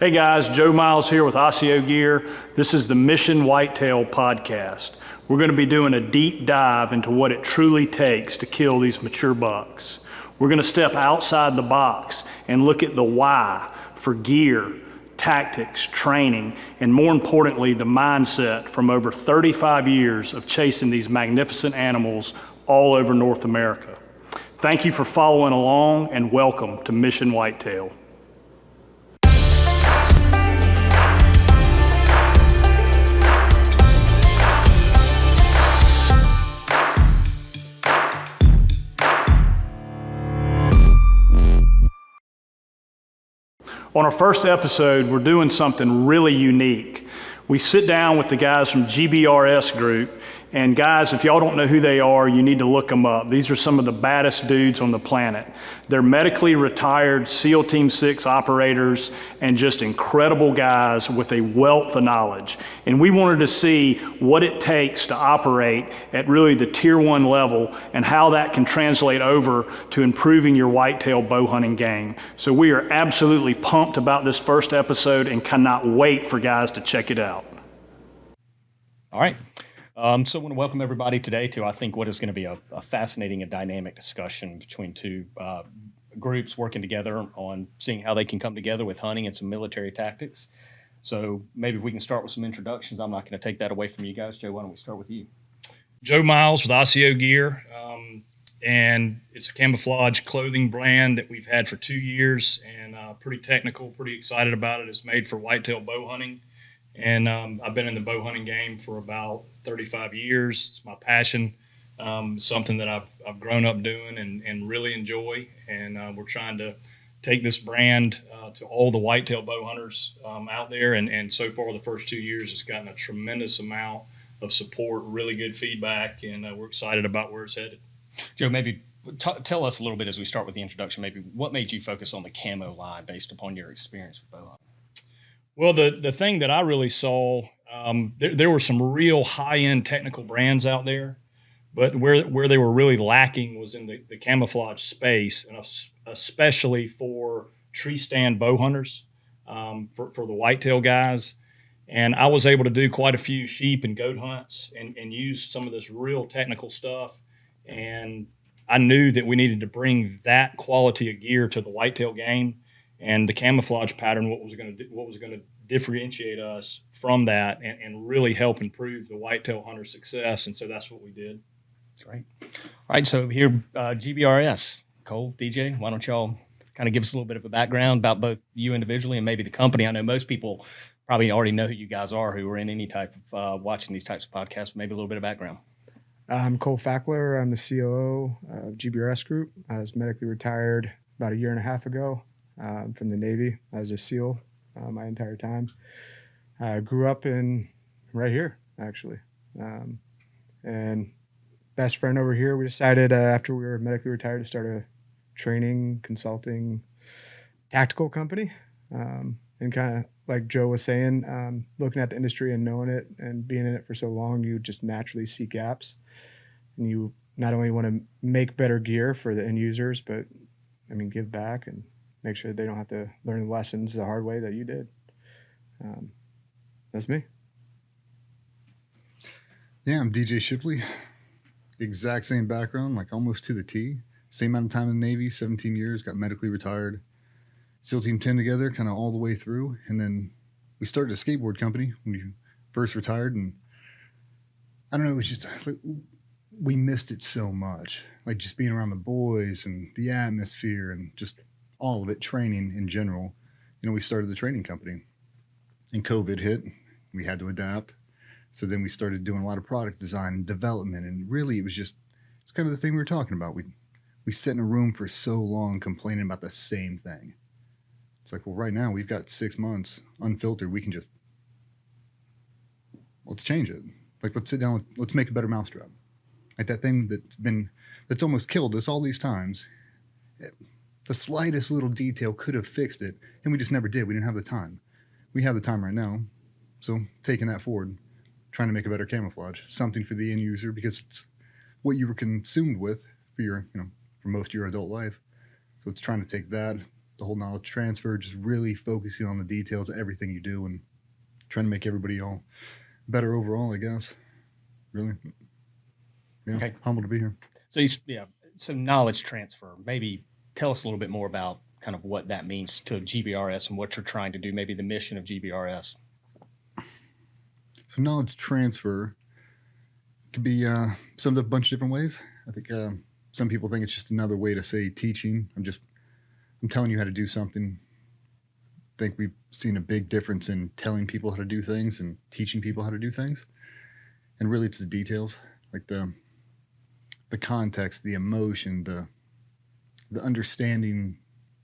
Hey guys, Joe Miles here with Osseo Gear. This is the Mission Whitetail podcast. We're going to be doing a deep dive into what it truly takes to kill these mature bucks. We're going to step outside the box and look at the why for gear, tactics, training, and more importantly, the mindset from over 35 years of chasing these magnificent animals all over North America. Thank you for following along and welcome to Mission Whitetail. On our first episode, we're doing something really unique. We sit down with the guys from GBRS Group, and guys, if y'all don't know who they are, you need to look them up. These are some of the baddest dudes on the planet. They're medically retired SEAL Team 6 operators and just incredible guys with a wealth of knowledge. And we wanted to see what it takes to operate at really the tier 1 level and how that can translate over to improving your whitetail bow hunting game. So we are absolutely pumped about this first episode and cannot wait for guys to check it out. All right. So I want to welcome everybody today to, I think, what is going to be a fascinating and dynamic discussion between two groups working together on seeing how they can come together with hunting and some military tactics. So maybe if we can start with some introductions. I'm not going to take that away from you guys. Joe, why don't we start with you? Joe Miles with Osseo Gear, and it's a camouflage clothing brand that we've had for 2 years, and pretty technical, pretty excited about it. It's made for whitetail bow hunting. And I've been in the bow hunting game for about 35 years. It's my passion, something that I've grown up doing and really enjoy. And we're trying to take this brand to all the whitetail bow hunters out there. And so far, the first 2 years, it's gotten a tremendous amount of support, really good feedback, and we're excited about where it's headed. Joe, maybe tell us a little bit as we start with the introduction, maybe what made you focus on the camo line based upon your experience with bow hunting? Well, the thing that I really saw, there were some real high-end technical brands out there, but where they were really lacking was in the camouflage space, and especially for tree stand bow hunters, for the whitetail guys. And I was able to do quite a few sheep and goat hunts and use some of this real technical stuff. And I knew that we needed to bring that quality of gear to the whitetail game. And the camouflage pattern, what was going to differentiate us from that and really help improve the whitetail hunter success. And so that's what we did. Great. All right. So here, GBRS, Cole, DJ, why don't y'all kind of give us a little bit of a background about both you individually and maybe the company? I know most people probably already know who you guys are who are in any type of watching these types of podcasts, but maybe a little bit of background. I'm Cole Fackler. I'm the COO of GBRS Group. I was medically retired about a year and a half ago. From the Navy as a SEAL my entire time. I grew up right here, actually. And best friend over here, we decided after we were medically retired to start a training, consulting, tactical company. And kind of like Joe was saying, looking at the industry and knowing it and being in it for so long, you just naturally see gaps. And you not only want to make better gear for the end users, but give back and make sure they don't have to learn the lessons the hard way that you did. That's me. Yeah, I'm DJ Shipley. Exact same background, like almost to the T. Same amount of time in the Navy, 17 years, got medically retired. SEAL Team 10 together, kind of all the way through. And then we started a skateboard company when we first retired. And I don't know, it was just, like, we missed it so much. Like just being around the boys and the atmosphere and just all of it, training in general. We started the training company and COVID hit. We had to adapt. So then we started doing a lot of product design and development. And really it's kind of the thing we were talking about. We sit in a room for so long complaining about the same thing. It's like, well, right now we've got 6 months unfiltered. We can let's change it. Like, let's sit down, let's make a better mousetrap. Like that thing that's almost killed us all these times. The slightest little detail could have fixed it, and we just never did. We didn't have the time. We have the time right now, so taking that forward, trying to make a better camouflage, something for the end user, because it's what you were consumed with for your, for most of your adult life. So it's trying to take that the whole knowledge transfer, just really focusing on the details of everything you do and trying to make everybody all better overall, I guess. Really. Yeah. Okay. Humbled to be here. So knowledge transfer. Maybe tell us a little bit more about kind of what that means to GBRS and what you're trying to do, maybe the mission of GBRS. So knowledge transfer could be summed up a bunch of different ways. I think some people think it's just another way to say teaching. I'm telling you how to do something. I think we've seen a big difference in telling people how to do things and teaching people how to do things. And really it's the details, like the context, the emotion, the understanding,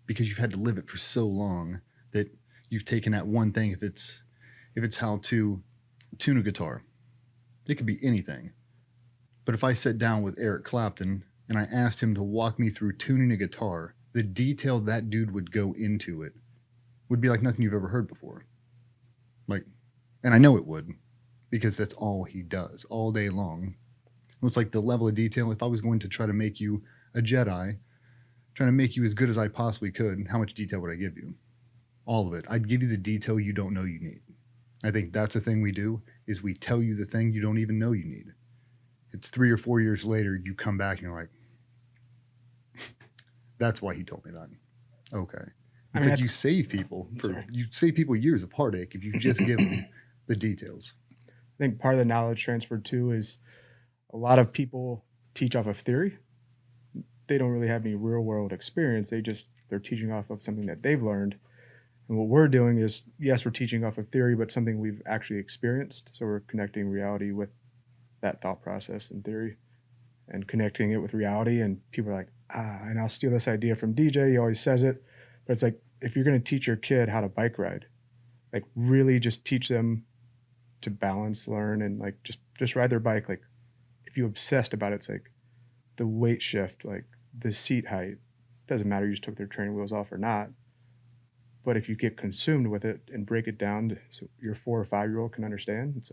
because you've had to live it for so long that you've taken that one thing. If it's how to tune a guitar, it could be anything. But if I sat down with Eric Clapton and I asked him to walk me through tuning a guitar, the detail that dude would go into it would be like nothing you've ever heard before. Like, and I know it would, because that's all he does all day long. It's like the level of detail. If I was going to try to make you a Jedi, trying to make you as good as I possibly could, how much detail would I give you? All of it. I'd give you the detail you don't know you need. I think that's the thing we do, is we tell you the thing you don't even know you need. It's 3 or 4 years later, you come back and you're like, that's why he told me that. Okay. It's like you save people years of heartache if you just give them the details. I think part of the knowledge transfer too is a lot of people teach off of theory. They don't really have any real world experience. They're teaching off of something that they've learned. And what we're doing is, yes, we're teaching off of theory, but something we've actually experienced. So we're connecting reality with that thought process and theory and connecting it with reality. And people are like, and I'll steal this idea from DJ. He always says it, but it's like, if you're going to teach your kid how to bike ride, like really just teach them to balance, learn, and like just ride their bike. Like if you obsessed about it, it's like the weight shift, like the seat height, doesn't matter. You just took their training wheels off or not. But if you get consumed with it and break it down so your 4 or 5 year old can understand,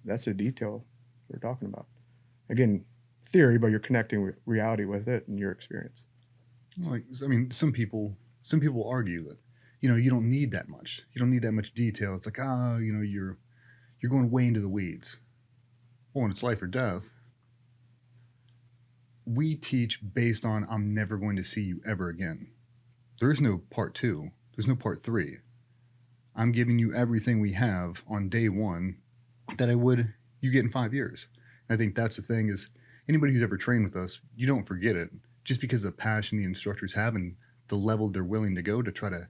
that's a detail we're talking about. Again, theory, but you're connecting reality with it and your experience. Like, I mean, some people argue that, you don't need that much. You don't need that much detail. It's like, you're going way into the weeds. Well, when it's life or death, we teach based on, I'm never going to see you ever again. There is no part 2. There's no part 3. I'm giving you everything we have on day 1 that I would you get in 5 years. And I think that's the thing, is anybody who's ever trained with us, you don't forget it just because of the passion the instructors have and the level they're willing to go to try to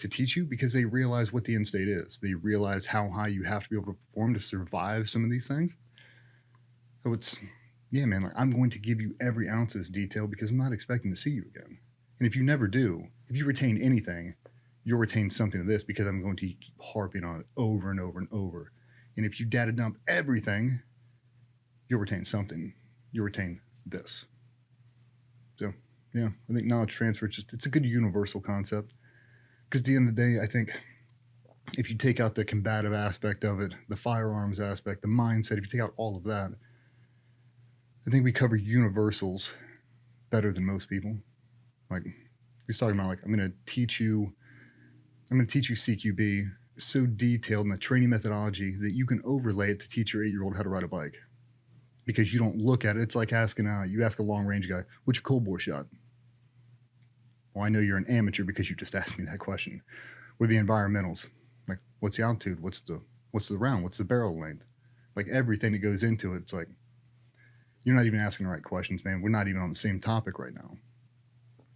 teach you, because they realize what the end state is. They realize how high you have to be able to perform to survive some of these things. So it's, yeah, man, like I'm going to give you every ounce of this detail because I'm not expecting to see you again. And if you never do, if you retain anything, you'll retain something of this, because I'm going to keep harping on it over and over and over. And if you data dump everything, you'll retain something. You'll retain this. So, yeah, I think knowledge transfer, it's a good universal concept. Because at the end of the day, I think if you take out the combative aspect of it, the firearms aspect, the mindset, if you take out all of that, I think we cover universals better than most people. Like, he's talking about, like, I'm going to teach you CQB so detailed in the training methodology that you can overlay it to teach your 8-year-old how to ride a bike. Because you don't look at it. It's like you ask a long range guy, what's your cold bore shot? Well, I know you're an amateur because you just asked me that question. What are the environmentals? Like, what's the altitude? What's the round? What's the barrel length? Like, everything that goes into it, it's like, you're not even asking the right questions, man. We're not even on the same topic right now.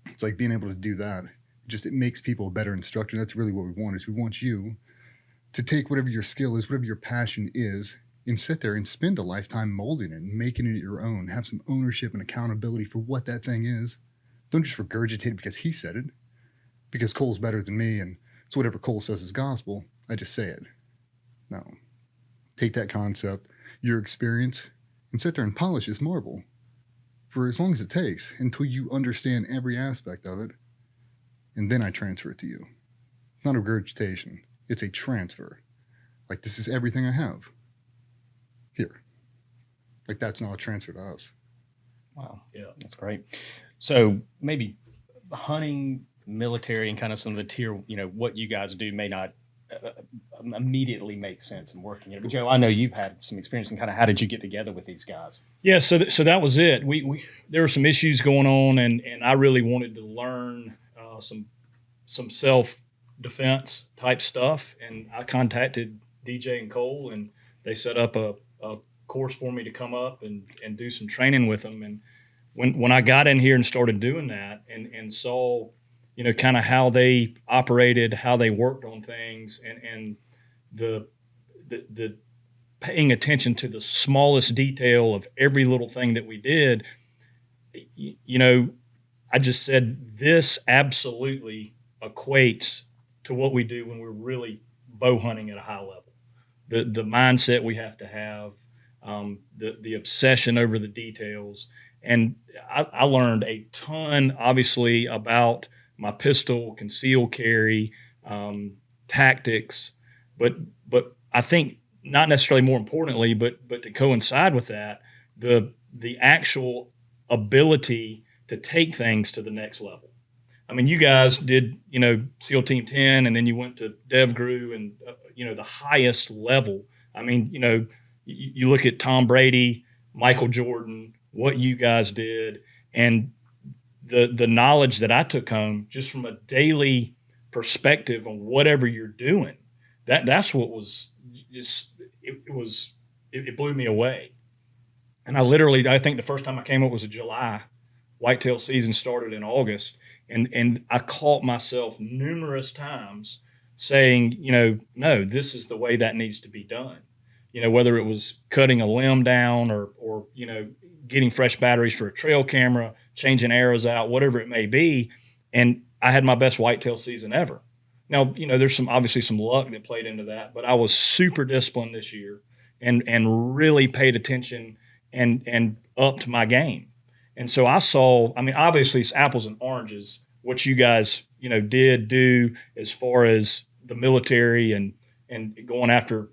It's like being able to do that. It makes people a better instructor. That's really what we want, is we want you to take whatever your skill is, whatever your passion is, and sit there and spend a lifetime molding it and making it your own. Have some ownership and accountability for what that thing is. Don't just regurgitate it because he said it, because Cole's better than me, and it's whatever Cole says is gospel. I just say it. No. Take that concept, your experience, and sit there and polish this marble for as long as it takes until you understand every aspect of it, and then I transfer it to you. It's not a regurgitation. It's a transfer. Like, this is everything I have. Here. Like, that's not a transfer to us. Wow. Yeah. That's great. So maybe hunting, military and kind of some of the tier, what you guys do may not immediately make sense in working it. But Joe, I know you've had some experience in kind of how did you get together with these guys? Yeah, so that was it. We there were some issues going on, and I really wanted to learn some self defense type stuff, and I contacted DJ and Cole, and they set up a course for me to come up and do some training with them. And when I got in here and started doing that, and saw kind of how they operated, how they worked on things, and the paying attention to the smallest detail of every little thing that we did, I just said, this absolutely equates to what we do when we're really bow hunting at a high level. The mindset we have to have, the obsession over the details. And I learned a ton, obviously, about my pistol, concealed carry, tactics, but I think not necessarily more importantly, but to coincide with that, the actual ability to take things to the next level. I mean, you guys did, SEAL Team 10, and then you went to DevGru and, the highest level. I mean, you look at Tom Brady, Michael Jordan, what you guys did, and the knowledge that I took home just from a daily perspective on whatever you're doing, that's what was just, it blew me away. And I think the first time I came up was in July. Whitetail season started in August. And I caught myself numerous times saying, no, this is the way that needs to be done. Whether it was cutting a limb down or getting fresh batteries for a trail camera, changing arrows out, whatever it may be. And I had my best whitetail season ever. Now, there's obviously some luck that played into that, but I was super disciplined this year and really paid attention and upped my game. And so I saw, obviously it's apples and oranges, what you guys, did do as far as the military and going after,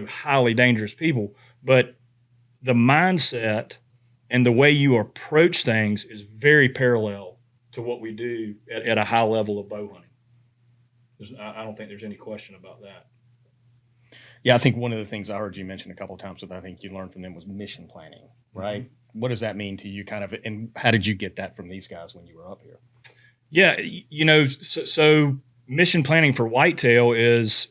highly dangerous people. But the mindset and the way you approach things is very parallel to what we do at a high level of bow hunting. I don't think there's any question about that. Yeah, I think one of the things I heard you mention a couple of times that I think you learned from them was mission planning, right? Mm-hmm. What does that mean to you kind of, and how did you get that from these guys when you were up here? Yeah, so mission planning for whitetail is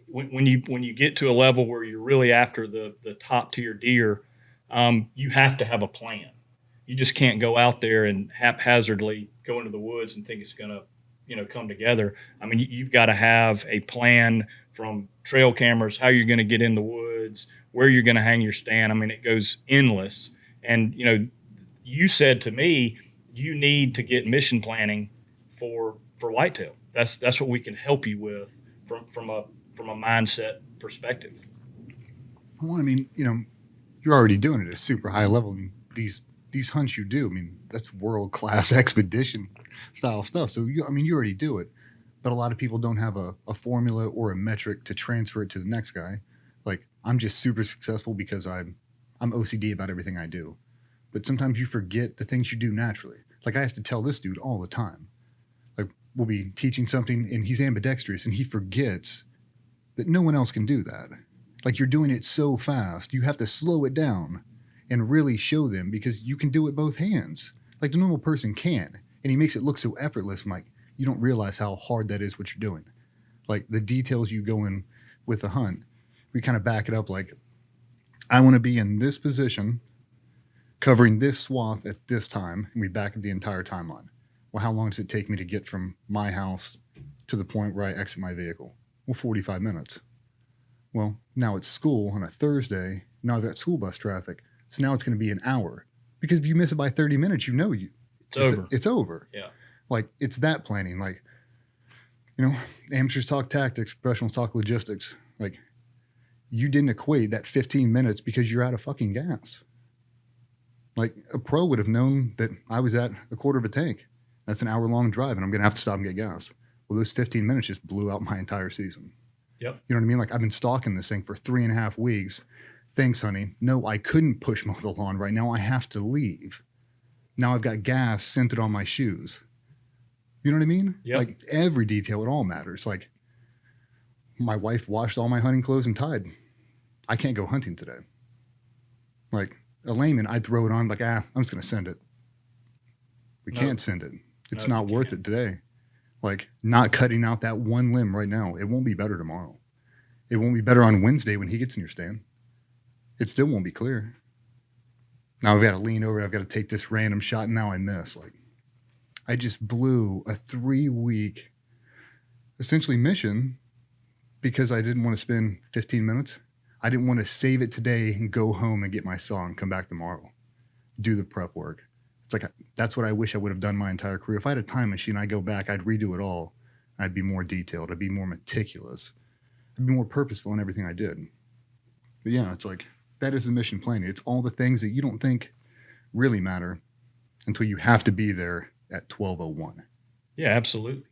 when you get to a level where you're really after the top tier deer, you have to have a plan. You just can't go out there and haphazardly go into the woods and think it's going to, come together. You've got to have a plan from trail cameras, how you're going to get in the woods, where you're going to hang your stand. It goes endless. And, you said to me, you need to get mission planning for whitetail. That's what we can help you with from a mindset perspective. Well, you're already doing it at a super high level. These hunts you do, that's world-class expedition style stuff. So you already do it, but a lot of people don't have a formula or a metric to transfer it to the next guy. Like, I'm just super successful because I'm OCD about everything I do. But sometimes you forget the things you do naturally. Like, I have to tell this dude all the time. Like, we'll be teaching something and he's ambidextrous and he forgets that no one else can do that. Like, you're doing it so fast, you have to slow it down and really show them because you can do it both hands. Like, the normal person can. And he makes it look so effortless. I'm like, you don't realize how hard that is what you're doing. Like, the details you go in with the hunt, we kind of back it up like, I want to be in this position, covering this swath at this time, and we back up the entire timeline. Well, how long does it take me to get from my house to the point where I exit my vehicle? Well, 45 minutes. Well, now it's school on a Thursday. Now I've got school bus traffic. So now it's going to be an hour. Because if you miss it by 30 minutes, it's over. It's over. Yeah. Like, it's that planning. Like, amateurs talk tactics, professionals talk logistics. Like, you didn't equate that 15 minutes because you're out of fucking gas. Like, a pro would have known that I was at a quarter of a tank. That's an hour-long drive, and I'm going to have to stop and get gas. Well, those 15 minutes just blew out my entire season. Yep. You know what I mean? Like, I've been stalking this thing for 3.5 weeks. Thanks, honey. No, I couldn't push mow the lawn right now. I have to leave. Now I've got gas scented on my shoes. You know what I mean? Yep. Like every detail, it all matters. Like my wife washed all my hunting clothes and tied. I can't go hunting today. Like a layman, I'd throw it on like, I'm just going to send it. We No. can't send it. It's No, not you worth can't. it today. Like not cutting out that one limb right now. It won't be better tomorrow. It won't be better on Wednesday when he gets in your stand. It still won't be clear. Now I've got to lean over. I've got to take this random shot. And now I miss. Like I just blew a 3-week essentially mission because I didn't want to spend 15 minutes. I didn't want to save it today and go home and get my saw and come back tomorrow, do the prep work. It's like, that's what I wish I would have done my entire career. If I had a time machine, I'd go back, I'd redo it all. I'd be more detailed. I'd be more meticulous. I'd be more purposeful in everything I did. But yeah, it's like, that is the mission planning. It's all the things that you don't think really matter until you have to be there at 12:01. Yeah, absolutely.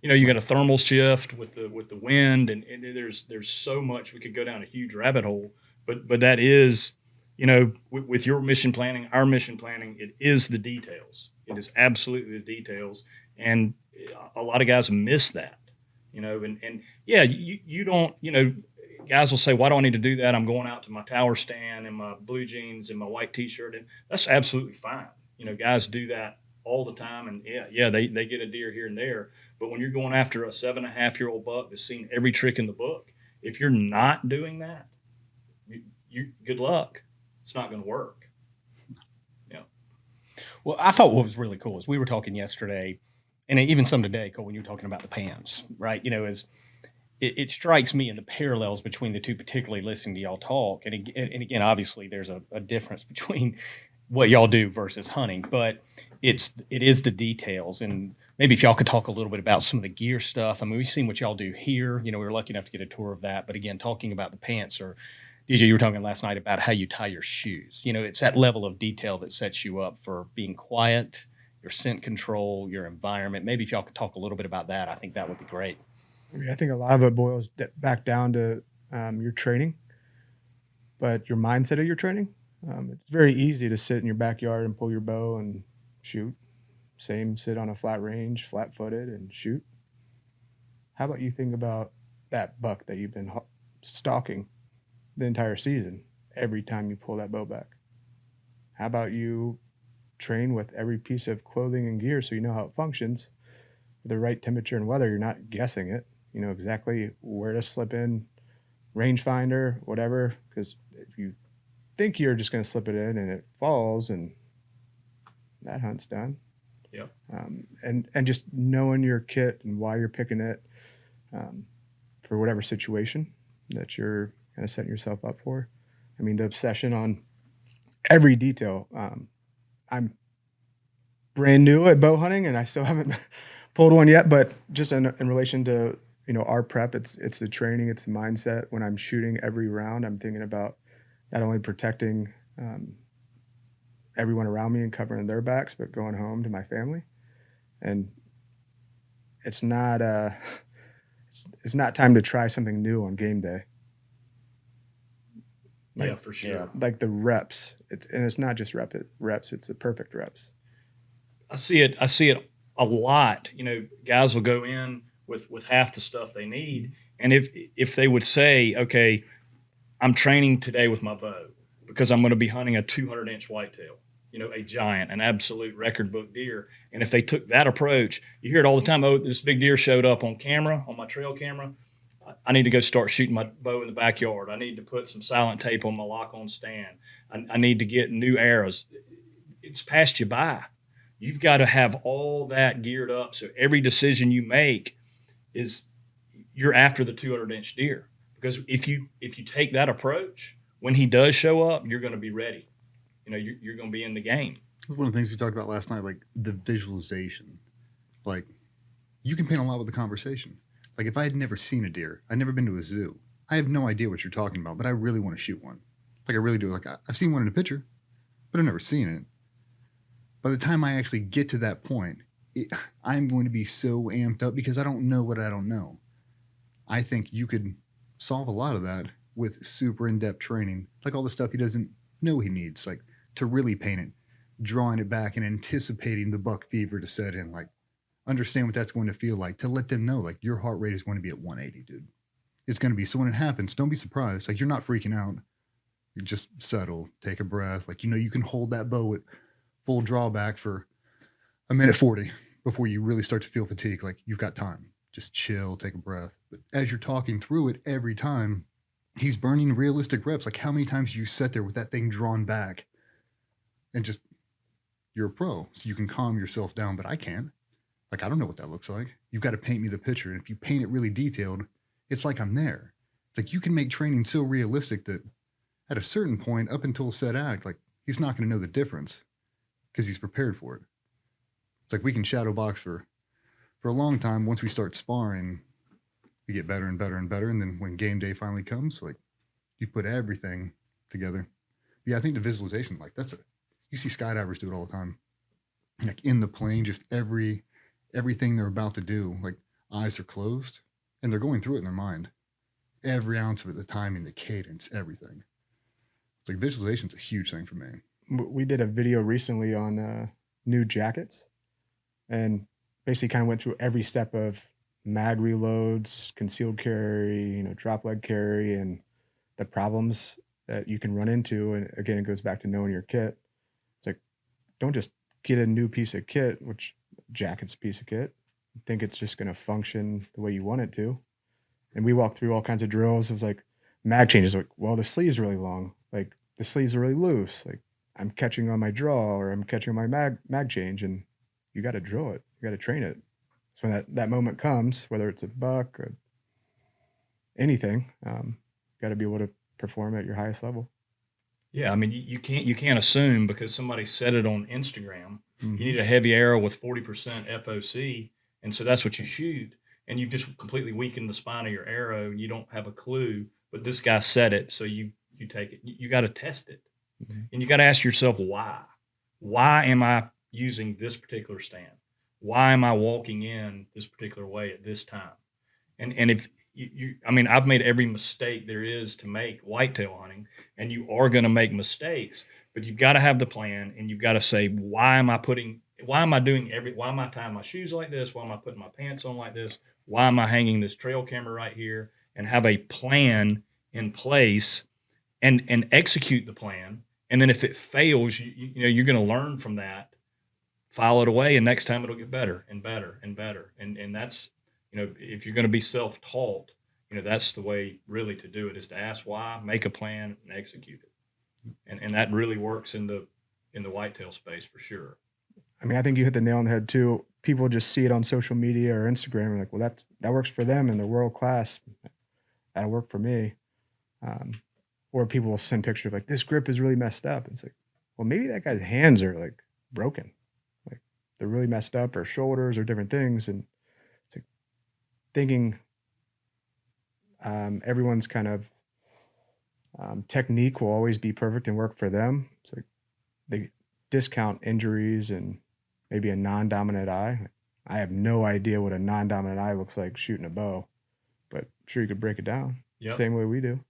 You know, you got a thermal shift with the wind, and there's so much. We could go down a huge rabbit hole, but that is, you know, with your mission planning, our mission planning, it is the details. It is absolutely the details, and a lot of guys miss that. You know, and yeah, you don't, you know, guys will say, "Why do I need to do that? I'm going out to my tower stand in my blue jeans and my white t-shirt," and that's absolutely fine. You know, guys do that all the time, and yeah, they get a deer here and there. But when you're going after a 7.5-year-old buck that's seen every trick in the book, if you're not doing that, you good luck. It's not going to work. Yeah. Well, I thought what was really cool is we were talking yesterday, and even some today, Cole, when you were talking about the pants, right? You know, it strikes me in the parallels between the two, particularly listening to y'all talk. And again, obviously, there's a difference between what y'all do versus hunting, but it is the details. And maybe if y'all could talk a little bit about some of the gear stuff. I mean, we've seen what y'all do here. You know, we were lucky enough to get a tour of that. But again, talking about the pants, or DJ, you were talking last night about how you tie your shoes. You know, it's that level of detail that sets you up for being quiet, your scent control, your environment. Maybe if y'all could talk a little bit about that, I think that would be great. I mean, I think a lot of it boils back down to your training, but your mindset of your training. It's very easy to sit in your backyard and pull your bow and shoot. Same, sit on a flat range, flat-footed, and shoot. How about you think about that buck that you've been stalking the entire season every time you pull that bow back? How about you train with every piece of clothing and gear so you know how it functions with the right temperature and weather? You're not guessing it. You know exactly where to slip in, rangefinder, whatever, because if you think you're just going to slip it in and it falls, and that hunt's done. Yep. And just knowing your kit and why you're picking it for whatever situation that you're kind of setting yourself up for. I mean, the obsession on every detail. I'm brand new at bow hunting, and I still haven't pulled one yet. But just in relation to, you know, our prep, it's the training, it's the mindset. When I'm shooting every round, I'm thinking about not only protecting everyone around me and covering their backs, but going home to my family. And it's not time to try something new on game day. Yeah, for sure. Yeah. Like the reps, and it's not just reps; it's the perfect reps. I see it a lot. You know, guys will go in with half the stuff they need, and if they would say, okay, I'm training today with my bow because I'm going to be hunting a 200-inch whitetail, you know, a giant, an absolute record book deer. And if they took that approach, you hear it all the time. Oh, this big deer showed up on camera, on my trail camera. I need to go start shooting my bow in the backyard. I need to put some silent tape on my lock-on stand. I need to get new arrows. It's passed you by. You've got to have all that geared up. So every decision you make is you're after the 200-inch deer. Because if you take that approach, when he does show up, you're going to be ready. You know, you're going to be in the game. One of the things we talked about last night, like the visualization. Like you can paint a lot with the conversation. Like if I had never seen a deer, I'd never been to a zoo, I have no idea what you're talking about, but I really want to shoot one. Like I really do. Like I've seen one in a picture, but I've never seen it. By the time I actually get to that point, I'm going to be so amped up because I don't know what I don't know. I think you could solve a lot of that with super in-depth training, like all the stuff he doesn't know he needs, like to really paint it, drawing it back and anticipating the buck fever to set in. Like, understand what that's going to feel like, to let them know, like, your heart rate is going to be at 180, dude. It's going to be. So when it happens, don't be surprised. Like, you're not freaking out. You just settle, take a breath. Like, you can hold that bow at full drawback for a minute 40 before you really start to feel fatigue. Like, you've got time. Just chill, take a breath. But as you're talking through it every time, he's burning realistic reps. Like, how many times you sat there with that thing drawn back and just, you're a pro, so you can calm yourself down, but I can't. Like, I don't know what that looks like. You've got to paint me the picture. And if you paint it really detailed, it's like I'm there. It's like you can make training so realistic that at a certain point, up until set act, like, he's not going to know the difference because he's prepared for it. It's like we can shadow box for a long time. Once we start sparring, we get better and better and better. And then when game day finally comes, like, you've put everything together. Yeah, I think the visualization, like, you see skydivers do it all the time. Like, in the plane, just everything they're about to do, like, eyes are closed and they're going through it in their mind. Every ounce of it, the timing, the cadence, everything. It's like visualization's a huge thing for me. We did a video recently on new jackets, and basically kind of went through every step of mag reloads, concealed carry, drop leg carry, and the problems that you can run into. And again, it goes back to knowing your kit. It's like, don't just get a new piece of kit, which jacket's a piece of kit. Think it's just going to function the way you want it to. And we walked through all kinds of drills. It was like mag changes. Like, well, the sleeve's really long. Like, the sleeves are really loose. Like, I'm catching on my draw, or I'm catching on my mag change, and you got to drill it. You got to train it. So when that moment comes, whether it's a buck or anything, got to be able to perform at your highest level. Yeah, I mean, you can't assume because somebody said it on Instagram. Mm-hmm. You need a heavy arrow with 40% FOC, and so that's what you shoot. And you've just completely weakened the spine of your arrow, and you don't have a clue. But this guy said it, so you take it. You got to test it, and you got to ask yourself why. Why am I using this particular stand? Why am I walking in this particular way at this time? And if I mean, I've made every mistake there is to make whitetail hunting, and you are going to make mistakes, but you've got to have the plan, and you've got to say, why am I tying my shoes like this? Why am I putting my pants on like this? Why am I hanging this trail camera right here? And have a plan in place and execute the plan. And then if it fails, you're going to learn from that, file it away, and next time it'll get better and better and better. And that's, if you're going to be self-taught, that's the way really to do it, is to ask why, make a plan, and execute it. And that really works in the whitetail space for sure. I mean, I think you hit the nail on the head too. People just see it on social media or Instagram and like, well, that works for them and they're world class. That'll work for me. Or people will send pictures of like, this grip is really messed up. It's like, well, maybe that guy's hands are like broken. Like, they're really messed up, or shoulders or different things. And it's like thinking everyone's kind of technique will always be perfect and work for them. It's like they discount injuries and maybe a non-dominant eye. I have no idea what a non-dominant eye looks like shooting a bow, but I'm sure you could break it down. Yep. Same way we do.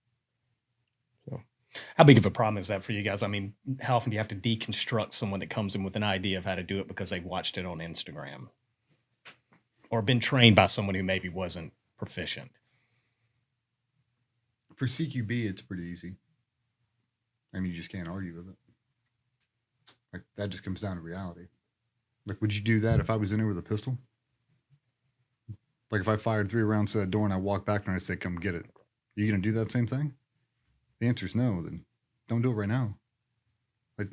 How big of a problem is that for you guys? I mean, how often do you have to deconstruct someone that comes in with an idea of how to do it because they've watched it on Instagram or been trained by someone who maybe wasn't proficient? For CQB, it's pretty easy. I mean, you just can't argue with it. Like, that just comes down to reality. Like, would you do that if I was in there with a pistol? Like, if I fired 3 rounds to that door and I walked back and I said, come get it, are you going to do that same thing? The answer is no. Then don't do it right now. Like,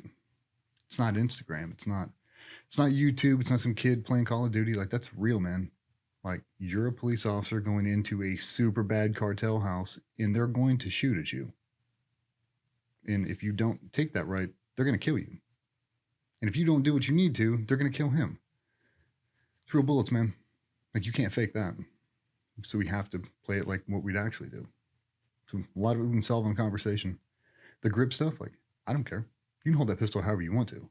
it's not Instagram. It's not YouTube. It's not some kid playing Call of Duty. Like, that's real, man. Like, you're a police officer going into a super bad cartel house, and they're going to shoot at you. And if you don't take that right, they're going to kill you. And if you don't do what you need to, they're going to kill him. It's real bullets, man. Like, you can't fake that. So we have to play it like what we'd actually do. So a lot of it we can solve in conversation. The grip stuff, like, I don't care. You can hold that pistol however you want to.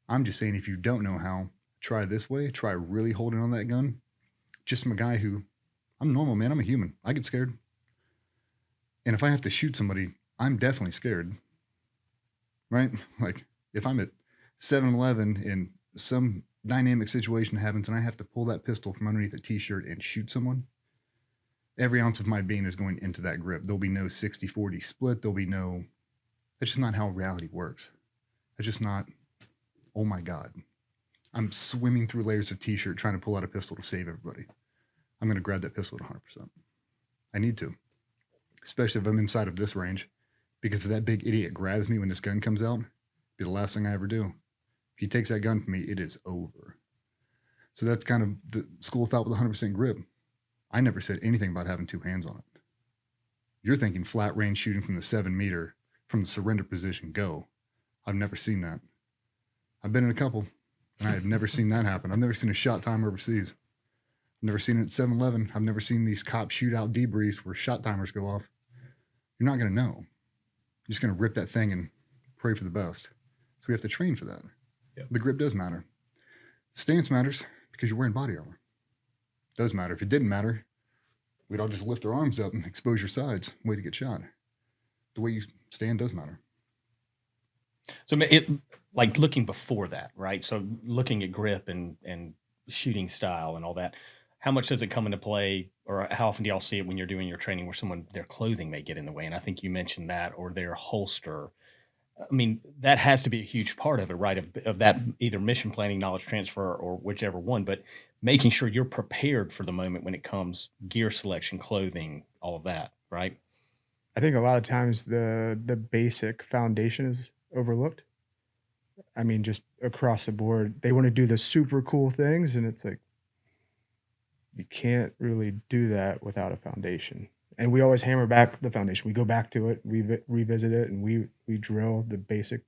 I'm just saying, if you don't know how, try this way. Try really holding on that gun. Just from a guy who, I'm normal, man. I'm a human. I get scared. And if I have to shoot somebody, I'm definitely scared. Right? Like, if I'm at 7-Eleven and some dynamic situation happens and I have to pull that pistol from underneath a t-shirt and shoot someone, every ounce of my being is going into that grip. There'll be no 60-40 split. There'll be no, that's just not how reality works. That's just not, oh my God. I'm swimming through layers of t-shirt trying to pull out a pistol to save everybody. I'm going to grab that pistol at 100%. I need to, especially if I'm inside of this range, because if that big idiot grabs me when this gun comes out, it'll be the last thing I ever do. If he takes that gun from me, it is over. So that's kind of the school of thought with 100% grip. I never said anything about having two hands on it. You're thinking flat range shooting from the 7 meter, from the surrender position, go. I've never seen that. I've been in a couple, and I have never seen that happen. I've never seen a shot timer overseas. I've never seen it at 7-Eleven. I've never seen these cop shootout debriefs where shot timers go off. You're not going to know. You're just going to rip that thing and pray for the best. So we have to train for that. Yep. The grip does matter. Stance matters because you're wearing body armor. It does matter. If it didn't matter, we'd all just lift our arms up and expose your sides, wait to get shot. The way you stand does matter. So it, like looking before that, right? So looking at grip and shooting style and all that, how much does it come into play, or how often do y'all see it when you're doing your training where someone, their clothing may get in the way? And I think you mentioned that, or their holster. I mean, that has to be a huge part of it, right? Of that either mission planning, knowledge transfer, or whichever one, but making sure you're prepared for the moment when it comes gear selection, clothing, all of that, right? I think a lot of times the basic foundation is overlooked. I mean, just across the board, they want to do the super cool things, and it's like, you can't really do that without a foundation. And we always hammer back the foundation. We go back to it, we revisit it, and we drill the basic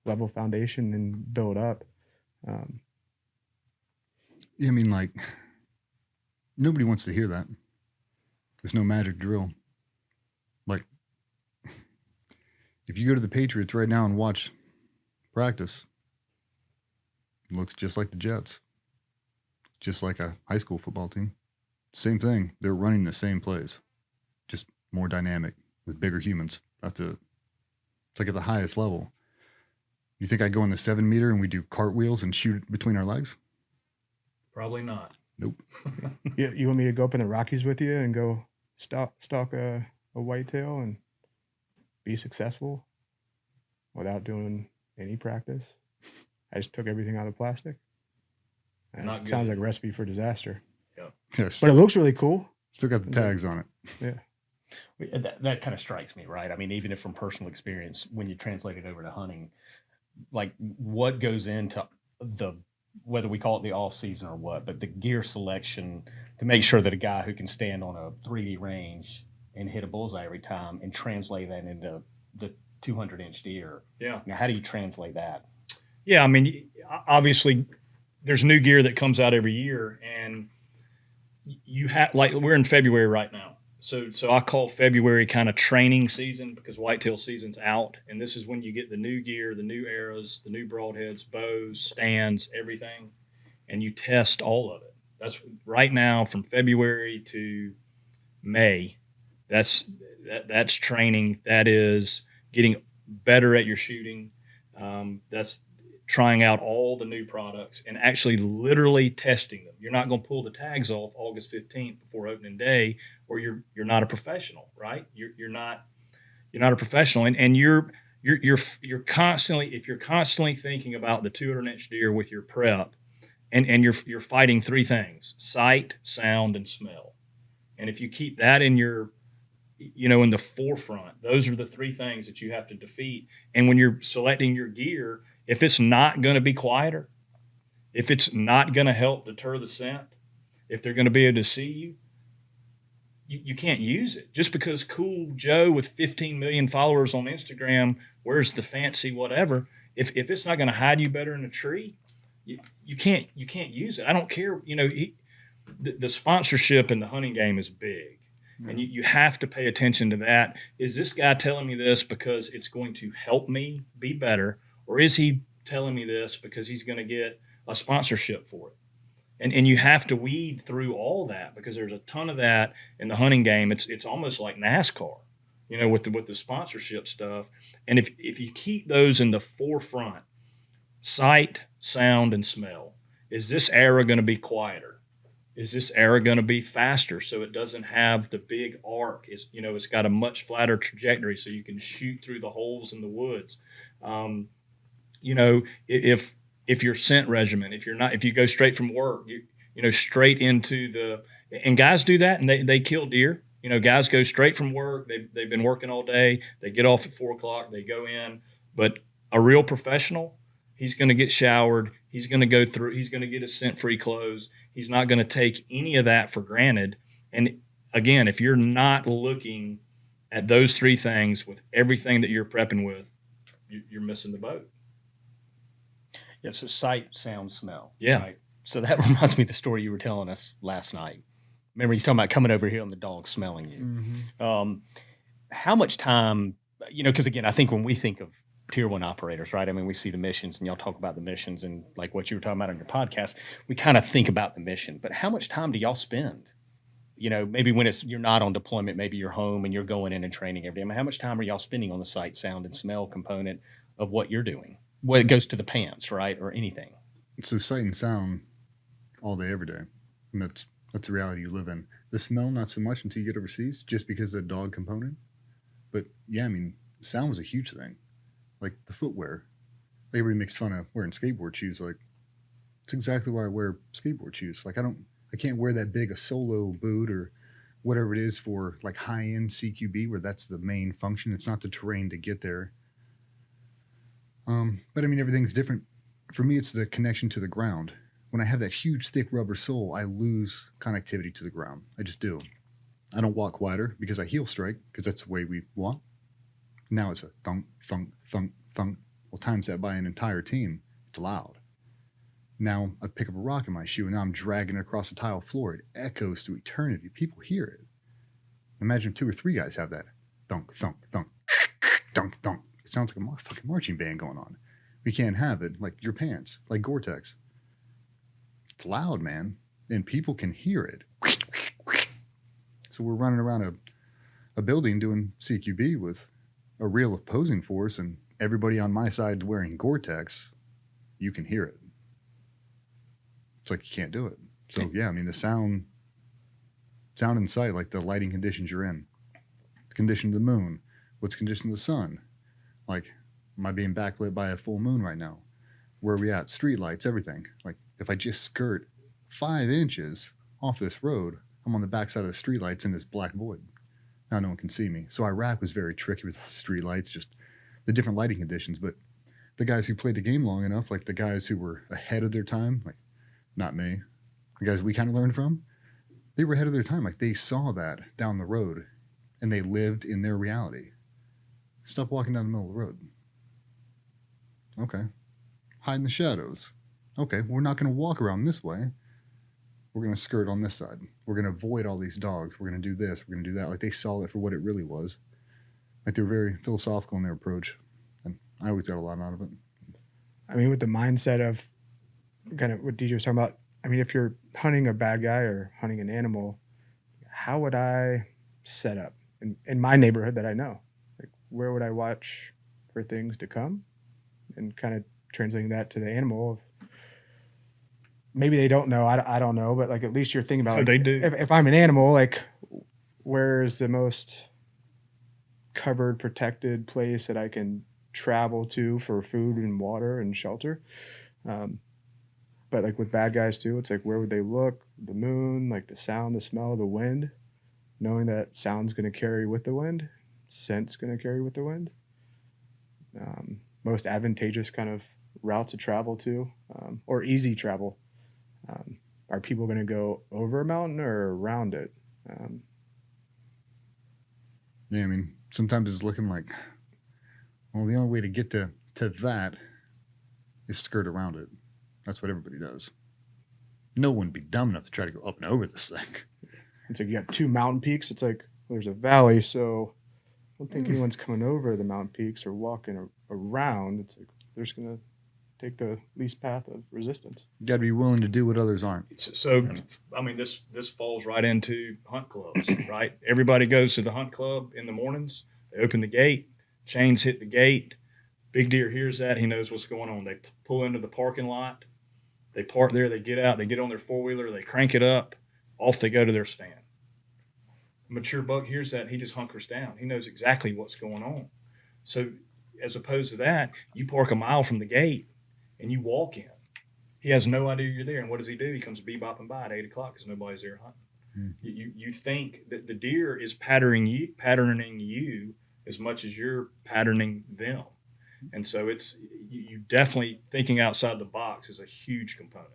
level foundation and build up. Yeah, I mean, like, nobody wants to hear that. There's no magic drill. Like, if you go to the Patriots right now and watch practice, it looks just like the Jets. Just like a high school football team. Same thing. They're running the same plays, just more dynamic with bigger humans. That's it. It's like at the highest level. You think I go in the 7 meter and we do cartwheels and shoot between our legs? Probably not. Nope. You want me to go up in the Rockies with you and go stalk a whitetail and be successful without doing any practice? I just took everything out of the plastic. And Not it good. sounds like a recipe for disaster. Yes. But it looks really cool. Still got the tags on it. Yeah. That kind of strikes me, right? I mean, even if from personal experience, when you translate it over to hunting, like what goes into the, whether we call it the off season or what, but the gear selection to make sure that a guy who can stand on a 3D range and hit a bullseye every time and translate that into the 200-inch deer. Yeah. Now, how do you translate that? Yeah, I mean, obviously, there's new gear that comes out every year, and you have, like, we're in February right now. So I call February kind of training season because whitetail season's out, and this is when you get the new gear, the new arrows, the new broadheads, bows, stands, everything, and you test all of it. That's right now from February to May. That's training. That is getting better at your shooting. That's trying out all the new products and actually literally testing them. You're not going to pull the tags off August 15th before opening day, or you're not a professional, right? You're not a professional, and you're constantly, if you're constantly thinking about the 200-inch deer with your prep, and you're fighting three things: sight, sound, and smell. And if you keep that in your, in the forefront, those are the three things that you have to defeat. And when you're selecting your gear, if it's not going to be quieter, if it's not going to help deter the scent, if they're going to be able to see you can't use it. Just because Cool Joe with 15 million followers on Instagram wears the fancy whatever, if it's not going to hide you better in a tree, you can't use it. I don't care. The sponsorship in the hunting game is big. And you have to pay attention to that. Is this guy telling me this because it's going to help me be better? Or is he telling me this because he's going to get a sponsorship for it? And you have to weed through all that because there's a ton of that in the hunting game. It's almost like NASCAR, with the sponsorship stuff. And if you keep those in the forefront, sight, sound, and smell, Is this arrow going to be quieter? Is this arrow going to be faster so it doesn't have the big arc? It's got a much flatter trajectory so you can shoot through the holes in the woods. If your scent regimen, if you go straight from work, straight into and guys do that and they kill deer. Guys go straight from work. They've been working all day. They get off at 4:00. They go in. But a real professional, he's going to get showered. He's going to go through. He's going to get his scent-free clothes. He's not going to take any of that for granted. And again, if you're not looking at those three things with everything that you're prepping with, you're missing the boat. Yeah. So sight, sound, smell. Yeah. Right? So that reminds me of the story you were telling us last night. Remember, he's talking about coming over here and the dog smelling you. Mm-hmm. How much time, because again, I think when we think of tier one operators, right? I mean, we see the missions and y'all talk about the missions and like what you were talking about on your podcast, we kind of think about the mission, but how much time do y'all spend? Maybe when you're not on deployment, maybe you're home and you're going in and training every day. I mean, how much time are y'all spending on the sight, sound, and smell component of what you're doing? Well, it goes to the pants, right? Or anything. So sight and sound all day, every day. And that's the reality you live in. The smell, not so much until you get overseas, just because of the dog component. But yeah, I mean, sound was a huge thing. Like the footwear. Everybody makes fun of wearing skateboard shoes. Like, it's exactly why I wear skateboard shoes. Like, I can't wear that big a solo boot or whatever it is for like high-end CQB, where that's the main function. It's not the terrain to get there. But I mean, everything's different. For me, it's the connection to the ground. When I have that huge, thick rubber sole, I lose connectivity to the ground. I just do. I don't walk wider because I heel strike, because that's the way we walk. Now it's a thunk, thunk, thunk, thunk. Well, times that by an entire team, it's loud. Now I pick up a rock in my shoe and now I'm dragging it across the tile floor. It echoes to eternity. People hear it. Imagine if 2 or 3 guys have that. Thunk, thunk, thunk, thunk, thunk. It sounds like a fucking marching band going on. We can't have it like your pants, like Gore-Tex. It's loud, man, and people can hear it. So we're running around a building doing CQB with a real opposing force, and everybody on my side wearing Gore-Tex. You can hear it. It's like you can't do it. So yeah, I mean the sound and sight, like the lighting conditions you're in, the condition of the moon, what's the condition of the sun, like am I being backlit by a full moon right now? Where are we at? Street lights, everything. Like if I just skirt 5 inches off this road, I'm on the backside of the street lights in this black void. Now no one can see me. So Iraq was very tricky with the street lights, just the different lighting conditions. But the guys who played the game long enough, like the guys who were ahead of their time, like not me, the guys we kind of learned from, they were ahead of their time. Like they saw that down the road and they lived in their reality. Stop walking down the middle of the road. Okay. Hide in the shadows. Okay, we're not going to walk around this way. We're going to skirt on this side. We're going to avoid all these dogs. We're going to do this. We're going to do that. Like they saw it for what it really was. Like they were very philosophical in their approach. And I always got a lot out of it. I mean, with the mindset of kind of what DJ was talking about, I mean, if you're hunting a bad guy or hunting an animal, how would I set up in my neighborhood that I know? Like, where would I watch for things to come? And kind of translating that to the animal. Maybe they don't know. I don't know, but like at least you're thinking about. Like, they do. If I'm an animal, like where is the most covered, protected place that I can travel to for food and water and shelter? But like with bad guys too, it's like where would they look? The moon, like the sound, the smell, the wind. Knowing that sound's going to carry with the wind, scent's going to carry with the wind. Most advantageous kind of route to travel to, or easy travel. Are people going to go over a mountain or around it? Yeah, I mean, sometimes it's looking like, well, the only way to get to that is skirt around it. That's what everybody does. No one would be dumb enough to try to go up and over this thing. It's like you got 2 mountain peaks. It's like there's a valley, so I don't think anyone's coming over the mountain peaks or walking around. It's like they're just going to take the least path of resistance. You got to be willing to do what others aren't. So, I mean, this falls right into hunt clubs, right? Everybody goes to the hunt club in the mornings. They open the gate, chains hit the gate. Big deer hears that. He knows what's going on. They pull into the parking lot. They park there, they get out, they get on their four-wheeler, they crank it up, off they go to their stand. A mature buck hears that, and he just hunkers down. He knows exactly what's going on. So as opposed to that, you park a mile from the gate and you walk in. He has no idea you're there. And what does he do? He comes bebopping by at 8 o'clock because nobody's there hunting. You think that the deer is patterning you as much as you're patterning them. And so it's you definitely thinking outside the box is a huge component.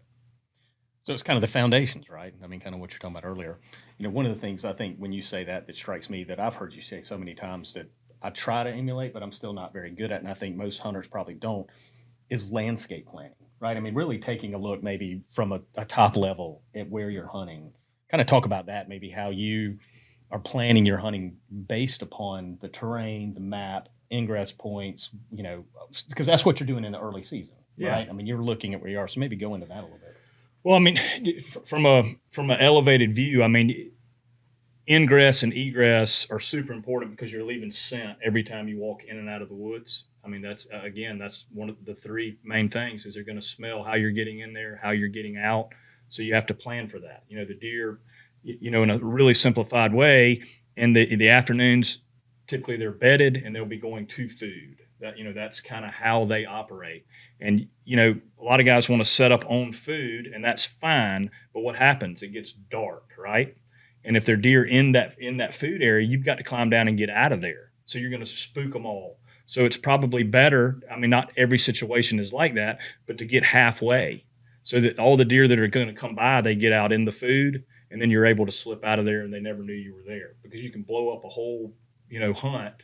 So it's kind of the foundations, right? I mean, kind of what you're talking about earlier. You know, one of the things I think when you say that strikes me that I've heard you say so many times that I try to emulate, but I'm still not very good at, and I think most hunters probably don't, is landscape planning, right? I mean, really taking a look maybe from a top level at where you're hunting. Kind of talk about that, maybe how you are planning your hunting based upon the terrain, the map, ingress points, you know, because that's what you're doing in the early season, right? I mean, you're looking at where you are. So maybe go into that a little bit. Well, I mean, from an elevated view, I mean, ingress and egress are super important because you're leaving scent every time you walk in and out of the woods. I mean, that's that's one of the three main things is they're going to smell how you're getting in there, how you're getting out. So you have to plan for that. You know, the deer, you know, in a really simplified way, in the afternoons, typically they're bedded and they'll be going to food. That, you know, that's kind of how they operate. And, you know, a lot of guys want to set up on food, and that's fine. But what happens? It gets dark, right? And if they're deer in that food area, you've got to climb down and get out of there. So you're going to spook them all. So it's probably better. I mean, not every situation is like that, but to get halfway so that all the deer that are going to come by, they get out in the food, and then you're able to slip out of there and they never knew you were there, because you can blow up a whole, you know, hunt,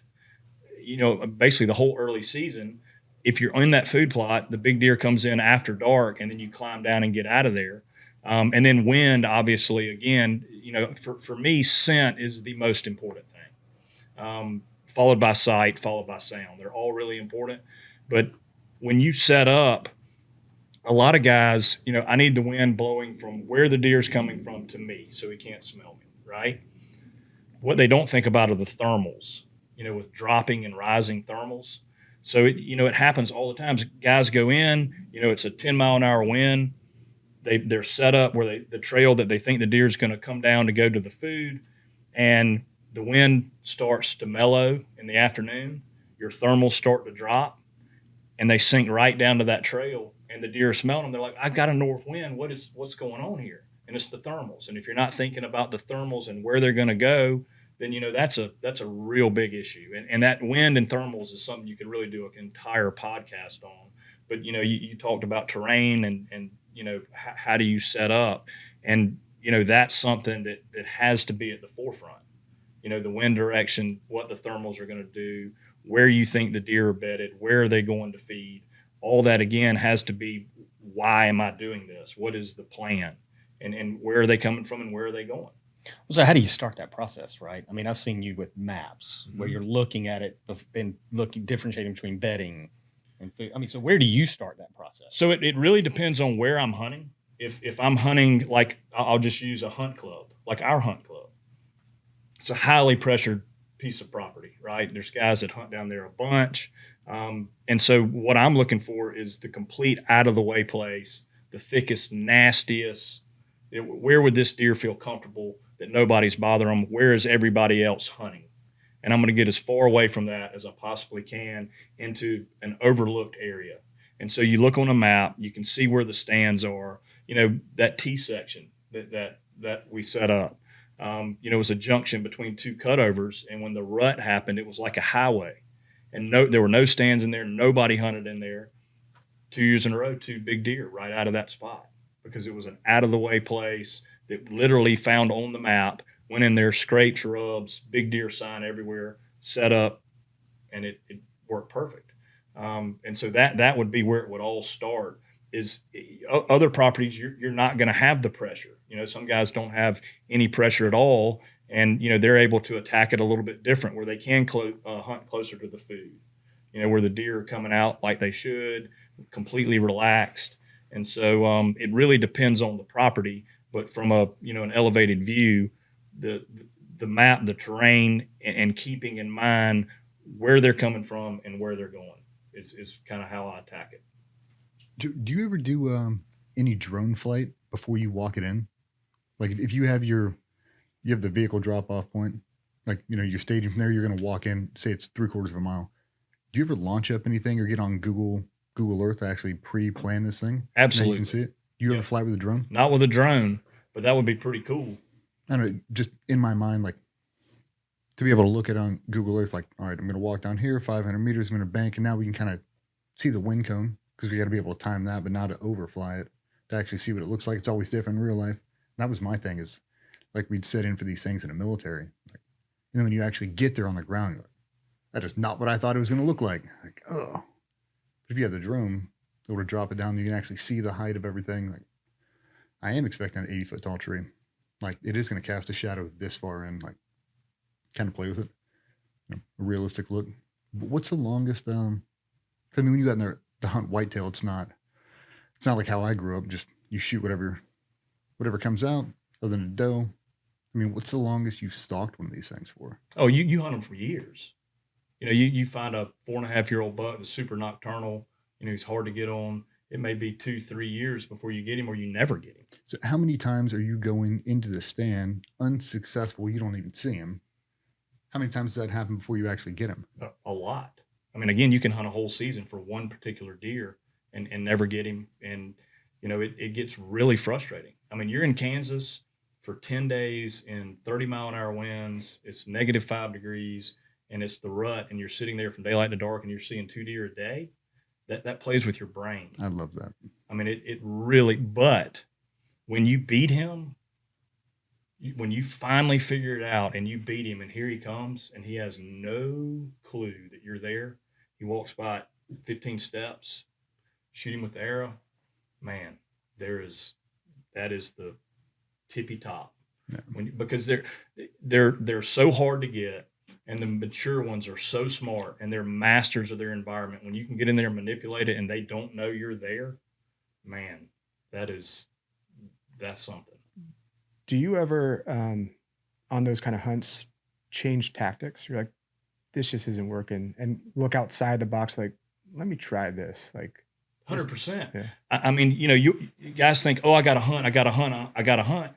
you know, basically the whole early season. If you're in that food plot, the big deer comes in after dark, and then you climb down and get out of there. And then wind, obviously, again, you know, for me, scent is the most important thing, followed by sight, followed by sound. They're all really important. But when you set up, a lot of guys, you know, I need the wind blowing from where the deer's coming from to me so he can't smell me, right? What they don't think about are the thermals, you know, with dropping and rising thermals. So, it happens all the time. Guys go in, you know, it's a 10-mile-an-hour wind. They're set up where the trail that they think the deer is going to come down to go to the food, and the wind starts to mellow in the afternoon. Your thermals start to drop, and they sink right down to that trail, and the deer are smelling them. They're like, "I've got a north wind. What's going on here?" And it's the thermals. And if you're not thinking about the thermals and where they're going to go, then, you know, that's a real big issue. And that wind and thermals is something you could really do an entire podcast on. But, you know, you talked about terrain and you know, how do you set up? And, you know, that's something that has to be at the forefront. You know, the wind direction, what the thermals are going to do, where you think the deer are bedded, where are they going to feed. All that, again, has to be, why am I doing this? What is the plan? And where are they coming from and where are they going? So how do you start that process, right? I mean, I've seen you with maps where you're looking at it and differentiating between bedding and food. I mean, so where do you start that process? So it really depends on where I'm hunting. If I'm hunting, like, I'll just use a hunt club, like our hunt club. It's a highly pressured piece of property, right? There's guys that hunt down there a bunch. And so what I'm looking for is the complete out-of-the-way place, the thickest, nastiest. Where would this deer feel comfortable that nobody's bothering them? Where is everybody else hunting? And I'm going to get as far away from that as I possibly can into an overlooked area. And so you look on a map, you can see where the stands are. You know, that T section that we set up, you know, it was a junction between two cutovers. And when the rut happened, it was like a highway. And there were no stands in there. Nobody hunted in there. 2 years in a row, 2 big deer right out of that spot, because it was an out-of-the-way place that literally found on the map, went in there, scraped shrubs, big deer sign everywhere, set up, and it worked perfect. And so that would be where it would all start. Is other properties, you're not going to have the pressure. You know, some guys don't have any pressure at all, and, you know, they're able to attack it a little bit different, where they can hunt closer to the food, you know, where the deer are coming out like they should, completely relaxed. And so it really depends on the property. But from an elevated view, the map, the terrain, and keeping in mind where they're coming from and where they're going is kind of how I attack it. Do you ever do any drone flight before you walk it in? Like if you have the vehicle drop off point, like, you're staging from there, you're going to walk in, say it's 3/4 of a mile. Do you ever launch up anything or get on Google Earth to actually pre-plan this thing? So now Absolutely. you can see it. Do you ever fly with a drone? Not with a drone, but that would be pretty cool. I don't know, just in my mind, like to be able to look at it on Google Earth, like, all right, I'm going to walk down here 500 meters, I'm going to bank, and now we can kind of see the wind cone because we got to be able to time that, but not to overfly it, to actually see what it looks like. It's always different in real life. And that was my thing, is like we'd sit in for these things in the military. Like, when you actually get there on the ground, you're like, that is not what I thought it was going to look like. Like, oh. But if you have the drone, able to drop it down, you can actually see the height of everything. Like, I am expecting an 80-foot tall tree. Like, it is going to cast a shadow this far in. Like, kind of play with it. A realistic look. But what's the longest? I mean, when you got in there to hunt whitetail, it's not like how I grew up. Just you shoot whatever comes out, other than a doe. I mean, what's the longest you've stalked one of these things for? Oh, you hunt them for years. You find a 4.5-year-old buck that's super nocturnal. He's hard to get on. It may be 2-3 years before you get him, or you never get him. So how many times are you going into the stand unsuccessful? You don't even see him. How many times does that happen before you actually get him? A lot. I mean, again, you can hunt a whole season for one particular deer and never get him. And, it gets really frustrating. I mean, you're in Kansas for 10 days in 30-mile-an-hour winds. It's -5 degrees, and it's the rut, and you're sitting there from daylight to dark, and you're seeing 2 deer a day. That plays with your brain. I love that. I mean, it really, but when you beat him, when you finally figure it out and you beat him, and here he comes, and he has no clue that you're there. He walks by 15 steps, shoot him with the arrow. Man, that is the tippy top. Yeah. Because they're so hard to get, and the mature ones are so smart, and they're masters of their environment. When you can get in there and manipulate it, and they don't know you're there, man, that's something. Do you ever, on those kind of hunts, change tactics? You're like, this just isn't working, and look outside the box. Like, let me try this. Like, 100%. Yeah. I mean, you guys think, oh, I got to hunt.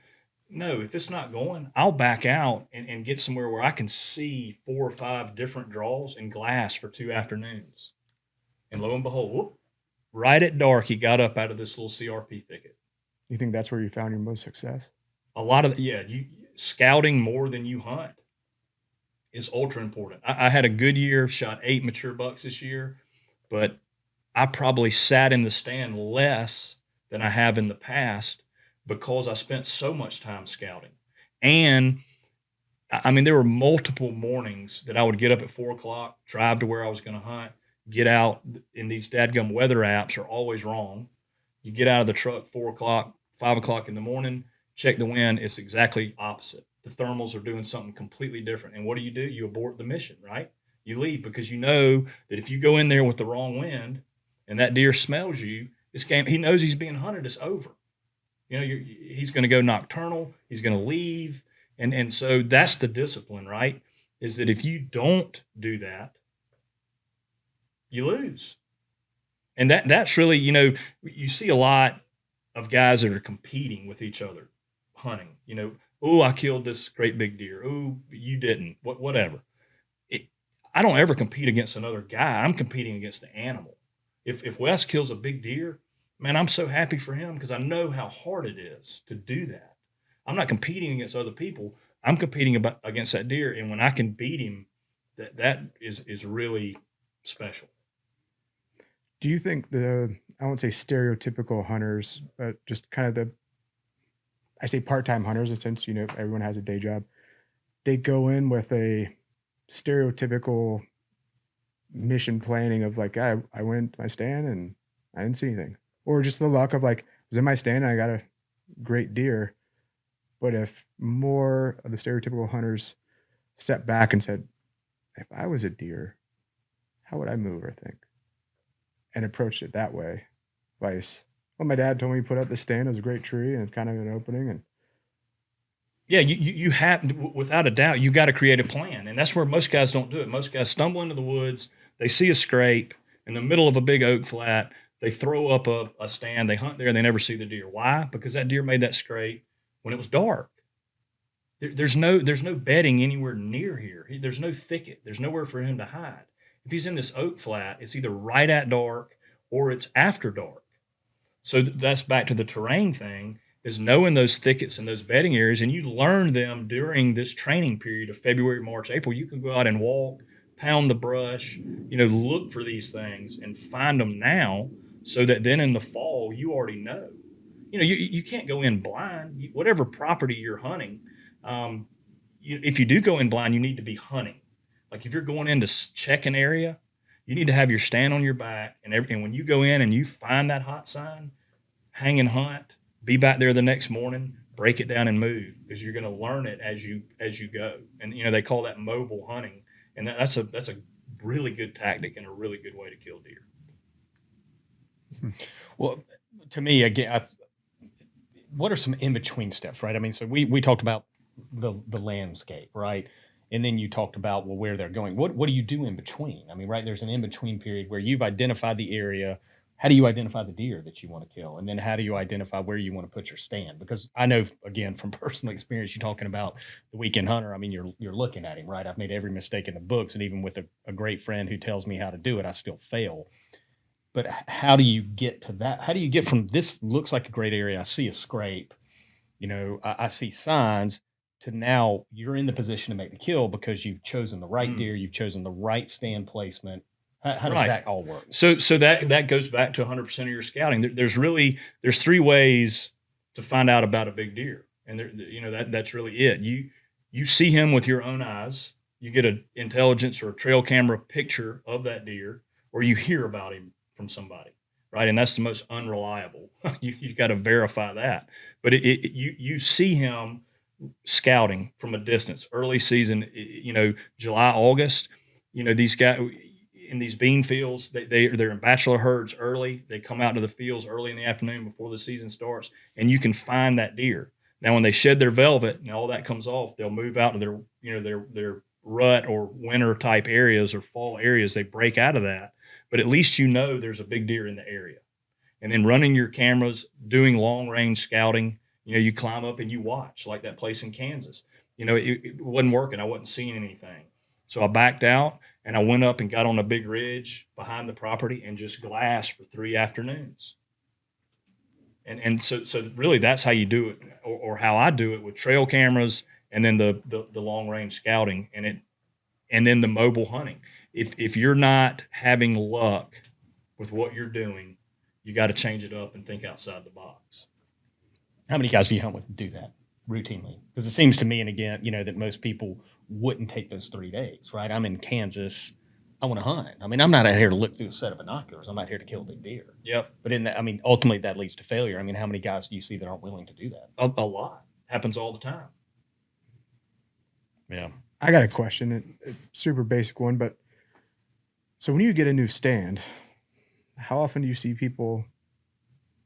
No, if it's not going, I'll back out and get somewhere where I can see 4 or 5 different draws in glass for 2 afternoons. And lo and behold, right at dark, he got up out of this little CRP thicket. You think that's where you found your most success? A lot of, scouting more than you hunt is ultra important. I had a good year, shot 8 mature bucks this year, but I probably sat in the stand less than I have in the past because I spent so much time scouting. And I mean, there were multiple mornings that I would get up at 4 o'clock, drive to where I was going to hunt, get out, and these dadgum weather apps are always wrong. You get out of the truck 4 o'clock, 5 o'clock in the morning, check the wind. It's exactly opposite. The thermals are doing something completely different. And what do? You abort the mission, right? You leave, because you know that if you go in there with the wrong wind and that deer smells you, this game, he knows he's being hunted, it's over. He's going to go nocturnal. He's going to leave. And so that's the discipline, right? Is that if you don't do that, you lose. And that's really, you see a lot of guys that are competing with each other hunting. Oh, I killed this great big deer. Oh, you didn't. Whatever. I don't ever compete against another guy. I'm competing against the animal. If Wes kills a big deer, man, I'm so happy for him because I know how hard it is to do that. I'm not competing against other people. I'm competing against that deer, and when I can beat him, that is really special. Do you think I won't say stereotypical hunters, but just kind of I say part-time hunters, since everyone has a day job, they go in with a stereotypical mission planning of like, I went to my stand and I didn't see anything, or just the luck of like, I was in my stand and I got a great deer. But if more of the stereotypical hunters stepped back and said, if I was a deer, how would I move or think? And approached it that way. Well, my dad told me he put up the stand. It was a great tree and it's kind of an opening. And yeah, you have, without a doubt, you got to create a plan. And that's where most guys don't do it. Most guys stumble into the woods. They see a scrape in the middle of a big oak flat. They throw up a stand, they hunt there, and they never see the deer. Why? Because that deer made that scrape when it was dark. There's no bedding anywhere near here. There's no thicket. There's nowhere for him to hide. If he's in this oak flat, it's either right at dark or it's after dark. So that's back to the terrain thing, is knowing those thickets and those bedding areas, and you learn them during this training period of February, March, April. You can go out and walk, pound the brush, look for these things and find them now, so that then in the fall you already know. You can't go in blind. Whatever property you're hunting, if you do go in blind, you need to be hunting. Like if you're going in to check an area, you need to have your stand on your back, and when you go in and you find that hot sign, hang and hunt, be back there the next morning, break it down and move, because you're going to learn it as you go. And they call that mobile hunting, and that's a really good tactic and a really good way to kill deer. Well, to me, again, what are some in between steps, right? I mean, so we talked about the landscape, right? And then you talked about, well, where they're going. What do you do in between? I mean, right, there's an in between period where you've identified the area. How do you identify the deer that you want to kill? And then how do you identify where you want to put your stand? Because I know, again, from personal experience, you're talking about the weekend hunter. I mean, you're looking at him, right? I've made every mistake in the books, and even with a great friend who tells me how to do it, I still fail. But how do you get to that? How do you get from this looks like a great area, I see a scrape, I see signs, to now you're in the position to make the kill because you've chosen the right deer, you've chosen the right stand placement. How does that all work? So that goes back to 100% of your scouting. There's three ways to find out about a big deer, and that's really it. You see him with your own eyes. You get an intelligence or a trail camera picture of that deer, or you hear about him from somebody, right? And that's the most unreliable. You got to verify that. But you see him scouting from a distance, early season, July, August. These guys in these bean fields, they're in bachelor herds early. They come out to the fields early in the afternoon before the season starts, and you can find that deer. Now, when they shed their velvet and all that comes off, they'll move out to their rut or winter type areas or fall areas. They break out of that, but at least there's a big deer in the area. And then running your cameras, doing long range scouting, you climb up and you watch, like that place in Kansas. It wasn't working. I wasn't seeing anything. So I backed out and I went up and got on a big ridge behind the property and just glassed for 3 afternoons. And so really that's how you do it, or how I do it, with trail cameras, and then the long range scouting, and then the mobile hunting. If you're not having luck with what you're doing, you got to change it up and think outside the box. How many guys do you hunt with do that routinely? Because it seems to me, and again, that most people wouldn't take those 3 days, right? I'm in Kansas. I want to hunt. I mean, I'm not out here to look through a set of binoculars. I'm out here to kill a big deer. Yep. But ultimately that leads to failure. I mean, how many guys do you see that aren't willing to do that? A lot. Happens all the time. Yeah. I got a question, a super basic one, but so when you get a new stand, how often do you see people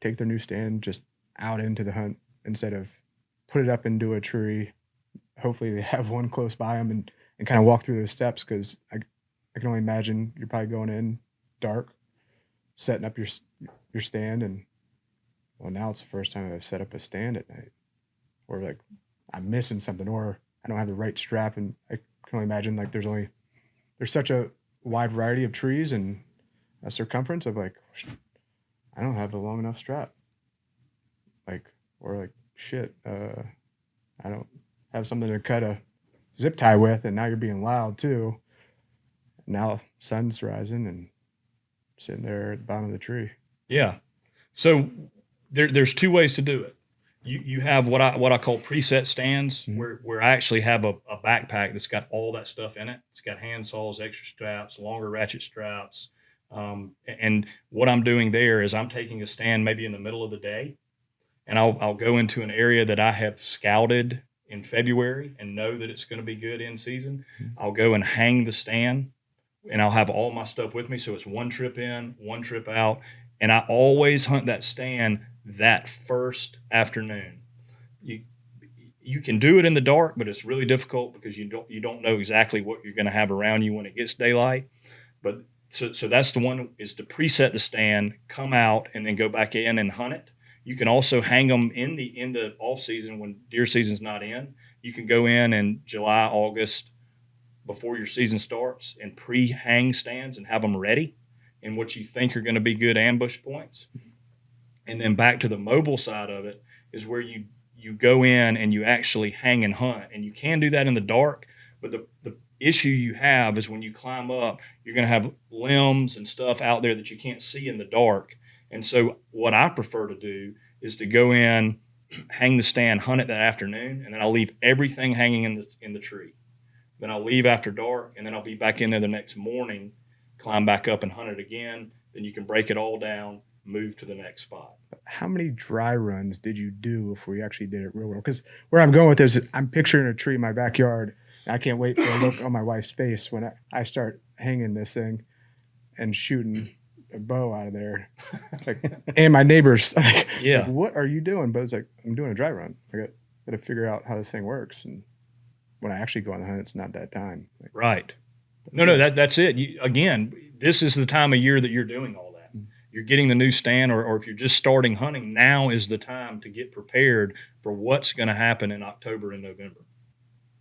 take their new stand just out into the hunt instead of put it up into a tree? Hopefully they have one close by them and kind of walk through those steps, because I can only imagine you're probably going in dark, setting up your stand, and well, now it's the first time I've set up a stand at night, or like I'm missing something, or I don't have the right strap, and I can only imagine like there's such a wide variety of trees and a circumference of like I don't have the long enough strap, or shit, I don't have something to cut a zip tie with, and now you're being loud too. Now sun's rising and sitting there at the bottom of the tree. Yeah. So there's 2 ways to do it. You have what I call preset stands, where I actually have a backpack that's got all that stuff in it. It's got hand saws, extra straps, longer ratchet straps. And what I'm doing there is I'm taking a stand maybe in the middle of the day, and I'll go into an area that I have scouted in February and know that it's going to be good in season. I'll go and hang the stand, and I'll have all my stuff with me. So it's 1 trip in, 1 trip out. And I always hunt that stand that first afternoon. You can do it in the dark, but it's really difficult because you don't know exactly what you're going to have around you when it gets daylight. But So that's the one, is to preset the stand, come out, and then go back in and hunt it. You can also hang them in the off season when deer season's not in. You can go in July, August, before your season starts, and pre-hang stands and have them ready in what you think are going to be good ambush points. And then back to the mobile side of it is where you go in and you actually hang and hunt. And you can do that in the dark, but the issue you have is when you climb up, you're going to have limbs and stuff out there that you can't see in the dark. And so what I prefer to do is to go in, hang the stand, hunt it that afternoon, and then I'll leave everything hanging in the tree. Then I'll leave after dark, and then I'll be back in there the next morning, climb back up and hunt it again. Then you can break it all down, move to the next spot. How many dry runs did you do before you actually did it real well? Because where I'm going with this, I'm picturing a tree in my backyard. And I can't wait for a look on my wife's face when I start hanging this thing and shooting a bow out of there. Like, and my neighbors, like, Yeah. like, what are you doing? But it's like, I'm doing a dry run. I got to figure out how this thing works. And when I actually go on the hunt, it's not that time. Like, Right. No, that's it. Again, this is the time of year that you're doing all that. You're getting the new stand, or if you're just starting hunting, now is the time to get prepared for what's going to happen in October and November.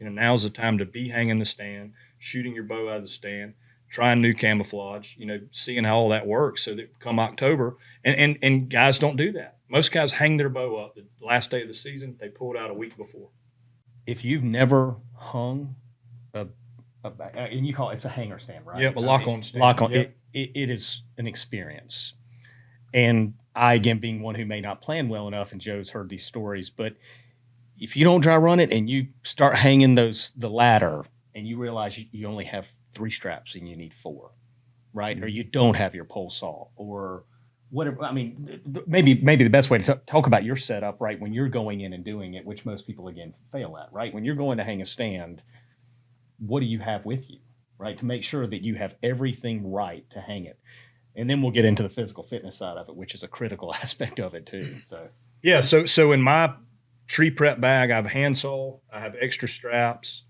Now's the time to be hanging the stand, shooting your bow out of the stand, trying new camouflage, seeing how all that works, so that come October, and guys don't do that. Most guys hang their bow up the last day of the season. They pull it out a week before. If you've never hung and you call it's a hanger stand, right? Yep, a lock-on stand. Lock-on. Yep. It is an experience. And I, again, being one who may not plan well enough, and Joe's heard these stories, but if you don't dry run it and you start hanging the ladder and you realize you only have 3 straps and you need 4, right? Or you don't have your pole saw or whatever. I mean, maybe the best way to talk about your setup, right, when you're going in and doing it, which most people, again, fail at, right? When you're going to hang a stand, what do you have with you, right, to make sure that you have everything right to hang it? And then we'll get into the physical fitness side of it, which is a critical aspect of it too. So Yeah, so in my tree prep bag, I have a handsaw, I have extra straps,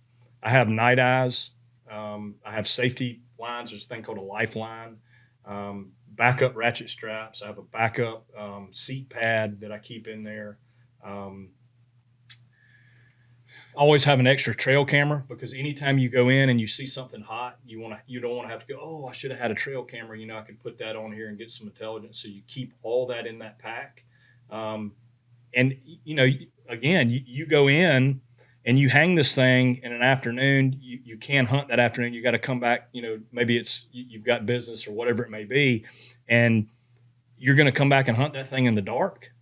I have night eyes, I have safety lines. There's a thing called a lifeline, backup ratchet straps. I have a backup seat pad that I keep in there. Always have an extra trail camera, because anytime you go in and you see something hot, you don't want to have to go, oh, I should have had a trail camera. I could put that on here and get some intelligence. So you keep all that in that pack. And again, you go in and you hang this thing in an afternoon. You can hunt that afternoon. You got to come back. Maybe it's you've got business or whatever it may be, and you're going to come back and hunt that thing in the dark.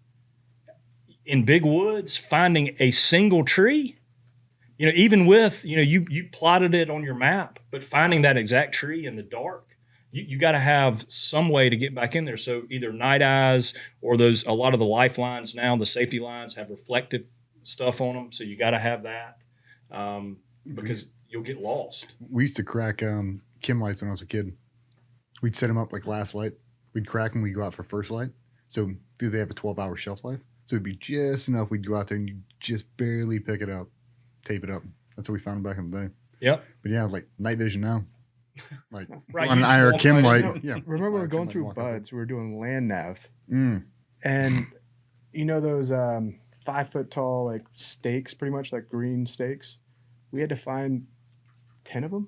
In big woods, finding a single tree. Even with, you plotted it on your map, but finding that exact tree in the dark, you got to have some way to get back in there. So either night eyes or a lot of the lifelines now, the safety lines have reflective stuff on them. So you got to have that because you'll get lost. We used to crack chem lights when I was a kid. We'd set them up like last light. We'd crack them. We'd go out for first light. So do they have a 12-hour shelf life? So it'd be just enough. We'd go out there and you just barely pick it up. Tape it up. That's what we found back in the day. Yep. But yeah, like night vision now. Like Right, on you an just IR walk chem right light. in. Yeah. remember we IR were going chem light, through walk out there. buds. We were doing land nav. Mm. And those 5-foot tall like stakes, pretty much like green stakes. We had to find 10 of them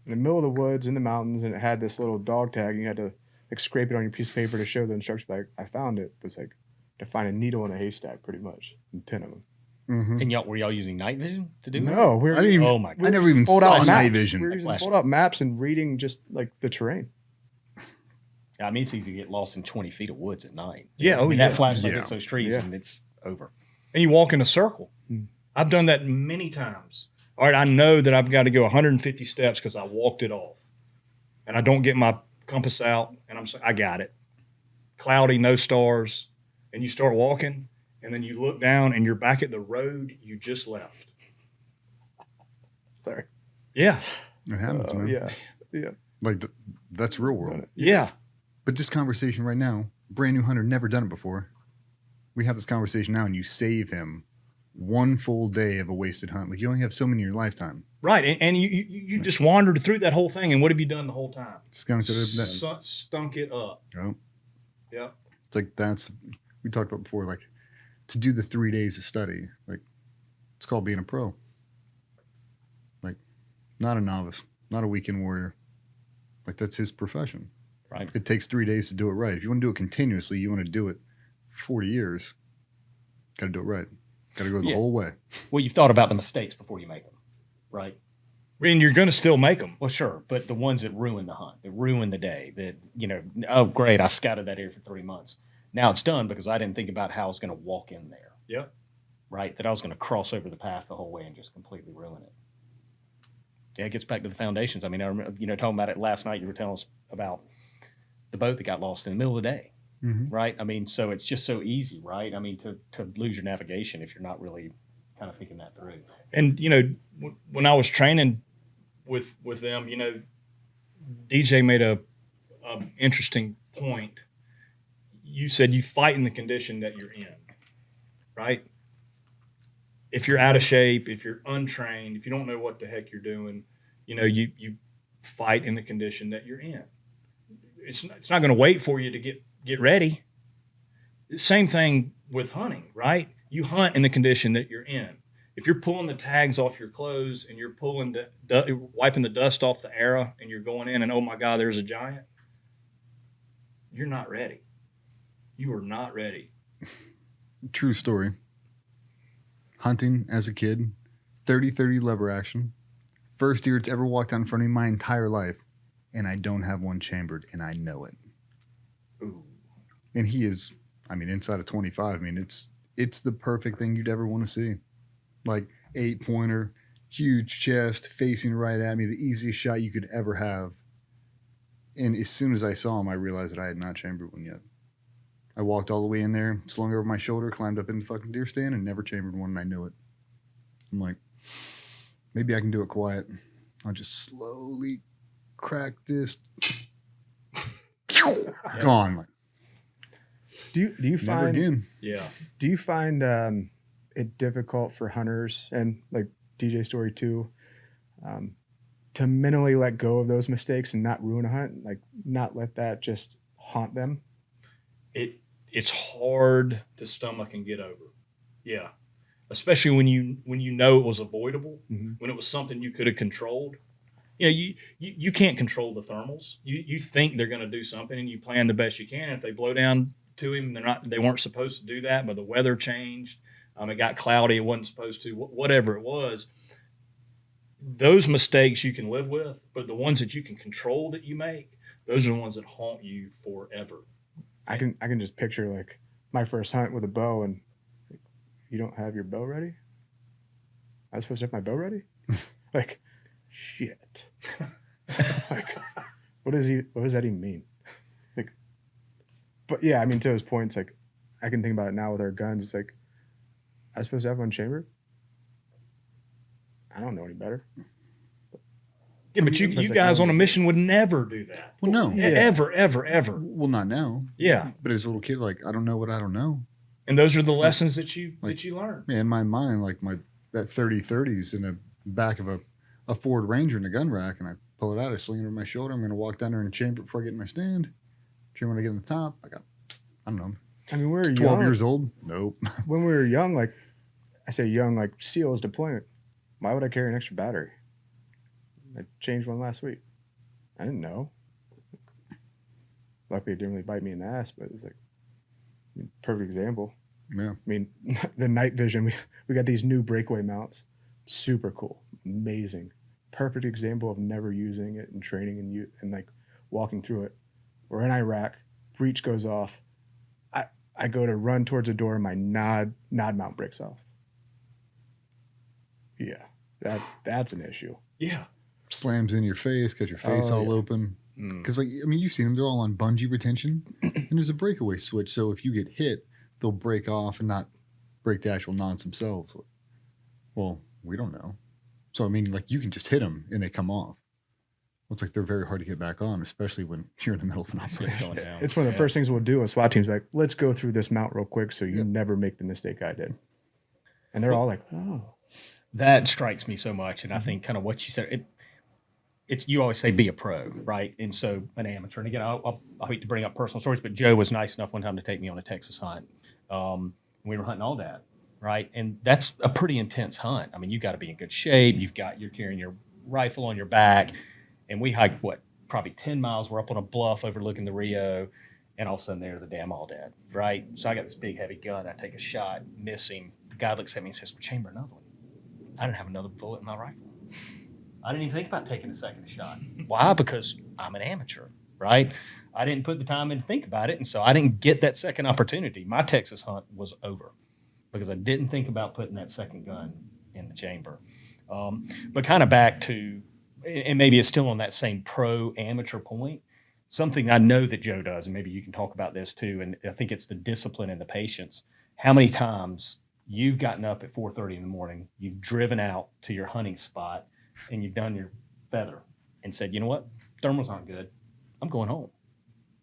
in the middle of the woods in the mountains, and it had this little dog tag. And you had to like scrape it on your piece of paper to show the instructions. Like I found it. It was like to find a needle in a haystack, pretty much, and 10 of them. Mm-hmm. and were y'all using night vision to do that? No, I didn't even, Oh my I never even fold saw out night maps. vision. We were using Flash. fold out maps and reading just like the terrain. I mean, it's easy to get lost in 20 feet of woods at night. Yeah, I mean, yeah. that flashlight Yeah. hits those trees Yeah. and it's over. And you walk in a circle. Hmm. I've done that many times. All right, I know that I've got to go 150 steps because I walked it off. And I don't get my compass out, and I'm saying, I got it. Cloudy, no stars. And you start walking, and then you look down, and you're back at the road you just left. Sorry. Yeah, It happens, man. Yeah. Like that's real world. yeah. But this conversation right now, brand new hunter, never done it before. We have this conversation now, and you save him one full day of a wasted hunt. Like you only have so many in your lifetime. Right. And you just wandered through that whole thing. And what have you done the whole time? Skunked it. Stunk it up. Yep. Yep. It's like we talked about before, like to do the 3 days of study, like it's called being a pro. Like not a novice, not a weekend warrior. Like that's his profession. Right. It takes 3 days to do it right. If you want to do it continuously, you want to do it 40 years, got to do it right. Got to go the whole way. Well, you've thought about the mistakes before you make them, right? And you're going to still make them. Well, sure, but the ones that ruin the hunt, that ruin the day, that, oh, great, I scouted that area for 3 months. Now it's done because I didn't think about how I was going to walk in there. Yep. Right? That I was going to cross over the path the whole way and just completely ruin it. Yeah, it gets back to the foundations. I mean, I remember, talking about it last night, you were telling us about the boat that got lost in the middle of the day, right? I mean, so it's just so easy, right? I mean, to lose your navigation if you're not really kind of thinking that through. And, when I was training with them, DJ made a interesting point. You said you fight in the condition that you're in, right? If you're out of shape, if you're untrained, if you don't know what the heck you're doing, you fight in the condition that you're in. It's not going to wait for you to get ready. Same thing with hunting, right? You hunt in the condition that you're in. If you're pulling the tags off your clothes and you're wiping the dust off the arrow and you're going in and, oh my God, there's a giant, you're not ready. You are not ready. True story. Hunting as a kid, 30-30 lever action. First deer it's ever walked out in front of me my entire life. And I don't have one chambered, and I know it. Ooh. And he is, inside of 25. It's the perfect thing you'd ever want to see. Like 8-pointer, huge chest, facing right at me, the easiest shot you could ever have. And as soon as I saw him, I realized that I had not chambered one yet. I walked all the way in there, slung over my shoulder, climbed up in the fucking deer stand, and never chambered one, and I knew it. I'm like, maybe I can do it quiet. I'll just slowly crack this. Gone. Like, Do you never find again. Yeah. Do you find it difficult for hunters and like DJ story too, to mentally let go of those mistakes and not ruin a hunt, like not let that just haunt them? It's hard to stomach and get over. Yeah. Especially when you know it was avoidable, when it was something you could have controlled. You can't control the thermals. You think they're going to do something and you plan the best you can. And if they blow down to him, they weren't supposed to do that, but the weather changed. It got cloudy. It wasn't supposed to, whatever it was. Those mistakes you can live with, but the ones that you can control that you make, those are the ones that haunt you forever. I can just picture like my first hunt with a bow and like, you don't have your bow ready? I was supposed to have my bow ready? Like, shit. Like, what does that even mean? Like, but yeah, to his point, it's like, I can think about it now with our guns. It's like, I was supposed to have one chambered. I don't know any better. Yeah, but you guys on a mission would never do that. Well, no. Yeah. Ever. Well, not now. Yeah. But as a little kid, like, I don't know what I don't know. And those are the lessons that you learn. Yeah, in my mind, like that 30-30s in the back of a Ford Ranger in a gun rack, and I pull it out, I sling it over my shoulder. I'm going to walk down there and chamber it before I get in my stand. Chamber when I get in the top. I don't know. We were 12 young. years old. Nope. When we were young, like I say young, like SEALs deployment. Why would I carry an extra battery? I changed one last week. I didn't know. Luckily, it didn't really bite me in the ass, but it's like perfect example. Yeah. The night vision, we got these new breakaway mounts. Super cool. Amazing. Perfect example of never using it and training and like walking through it. We're in Iraq. Breach goes off. I go to run towards the door and my nod mount breaks off. Yeah. That's an issue. Yeah. Slams in your face, got your face all open. Because, you've seen them. They're all on bungee retention. And there's a breakaway switch. So if you get hit, they'll break off and not break the actual knots themselves. Well, we don't know. So, you can just hit them and they come off. Well, it's like they're very hard to get back on, especially when you're in the middle of an operation. It's one of the first things we'll do as SWAT teams. Like, let's go through this mount real quick so you never make the mistake I did. And they're all like, oh. That strikes me so much, and I think kind of what you said. It's you always say be a pro, right? And so an amateur. And again, I hate to bring up personal stories, but Joe was nice enough one time to take me on a Texas hunt. We were hunting all that, right? And that's a pretty intense hunt. I mean, you got to be in good shape. You're carrying your rifle on your back, and we hiked what probably 10 miles. We're up on a bluff overlooking the Rio, and all of a sudden they're the damn all dead, right? So I got this big heavy gun. I take a shot, miss him. The guy looks at me and says, "Well, chamber another one." I didn't have another bullet in my rifle. I didn't even think about taking a second shot. Why? Because I'm an amateur, right? I didn't put the time in to think about it, and so I didn't get that second opportunity. My Texas hunt was over because I didn't think about putting that second gun in the chamber. But kind of back to, and maybe it's still on that same pro amateur point, something I know that Joe does, and maybe you can talk about this too, and I think it's the discipline and the patience. How many times you've gotten up at 4:30 in the morning, you've driven out to your hunting spot, and you've done your feather and said, you know what, thermals aren't good. I'm going home.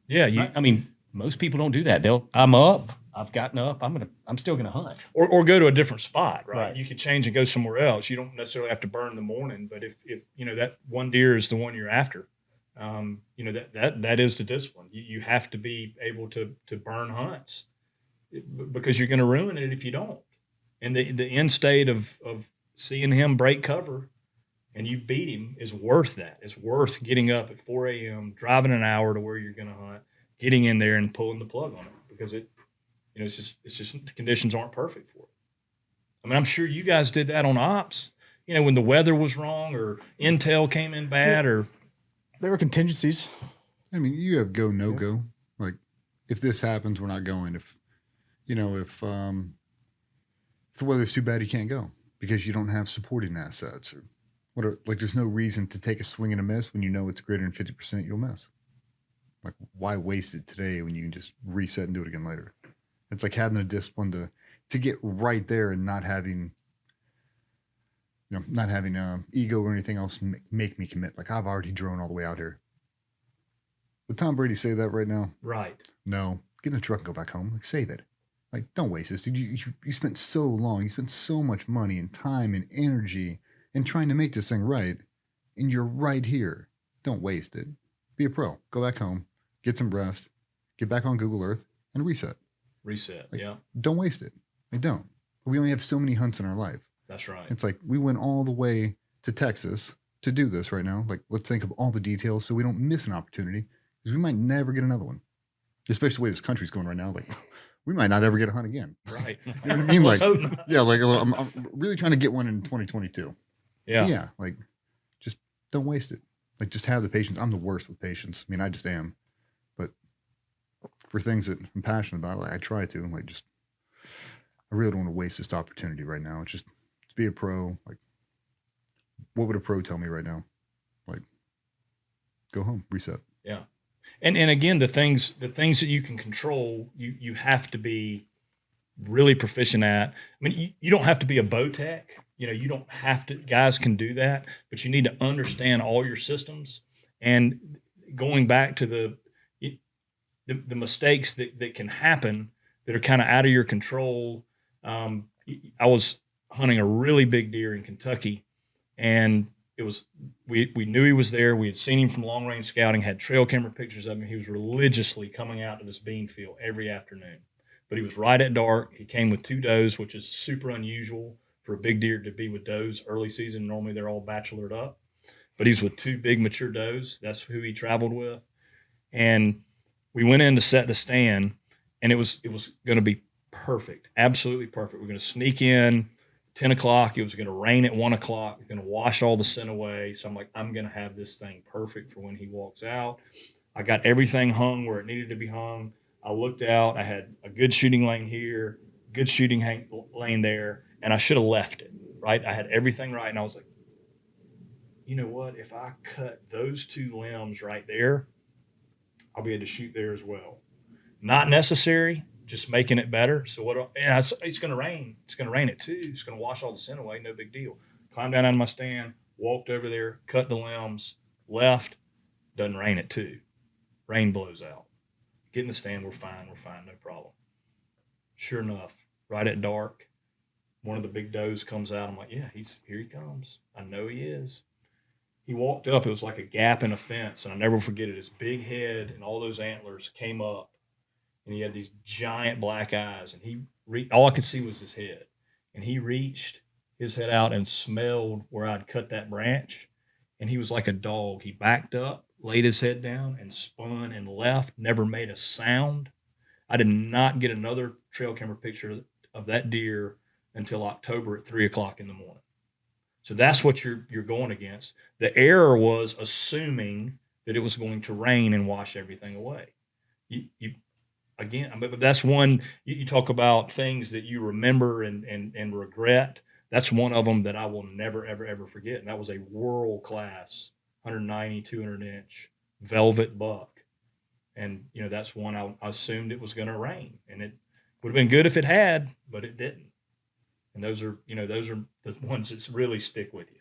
Yeah, Right? I mean, most people don't do that. I'm up. I've gotten up. I'm still gonna hunt. or go to a different spot, right? Right. You could change and go somewhere else. You don't necessarily have to burn the morning, but if that one deer is the one you're after, that is the discipline. You have to be able to burn hunts because you're going to ruin it if you don't. And the end state of seeing him break cover and you beat him is worth that. It's worth getting up at 4 a.m., driving an hour to where you're going to hunt, getting in there and pulling the plug on it because it's just the conditions aren't perfect for it. I mean, I'm sure you guys did that on ops, when the weather was wrong or intel came in bad or There were contingencies. I mean, you have go no go. Like, if this happens, we're not going. If the weather's too bad, you can't go because you don't have supporting assets or like. There's no reason to take a swing and a miss when you know it's greater than 50% you'll miss. Like, why waste it today when you can just reset and do it again later? It's like having the discipline to get right there and not having ego or anything else make me commit. Like, I've already drone all the way out here. Would Tom Brady say that right now? right. No. Get in the truck and go back home. Like, save it. Like, don't waste this, dude. You spent so long. You spent so much money and time and energy in trying to make this thing right, and you're right here. Don't waste it. Be a pro. Go back home. Get some rest. Get back on Google Earth and reset. Reset. Like, Yeah, don't waste it. Like, don't. We only have so many hunts in our life. that's right. It's like we went all the way to Texas to do this right now. Like, let's think of all the details so we don't miss an opportunity because we might never get another one. Especially the way this country's going right now. Like, we might not ever get a hunt again. Right. You know what I mean? Let's Like, hope not. yeah, like I'm really trying to get one in 2022. Yeah. Yeah, like, just don't waste it. Like, just have the patience. I'm the worst with patience. I mean, I just am. But for things that I'm passionate about, like, I try to. Like, just, I really don't want to waste this opportunity right now. It's just to be a pro. Like, what would a pro tell me right now? Like, go home, reset. Yeah. And again, the things that you can control, you have to be really proficient at. I mean, you don't have to be a bow tech. You don't have to. Guys can do that, but you need to understand all your systems. And going back to the mistakes that can happen that are kind of out of your control. I was hunting a really big deer in Kentucky, and we knew he was there. We had seen him from long range scouting, had trail camera pictures of him. He was religiously coming out to this bean field every afternoon, but he was right at dark. He came with 2 does, which is super unusual for a big deer to be with does early season. Normally they're all bachelored up, but he's with 2 big mature does. That's who he traveled with. And we went in to set the stand, and it was going to be perfect. Absolutely perfect. We're going to sneak in 10 o'clock. It was going to rain at 1 o'clock. It's going to wash all the scent away. So I'm like, I'm going to have this thing perfect for when he walks out. I got everything hung where it needed to be hung. I looked out. I had a good shooting lane here, good shooting lane there, and I should have left it, right? I had everything right. And I was like, you know what? If I cut those 2 limbs right there, I'll be able to shoot there as well. Not necessary, just making it better. So it's going to rain. It's going to rain at 2. It's going to wash all the scent away. No big deal. Climbed down out of my stand, walked over there, cut the limbs, left. Doesn't rain at 2. Rain blows out. Get in the stand. We're fine. No problem. Sure enough, right at dark, One of the big does comes out. I'm like, yeah, here he comes. I know he is. He walked up. It was like a gap in a fence, and I'll never forget it. His big head and all those antlers came up, and he had these giant black eyes. And all I could see was his head, and he reached his head out and smelled where I'd cut that branch, and he was like a dog. He backed up, laid his head down, and spun and left. Never made a sound. I did not get another trail camera picture of that deer until October at 3 o'clock in the morning. So that's what you're going against. The error was assuming that it was going to rain and wash everything away. You again, but that's one. You talk about things that you remember and regret. That's one of them that I will never ever ever forget. And that was a world class 190 200 inch velvet buck. And that's one I assumed it was going to rain, and it would have been good if it had, but it didn't. And those are the ones that really stick with you.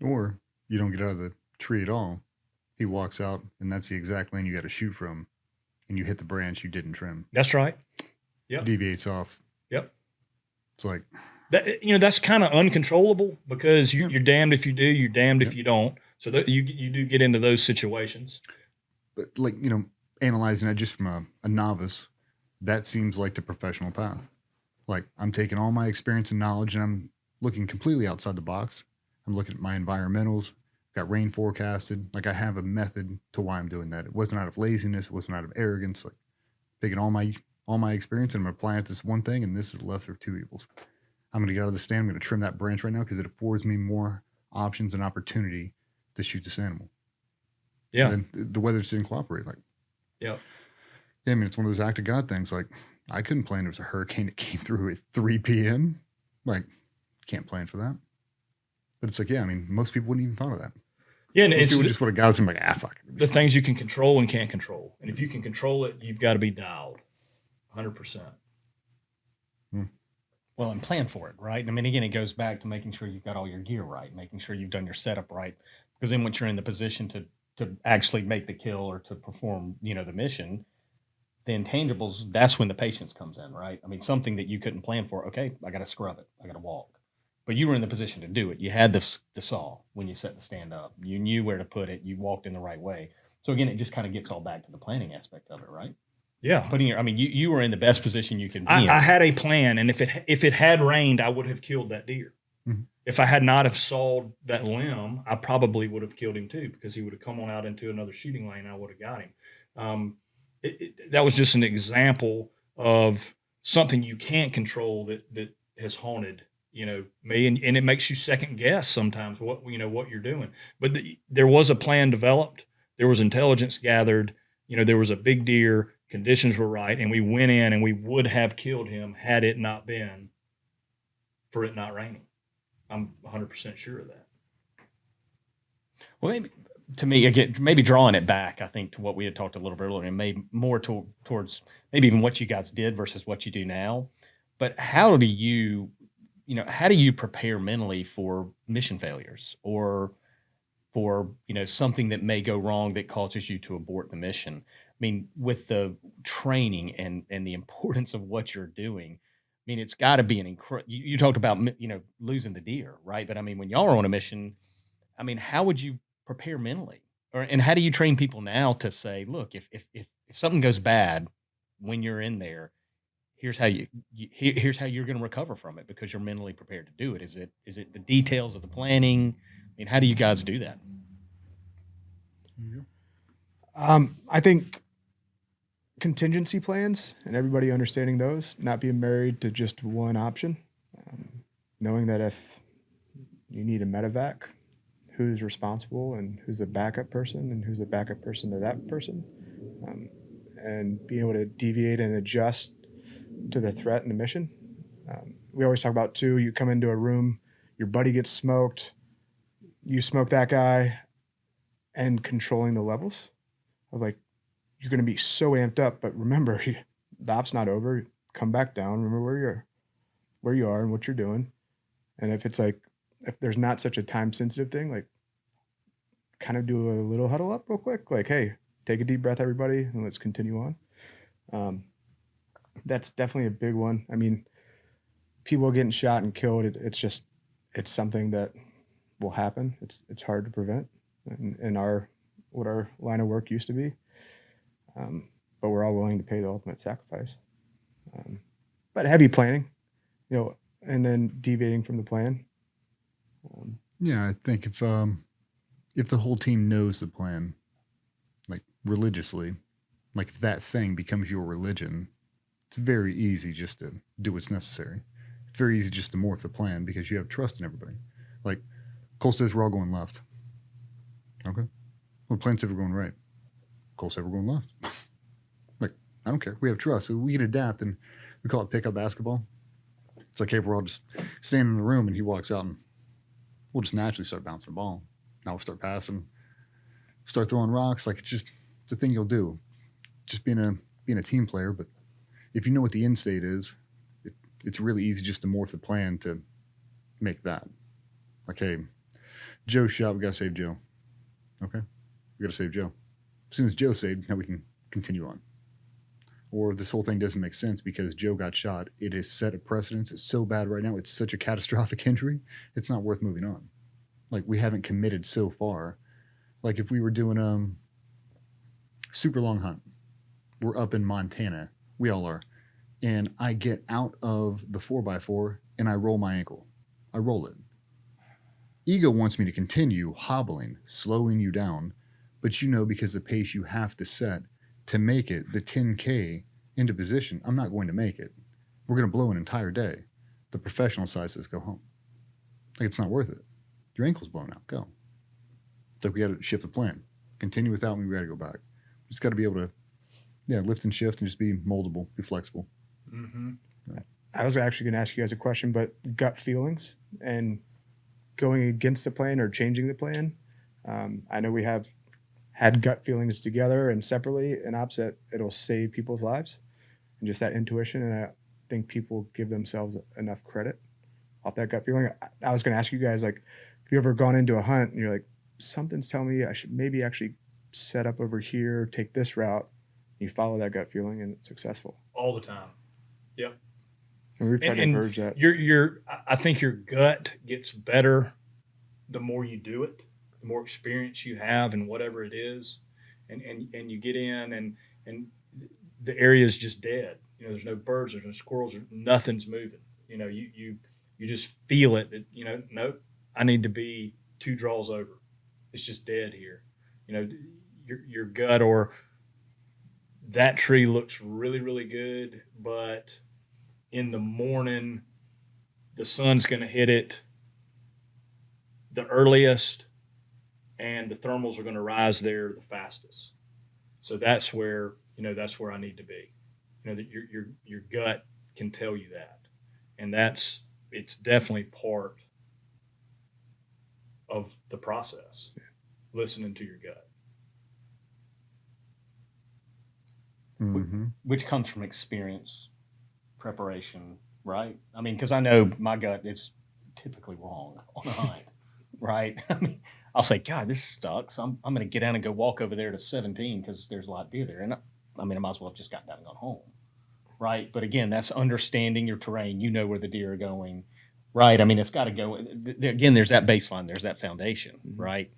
Yeah. Or you don't get out of the tree at all. He walks out, and that's the exact lane you got to shoot from, and you hit the branch you didn't trim. That's right. Yep. Deviates off. Yep. It's like that. That's kind of uncontrollable because you're damned if you do, you're damned if you don't. So you do get into those situations. But analyzing that just from a novice, that seems like the professional path. Like, I'm taking all my experience and knowledge, and I'm looking completely outside the box. I'm looking at my environmentals, got rain forecasted. Like, I have a method to why I'm doing that. It wasn't out of laziness. It wasn't out of arrogance. Like, taking all my experience, and I'm applying it to this one thing, and this is the lesser of two evils. I'm going to get out of the stand. I'm going to trim that branch right now because it affords me more options and opportunity to shoot this animal. Yeah. And then the weather just didn't cooperate. Like, yeah. Yeah, I mean, it's one of those act of God things. Like, I couldn't plan there was a hurricane that came through at 3 p.m. Like, can't plan for that. But it's like, yeah, I mean, most people wouldn't even thought of that. Yeah, and most it's people just would have got it and like, fuck it. The things you can control and can't control. And if you can control it, you've got to be dialed 100%. Well, and plan for it, right? I mean, again, it goes back to making sure you've got all your gear right, making sure you've done your setup right. Because then once you're in the position to actually make the kill or to perform, the mission, the intangibles, that's when the patience comes in, right? I mean, something that you couldn't plan for. Okay, I got to scrub it. I got to walk. But you were in the position to do it. You had the saw when you set the stand up. You knew where to put it. You walked in the right way. So again, it just kind of gets all back to the planning aspect of it, right? Yeah. You were in the best position you could be in. I had a plan, and if it had rained, I would have killed that deer. Mm-hmm. If I had not have sawed that limb, I probably would have killed him too, because he would have come on out into another shooting lane. I would have got him. That was just an example of something you can't control that has haunted me, and it makes you second guess sometimes what you're doing. But there was a plan developed, there was intelligence gathered, there was a big deer, conditions were right, and we went in and we would have killed him had it not been for it not raining. I'm 100% sure of that. Well, maybe to me, again, maybe drawing it back, I think, to what we had talked a little bit earlier, and maybe more towards maybe even what you guys did versus what you do now. But how do you prepare mentally for mission failures or for, something that may go wrong that causes you to abort the mission? I mean, with the training and the importance of what you're doing, I mean, it's got to be an incredible. You talked about, losing the deer, right? But I mean, when y'all are on a mission, I mean, how would you prepare mentally, and how do you train people now to say, look, if something goes bad when you're in there, here's how here's how you're going to recover from it because you're mentally prepared to do it. Is it the details of the planning? I mean, how do you guys do that? I think contingency plans and everybody understanding those, not being married to just one option, knowing that if you need a medevac, who's responsible and who's the backup person and who's the backup person to that person, and being able to deviate and adjust to the threat and the mission. We always talk about too, you come into a room, your buddy gets smoked, you smoke that guy, and controlling the levels of like, you're going to be so amped up, but remember, the op's not over. Come back down. Remember where you are and what you're doing. And if it's like, if there's not such a time sensitive thing, like kind of do a little huddle up real quick. Like, hey, take a deep breath, everybody, and let's continue on. That's definitely a big one. I mean, people getting shot and killed, it's something that will happen. It's hard to prevent in what our line of work used to be. But we're all willing to pay the ultimate sacrifice. But heavy planning, and then deviating from the plan. Yeah, I think if the whole team knows the plan, like religiously, like if that thing becomes your religion, it's very easy just to do what's necessary. It's very easy just to morph the plan because you have trust in everybody. Like Cole says, we're all going left. Okay. Well, the plan said we're going right. Cole said we're going left. Like, I don't care. We have trust, so we can adapt, and we call it pickup basketball. It's like, hey, we're all just standing in the room, and he walks out, and we'll just naturally start bouncing the ball. Now we'll start passing, start throwing rocks. Like it's a thing you'll do. Just being a team player. But if you know what the end state is, it's really easy just to morph the plan to make that. Like, hey, Joe's shot. We got to save Joe. Okay, we got to save Joe. As soon as Joe's saved, now we can continue on. Or this whole thing doesn't make sense because Joe got shot. It is set a precedence. It's so bad right now. It's such a catastrophic injury. It's not worth moving on. Like we haven't committed so far. Like if we were doing a super long hunt, we're up in Montana. We all are. And I get out of the 4x4 and I roll my ankle. I roll it. Ego wants me to continue hobbling, slowing you down. But because the pace you have to set to make it the 10K into position, I'm not going to make it. We're going to blow an entire day. The professional side says go home. Like it's not worth it. Your ankle's blown out. Go. So we got to shift the plan. Continue without me. We got to go back. Just got to be able to, lift and shift and just be moldable, be flexible. Mm-hmm. I was actually going to ask you guys a question, but gut feelings and going against the plan or changing the plan. I know we have had gut feelings together and separately and opposite. It'll save people's lives and just that intuition. And I think people give themselves enough credit off that gut feeling. I was going to ask you guys, like, have you ever gone into a hunt and you're like, something's telling me I should maybe actually set up over here, take this route. You follow that gut feeling and it's successful. All the time. Yep. And we've tried to encourage that. I think your gut gets better the more you do it, the more experience you have in whatever it is, and you get in and the area is just dead. There's no birds, there's no squirrels, nothing's moving. You just feel it that nope, I need to be 2 draws over. It's just dead here. Your gut or that tree looks really, really good, but in the morning, the sun's going to hit it the earliest, and the thermals are going to rise there the fastest. So that's where I need to be. That your gut can tell you that, and it's definitely part of the process. Listening to your gut. Mm-hmm. Which comes from experience, preparation, right? I mean, because I know my gut is typically wrong on a hunt, right? I mean, I'll say, God, this sucks. I'm going to get down and go walk over there to 17 because there's a lot of deer there. And I might as well have just gotten down and gone home, right? But again, that's understanding your terrain. You know where the deer are going, right? I mean, it's got to go. Again, there's that baseline. There's that foundation, right?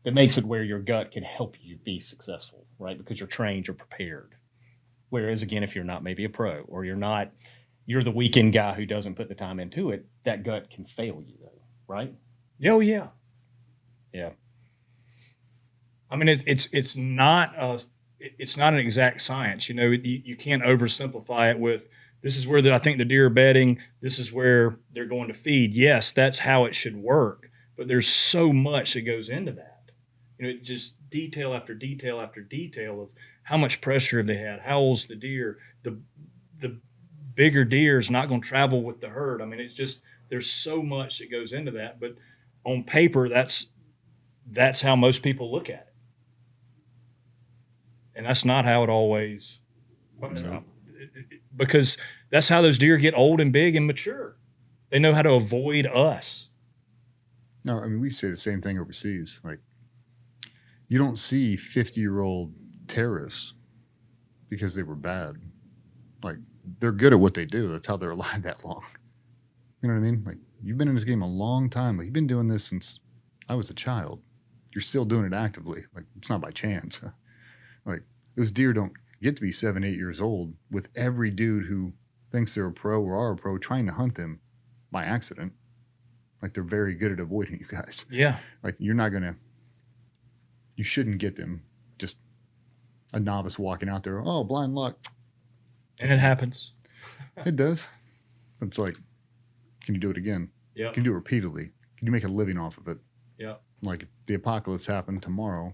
That makes it where your gut can help you be successful, right? Because you're trained, you're prepared. Whereas again, if you're not maybe a pro or you're the weekend guy who doesn't put the time into it, that gut can fail you though, right? Oh yeah. Yeah. I mean, it's not an exact science. You can't oversimplify it with this is where I think the deer are bedding. This is where they're going to feed. Yes, that's how it should work. But there's so much that goes into that. Just detail after detail after detail of how much pressure have they had, how old's the deer, the bigger deer is not going to travel with the herd. I mean, it's just there's so much that goes into that. But on paper, that's how most people look at it, and that's not how it always works out. Because that's how those deer get old and big and mature. They know how to avoid us. No, I mean, we say the same thing overseas. Like, you don't see 50-year-old terrorists because they were bad. Like, they're good at what they do. That's how they're alive that long. You know what I mean? Like, you've been in this game a long time. Like, you've been doing this since I was a child. You're still doing it actively. Like, it's not by chance. Like, those deer don't get to be 7, 8 years old with every dude who thinks they're a pro or are a pro trying to hunt them by accident. Like, they're very good at avoiding you guys. Yeah. Like, you shouldn't get them just a novice walking out there. Oh, blind luck. And it happens. It does. It's like, can you do it again? Yeah. Can you do it repeatedly? Can you make a living off of it? Yeah. Like, if the apocalypse happened tomorrow,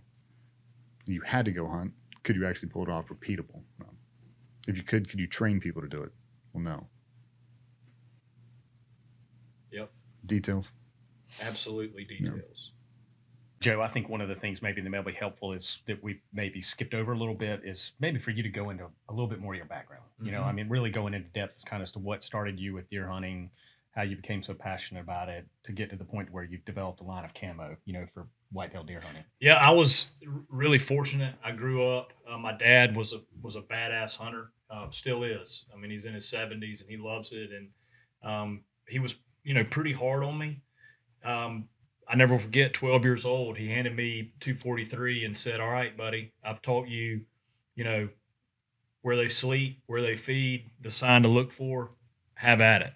you had to go hunt. Could you actually pull it off repeatable? No. If you could you train people to do it? Well, no. Yep. Details. Absolutely details. Joe, I think one of the things maybe that may be helpful is that we maybe skipped over a little bit is maybe for you to go into a little bit more of your background. You know, I mean, really going into depth kind of as to what started you with deer hunting, how you became so passionate about it to get to the point where you've developed a line of camo, you know, for whitetail deer hunting. Yeah, I was really fortunate. I grew up. My dad was a badass hunter. Still is. I mean, he's in his 70s and he loves it. And he was, pretty hard on me. I never forget. 12 years old, he handed me 243 and said, "All right, buddy, I've taught you, where they sleep, where they feed, the sign to look for. Have at it."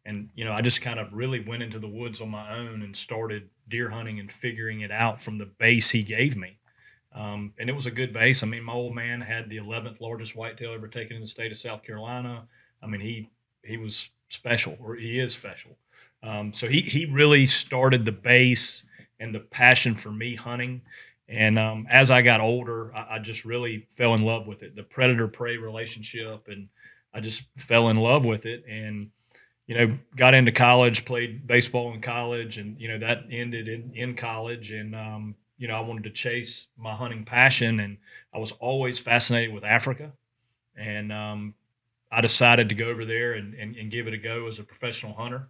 And, I just kind of really went into the woods on my own and started deer hunting and figuring it out from the base he gave me. And it was a good base. I mean, my old man had the 11th largest whitetail ever taken in the state of South Carolina. I mean, he was special, or he is special. So he really started the base and the passion for me hunting. And as I got older, I just really fell in love with it, the predator-prey relationship. And I just fell in love with it. And got into college, played baseball in college, and, that ended in college. And, I wanted to chase my hunting passion, and I was always fascinated with Africa. And I decided to go over there and give it a go as a professional hunter.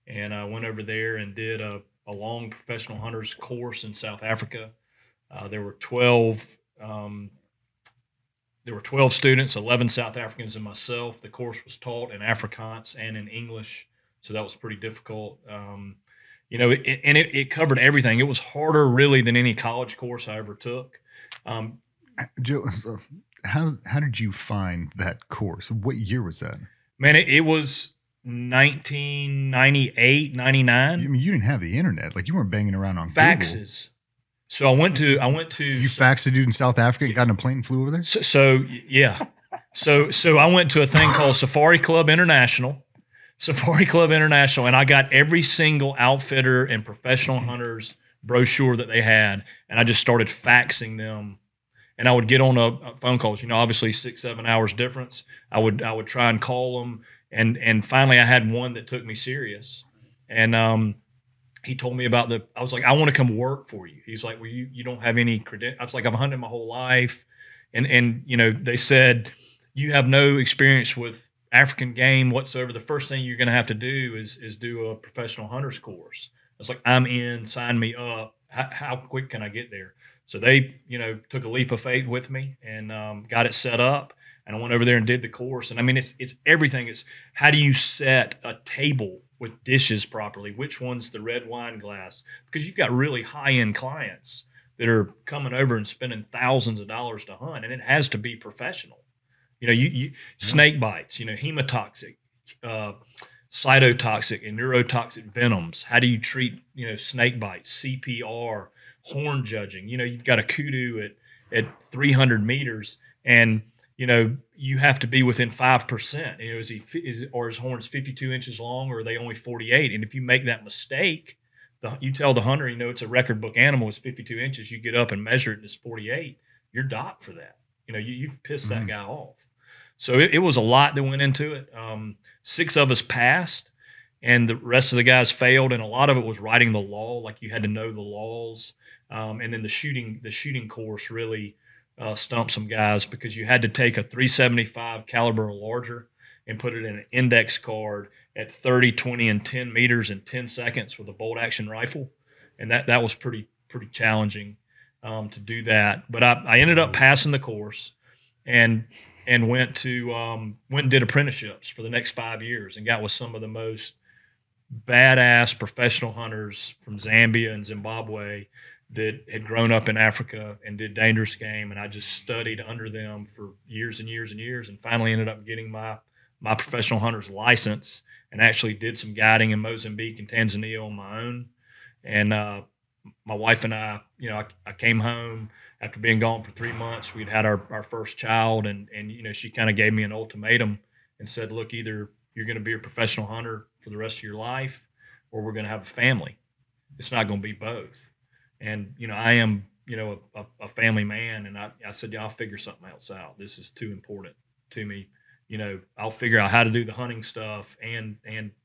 And I went over there and did a long professional hunter's course in South Africa. There were 12 students, 11 South Africans and myself. The course was taught in Afrikaans and in English, so that was pretty difficult. It covered everything. It was harder really than any college course I ever took. Joe, so how did you find that course? What year was that? Man, it was 1998, 99. I mean, you didn't have the internet. Like, you weren't banging around on Faxes. Google. So I went to. You faxed a dude in South Africa and got in a plane and flew over there? So yeah. So I went to a thing called Safari Club International, and I got every single outfitter and professional hunters brochure that they had, and I just started faxing them. And I would get on a phone calls, obviously 6-7 hours difference. I would try and call them, and finally I had one that took me serious, and he told me about I was like, "I want to come work for you." He's like, "Well, you don't have any credentials." I was like, "I've hunted my whole life," and they said, "You have no experience with African game whatsoever. The first thing you're going to have to do is do a professional hunter's course." I was like, "I'm in. Sign me up. How quick can I get there?" So they, took a leap of faith with me and got it set up. And I went over there and did the course. And I mean, it's everything. It's how do you set a table with dishes properly? Which one's the red wine glass? Because you've got really high-end clients that are coming over and spending thousands of dollars to hunt, and it has to be professional. Snake bites, hemotoxic, cytotoxic, and neurotoxic venoms. How do you treat, snake bites, CPR, horn judging? You've got a kudu at 300 meters, and you have to be within 5%. Or his horn's 52 inches long, or are they only 48? And if you make that mistake, you tell the hunter, it's a record book animal, it's 52 inches. You get up and measure it, and it's 48. You're docked for that. You've pissed that guy off. So it was a lot that went into it. 6 of us passed, and the rest of the guys failed. And a lot of it was writing the law, like you had to know the laws. And then the shooting course really stumped some guys, because you had to take a 375 caliber or larger and put it in an index card at 30, 20, and 10 meters in 10 seconds with a bolt action rifle. And that was pretty challenging to do that. But I ended up passing the course and went and did apprenticeships for the next 5 years and got with some of the most badass professional hunters from Zambia and Zimbabwe that had grown up in Africa and did dangerous game. And I just studied under them for years and years and years, and finally ended up getting my professional hunter's license, and actually did some guiding in Mozambique and Tanzania on my own. And my wife and I, I came home after being gone for 3 months. We'd had our first child, and she kind of gave me an ultimatum and said, look, either you're going to be a professional hunter for the rest of your life, or we're going to have a family. It's not going to be both. And, I am, a family man. And I said, yeah, I'll figure something else out. This is too important to me. I'll figure out how to do the hunting stuff and,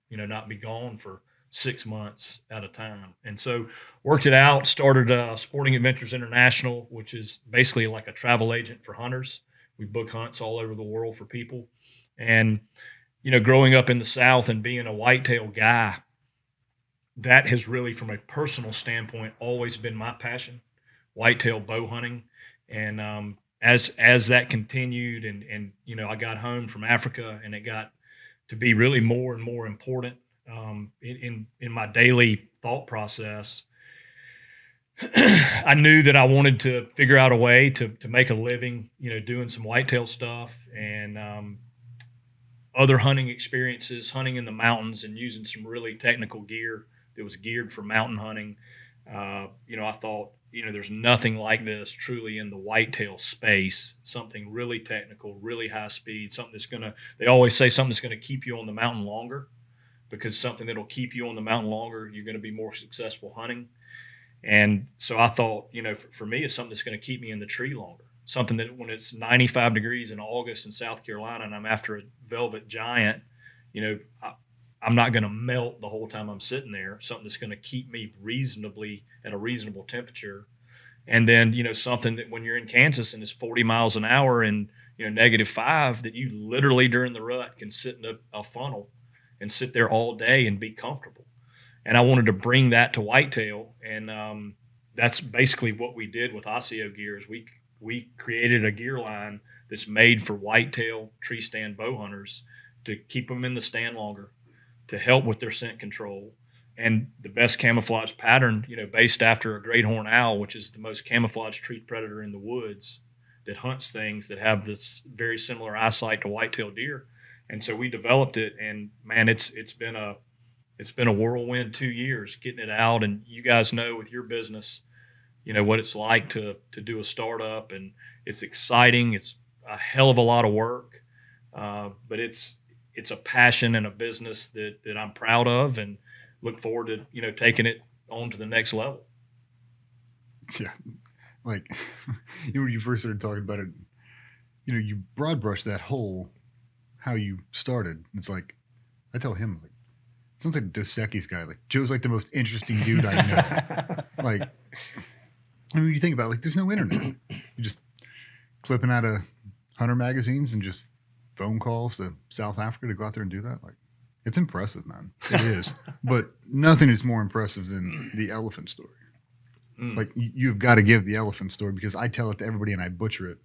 not be gone for 6 months at a time. And so worked it out, started Sporting Adventures International, which is basically like a travel agent for hunters. We book hunts all over the world for people. And, growing up in the South and being a whitetail guy, that has really, from a personal standpoint, always been my passion, whitetail bow hunting. And as that continued, and I got home from Africa, and it got to be really more and more important in my daily thought process. I knew that I wanted to figure out a way to make a living, doing some whitetail stuff, and other hunting experiences, hunting in the mountains and using some really technical gear that was geared for mountain hunting. I thought, there's nothing like this truly in the whitetail space, something really technical, really high speed, something they always say something that's going to keep you on the mountain longer, because something that'll keep you on the mountain longer, you're going to be more successful hunting. And so I thought, for me, it's something that's going to keep me in the tree longer. Something that when it's 95 degrees in August in South Carolina and I'm after a velvet giant, I'm not going to melt the whole time I'm sitting there. Something that's going to keep me reasonably at a reasonable temperature. And then, something that when you're in Kansas and it's 40 miles an hour and, -5, that you literally during the rut can sit in a funnel and sit there all day and be comfortable. And I wanted to bring that to whitetail. And that's basically what we did with Osseo gear. Is we created a gear line that's made for whitetail tree stand bow hunters to keep them in the stand longer, to help with their scent control, and the best camouflage pattern, based after a great horned owl, which is the most camouflaged tree predator in the woods, that hunts things that have this very similar eyesight to whitetail deer. And so we developed it, and man, it's been a whirlwind 2 years getting it out. And you guys know with your business, what it's like to do a startup, and it's exciting. It's a hell of a lot of work, but it's a passion and a business that I'm proud of, and look forward to, taking it on to the next level. Yeah. Like, when you first started talking about it, you broad brush that whole, how you started. It's like, I tell him, like, sounds like Dos Equis guy. Like, Joe's like the most interesting dude I know. Like, you think about it, like, there's no internet. You just clipping out of hunter magazines and just phone calls to South Africa to go out there and do that. Like, it's impressive, man. It is. But nothing is more impressive than the elephant story. Like, you've got to give the elephant story, because I tell it to everybody and I butcher it.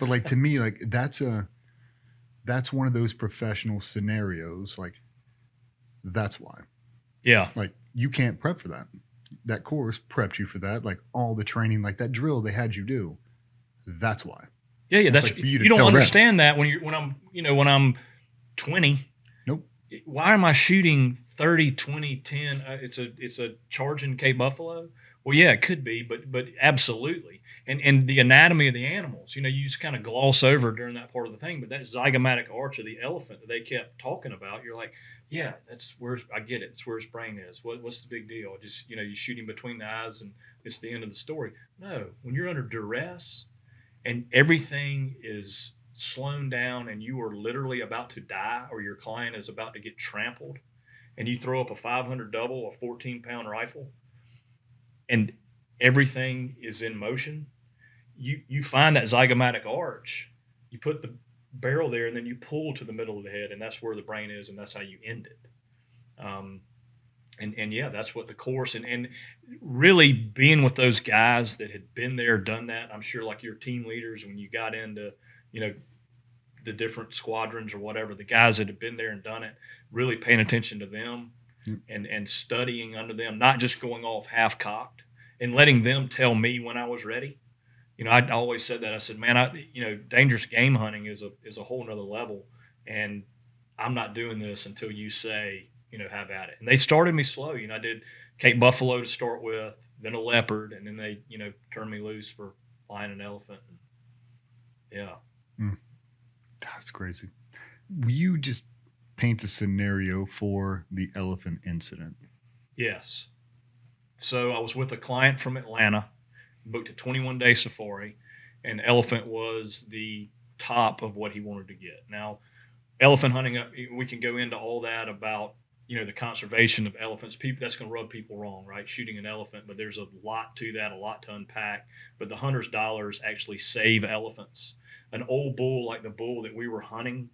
But like, to me, like, that's one of those professional scenarios. Like, that's why. Yeah. Like, you can't prep for that. That course prepped you for that. Like, all the training, like that drill they had you do. That's why. Yeah. That's like you don't understand that when I'm 20. Nope. Why am I shooting 30, 20, 10? It's a charging Cape Buffalo. Well, yeah, it could be, but absolutely. And the anatomy of the animals, you just kind of gloss over during that part of the thing. But that zygomatic arch of the elephant that they kept talking about, you're like, yeah, that's where I get it. It's where his brain is. What's the big deal? Just, you shoot him between the eyes and it's the end of the story. No, when you're under duress and everything is slowed down and you are literally about to die, or your client is about to get trampled, and you throw up a 500 double, a 14-pound rifle, and everything is in motion, you find that zygomatic arch, you put the barrel there, and then you pull to the middle of the head, and that's where the brain is, and that's how you end it. And yeah, that's what the course, and really being with those guys that had been there, done that. I'm sure, like your team leaders, when you got into, the different squadrons or whatever, the guys that had been there and done it, really paying attention to them, and studying under them, not just going off half cocked and letting them tell me when I was ready. I always said that. I said, man, dangerous game hunting is a whole nother level, and I'm not doing this until you say, have at it. And they started me slow. I did Cape buffalo to start with, then a leopard, and then they, turned me loose for lion and elephant. Yeah. That's crazy. Will you just paint a scenario for the elephant incident? Yes. So I was with a client from Atlanta, booked a 21-day safari, and elephant was the top of what he wanted to get. Now, elephant hunting, we can go into all that about, the conservation of elephants. That's going to rub people wrong, right? Shooting an elephant, but there's a lot to that, a lot to unpack. But the hunter's dollars actually save elephants. An old bull like the bull that we were hunting,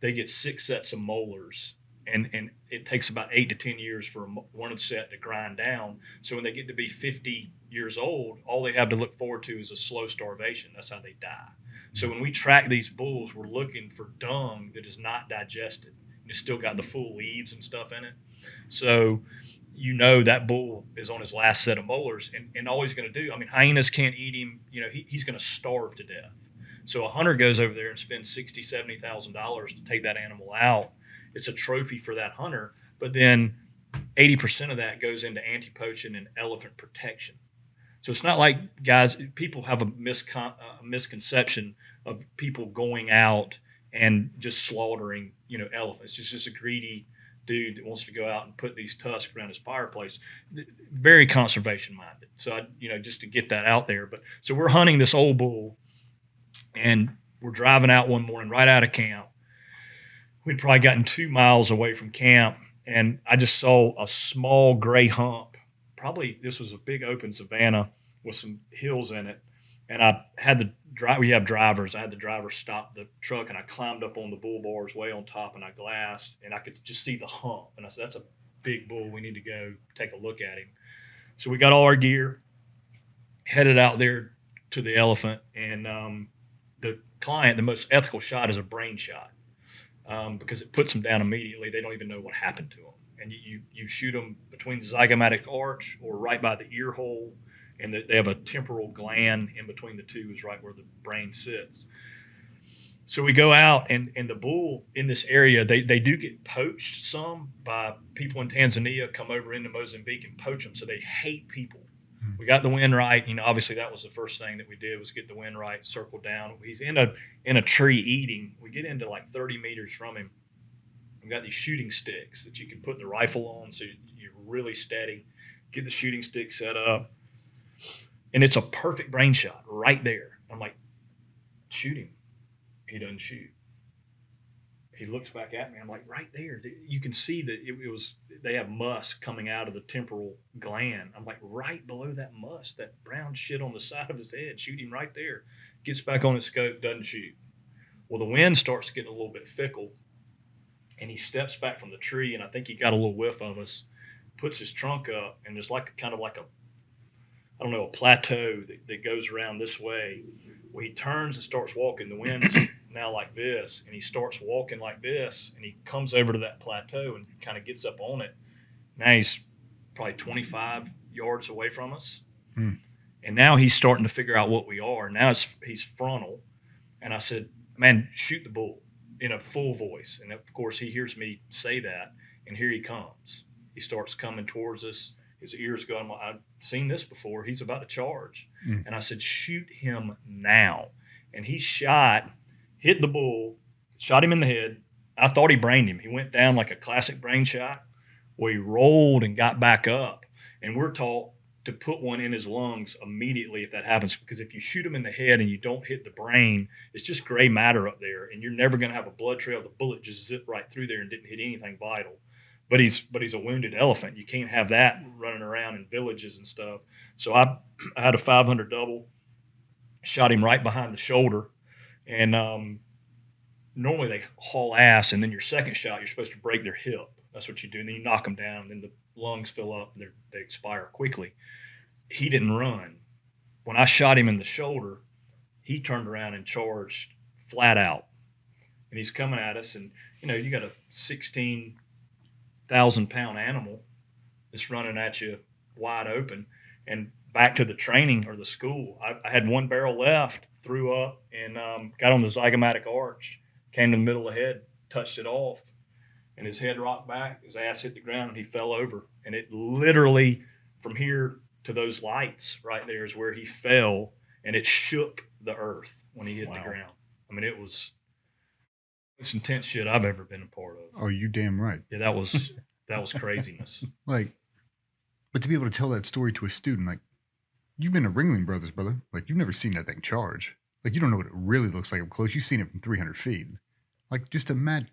they get 6 sets of molars, and it takes about 8 to 10 years for one set to grind down. So when they get to be 50 years old, all they have to look forward to is a slow starvation. That's how they die. So when we track these bulls, we're looking for dung that is not digested. It's still got the full leaves and stuff in it. So that bull is on his last set of molars, and all he's going to do, hyenas can't eat him. He's going to starve to death. So a hunter goes over there and spends $60,000-$70,000 to take that animal out. It's a trophy for that hunter, but then 80% of that goes into anti-poaching and elephant protection. So it's not like people have a misconception of people going out and just slaughtering, elephants. It's just a greedy dude that wants to go out and put these tusks around his fireplace. Very conservation minded. So just to get that out there. But so we're hunting this old bull, and we're driving out one morning right out of camp. We'd probably gotten 2 miles away from camp, and I just saw a small gray hump. Probably this was a big open savanna with some hills in it. And I had we have drivers. I had the driver stop the truck, and I climbed up on the bull bars way on top, and I glassed, and I could just see the hump. And I said, that's a big bull. We need to go take a look at him. So we got all our gear, headed out there to the elephant, and the client, the most ethical shot is a brain shot. Because it puts them down immediately. They don't even know what happened to them. And you shoot them between the zygomatic arch or right by the ear hole, and they have a temporal gland in between the two, is right where the brain sits. So we go out, and the bull in this area, they do get poached some by people in Tanzania, come over into Mozambique and poach them. So they hate people. We got the wind right. Obviously that was the first thing that we did, was get the wind right, circle down. He's in a tree eating. We get into like 30 meters from him. We've got these shooting sticks that you can put the rifle on, so you're really steady. Get the shooting stick set up, and it's a perfect brain shot right there. I'm like, shoot him. He doesn't shoot. He looks back at me. I'm like, right there. You can see that they have musk coming out of the temporal gland. I'm like, right below that musk, that brown shit on the side of his head. Shoot him right there. Gets back on his scope, doesn't shoot. Well, the wind starts getting a little bit fickle, and he steps back from the tree, and I think he got a little whiff of us, puts his trunk up, and there's kind of like a plateau that goes around this way. Well, he turns and starts walking. The wind's now like this, and he starts walking like this, and he comes over to that plateau and kind of gets up on it. Now he's probably 25 yards away from us. And now he's starting to figure out what we are. Now he's frontal. And I said, man, shoot the bull, in a full voice. And of course he hears me say that, and here he comes. He starts coming towards us. His ears go, I've seen this before. He's about to charge. And I said, shoot him now. And he hit the bull, shot him in the head. I thought he brained him. He went down like a classic brain shot. Well, he rolled and got back up. And we're taught to put one in his lungs immediately if that happens, because if you shoot him in the head and you don't hit the brain, it's just gray matter up there, and you're never going to have a blood trail. The bullet just zipped right through there and didn't hit anything vital. But he's a wounded elephant. You can't have that running around in villages and stuff. So I had a 500 double, shot him right behind the shoulder, and normally they haul ass, and then your second shot, you're supposed to break their hip. That's what you do, and then you knock them down, and then the lungs fill up, and they expire quickly. He didn't run. When I shot him in the shoulder, he turned around and charged flat out, and he's coming at us, and you got a 16 1,000-pound animal that's running at you wide open. And back to the training or the school, I had one barrel left, threw up, and got on the zygomatic arch, came to the middle of the head, touched it off, and his head rocked back, his ass hit the ground, and he fell over. And it literally, from here to those lights right there is where he fell, and it shook the earth when he hit the ground. I mean, it was the most intense shit I've ever been a part of. Oh, you damn right. Yeah, that was craziness. Like, but to be able to tell that story to a student, like, you've been to Ringling Brothers, brother. Like, you've never seen that thing charge. Like, you don't know what it really looks like up close. You've seen it from 300 feet. Like, just imagine,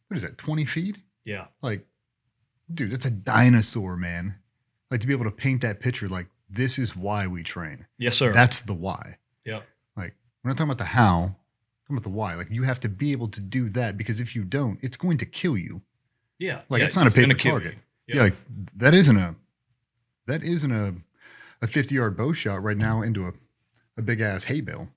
what is that, 20 feet? Yeah. Like, dude, that's a dinosaur, man. Like, to be able to paint that picture, like, this is why we train. Yes, sir. That's the why. Yeah. Like, we're not talking about the how, we're talking about the why. Like, you have to be able to do that, because if you don't, it's going to kill you. Yeah. Like, yeah, it's not a paper gonna kill target. you. Yeah, like, that isn't a 50-yard bow shot right now into a big ass hay bale.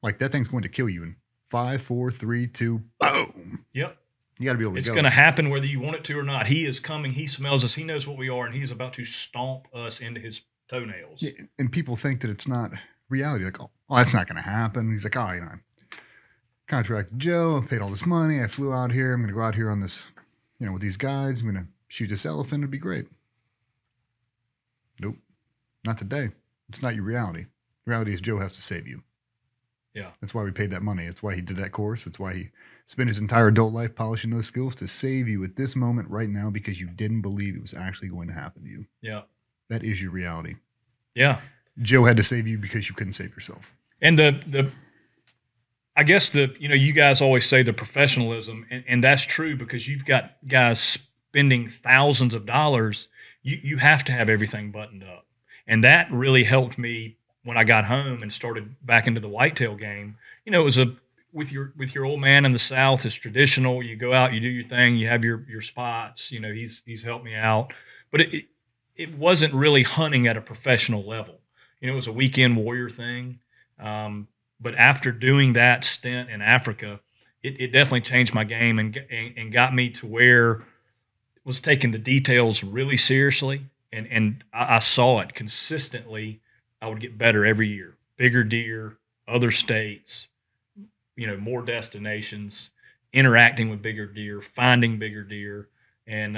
Like, that thing's going to kill you in 5, 4, 3, 2, boom. Yep. You got to be able to It's go. going to happen whether you want it to or not. He is coming. He smells us. He knows what we are, and he's about to stomp us into his toenails. Yeah, and people think that it's not reality. Like, oh, that's not going to happen. He's like, oh, I contracted Joe. I paid all this money. I flew out here. I'm going to go out here on this, with these guides. I'm going to shoot this elephant. It'd be great. Nope. Not today. It's not your reality. The reality is Joe has to save you. Yeah. That's why we paid that money. That's why he did that course. That's why he spent his entire adult life polishing those skills to save you at this moment right now, because you didn't believe it was actually going to happen to you. Yeah. That is your reality. Yeah. Joe had to save you because you couldn't save yourself. And I guess you guys always say the professionalism, and that's true, because you've got guys spending thousands of dollars. You have to have everything buttoned up. And that really helped me when I got home and started back into the whitetail game. It was with your old man in the South, it's traditional. You go out, you do your thing, you have your spots. He's helped me out, but it wasn't really hunting at a professional level. It was a weekend warrior thing. But after doing that stint in Africa, it definitely changed my game and got me to where I was taking the details really seriously. And I saw it consistently. I would get better every year. Bigger deer, other states, more destinations, interacting with bigger deer, finding bigger deer. And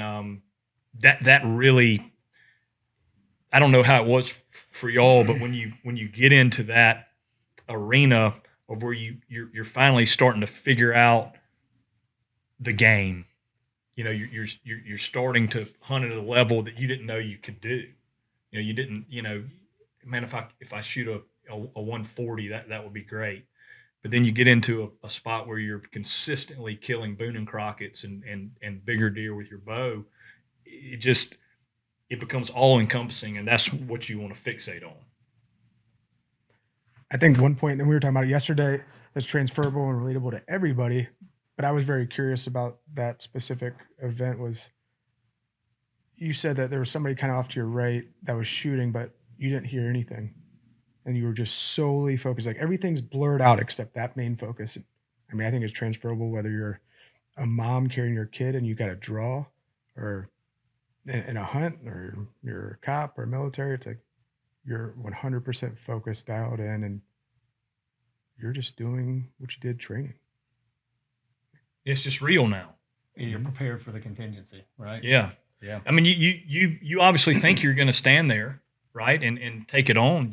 that really, I don't know how it was for y'all, but when you get into that arena of where you're finally starting to figure out the game, you're starting to hunt at a level that you didn't know you could do. You didn't, man, if I shoot a 140, that would be great. But then you get into a spot where you're consistently killing Boone and Crockett's and bigger deer with your bow. It becomes all encompassing, and that's what you want to fixate on. I think one point, and we were talking about it yesterday, that's transferable and relatable to everybody, but I was very curious about that specific event. Was you said that there was somebody kind of off to your right that was shooting, but you didn't hear anything, and you were just solely focused. Like, everything's blurred out except that main focus. I mean, I think it's transferable whether you're a mom carrying your kid and you got to draw, or in a hunt, or you're a cop or military. It's like you're 100% focused, dialed in, and you're just doing what you did training. It's just real now. You're prepared for the contingency, right? Yeah. Yeah. I mean, you obviously think you're going to stand there, right, and take it on.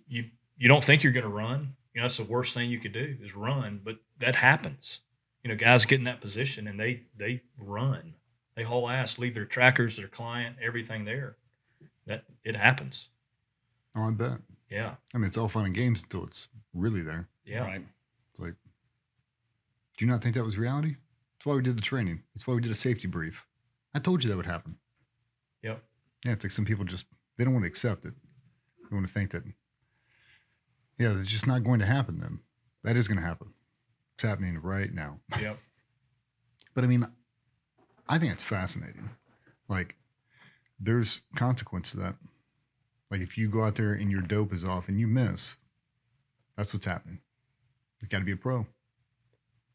You don't think you're going to run. That's the worst thing you could do is run, but that happens. Guys get in that position and they run. They haul ass, leave their trackers, their client, everything there. That it happens. Oh, I bet. Yeah. I mean, it's all fun and games until it's really there. Yeah. Right. It's like, do you not think that was reality? That's why we did the training. That's why we did a safety brief. I told you that would happen. Yep. Yeah, it's like some people they don't want to accept it. They want to think that, yeah, it's just not going to happen then. That is going to happen. It's happening right now. Yep. But I mean, I think it's fascinating. Like, there's consequence to that. Like, if you go out there and your dope is off and you miss, that's what's happening. You got to be a pro.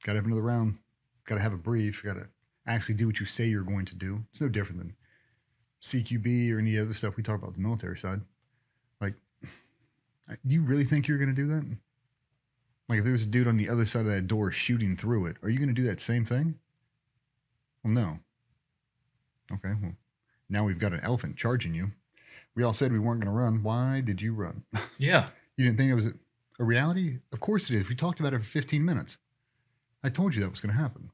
Got to have another round. Got to have a brief. Got to actually do what you say you're going to do. It's no different than CQB or any other stuff we talk about the military side. Like, do you really think you're going to do that? Like, if there's a dude on the other side of that door shooting through it, are you going to do that same thing? Well, no. Okay, well, now we've got an elephant charging you. We all said we weren't going to run. Why did you run? Yeah. You didn't think it was a reality? Of course it is. We talked about it for 15 minutes. I told you that was going to happen.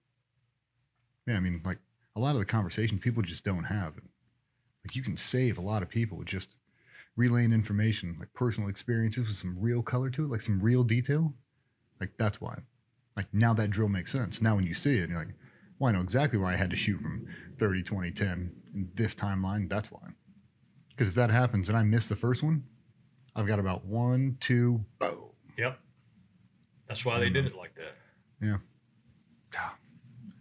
Yeah, I mean, like, a lot of the conversation people just don't have. Like, you can save a lot of people with just relaying information, like personal experiences with some real color to it, like some real detail. Like, that's why. Like, now that drill makes sense. Now when you see it, you're like, well, I know exactly why I had to shoot from 30, 20, 10 in this timeline. That's why. Because if that happens and I miss the first one, I've got about 1, 2, boom. Yep. That's why they did it like that. Yeah.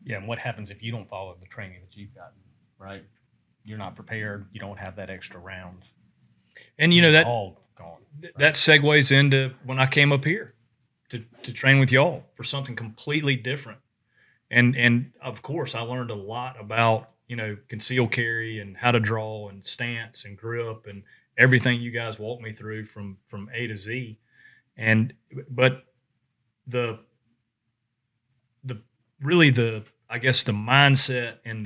Yeah, and what happens if you don't follow the training that you've gotten, right? You're not prepared. You don't have that extra round. And you know that all gone. Right? that segues into when I came up here to train with y'all for something completely different. And of course I learned a lot about, concealed carry and how to draw and stance and grip and everything you guys walked me through from A to Z. But the really I guess the mindset and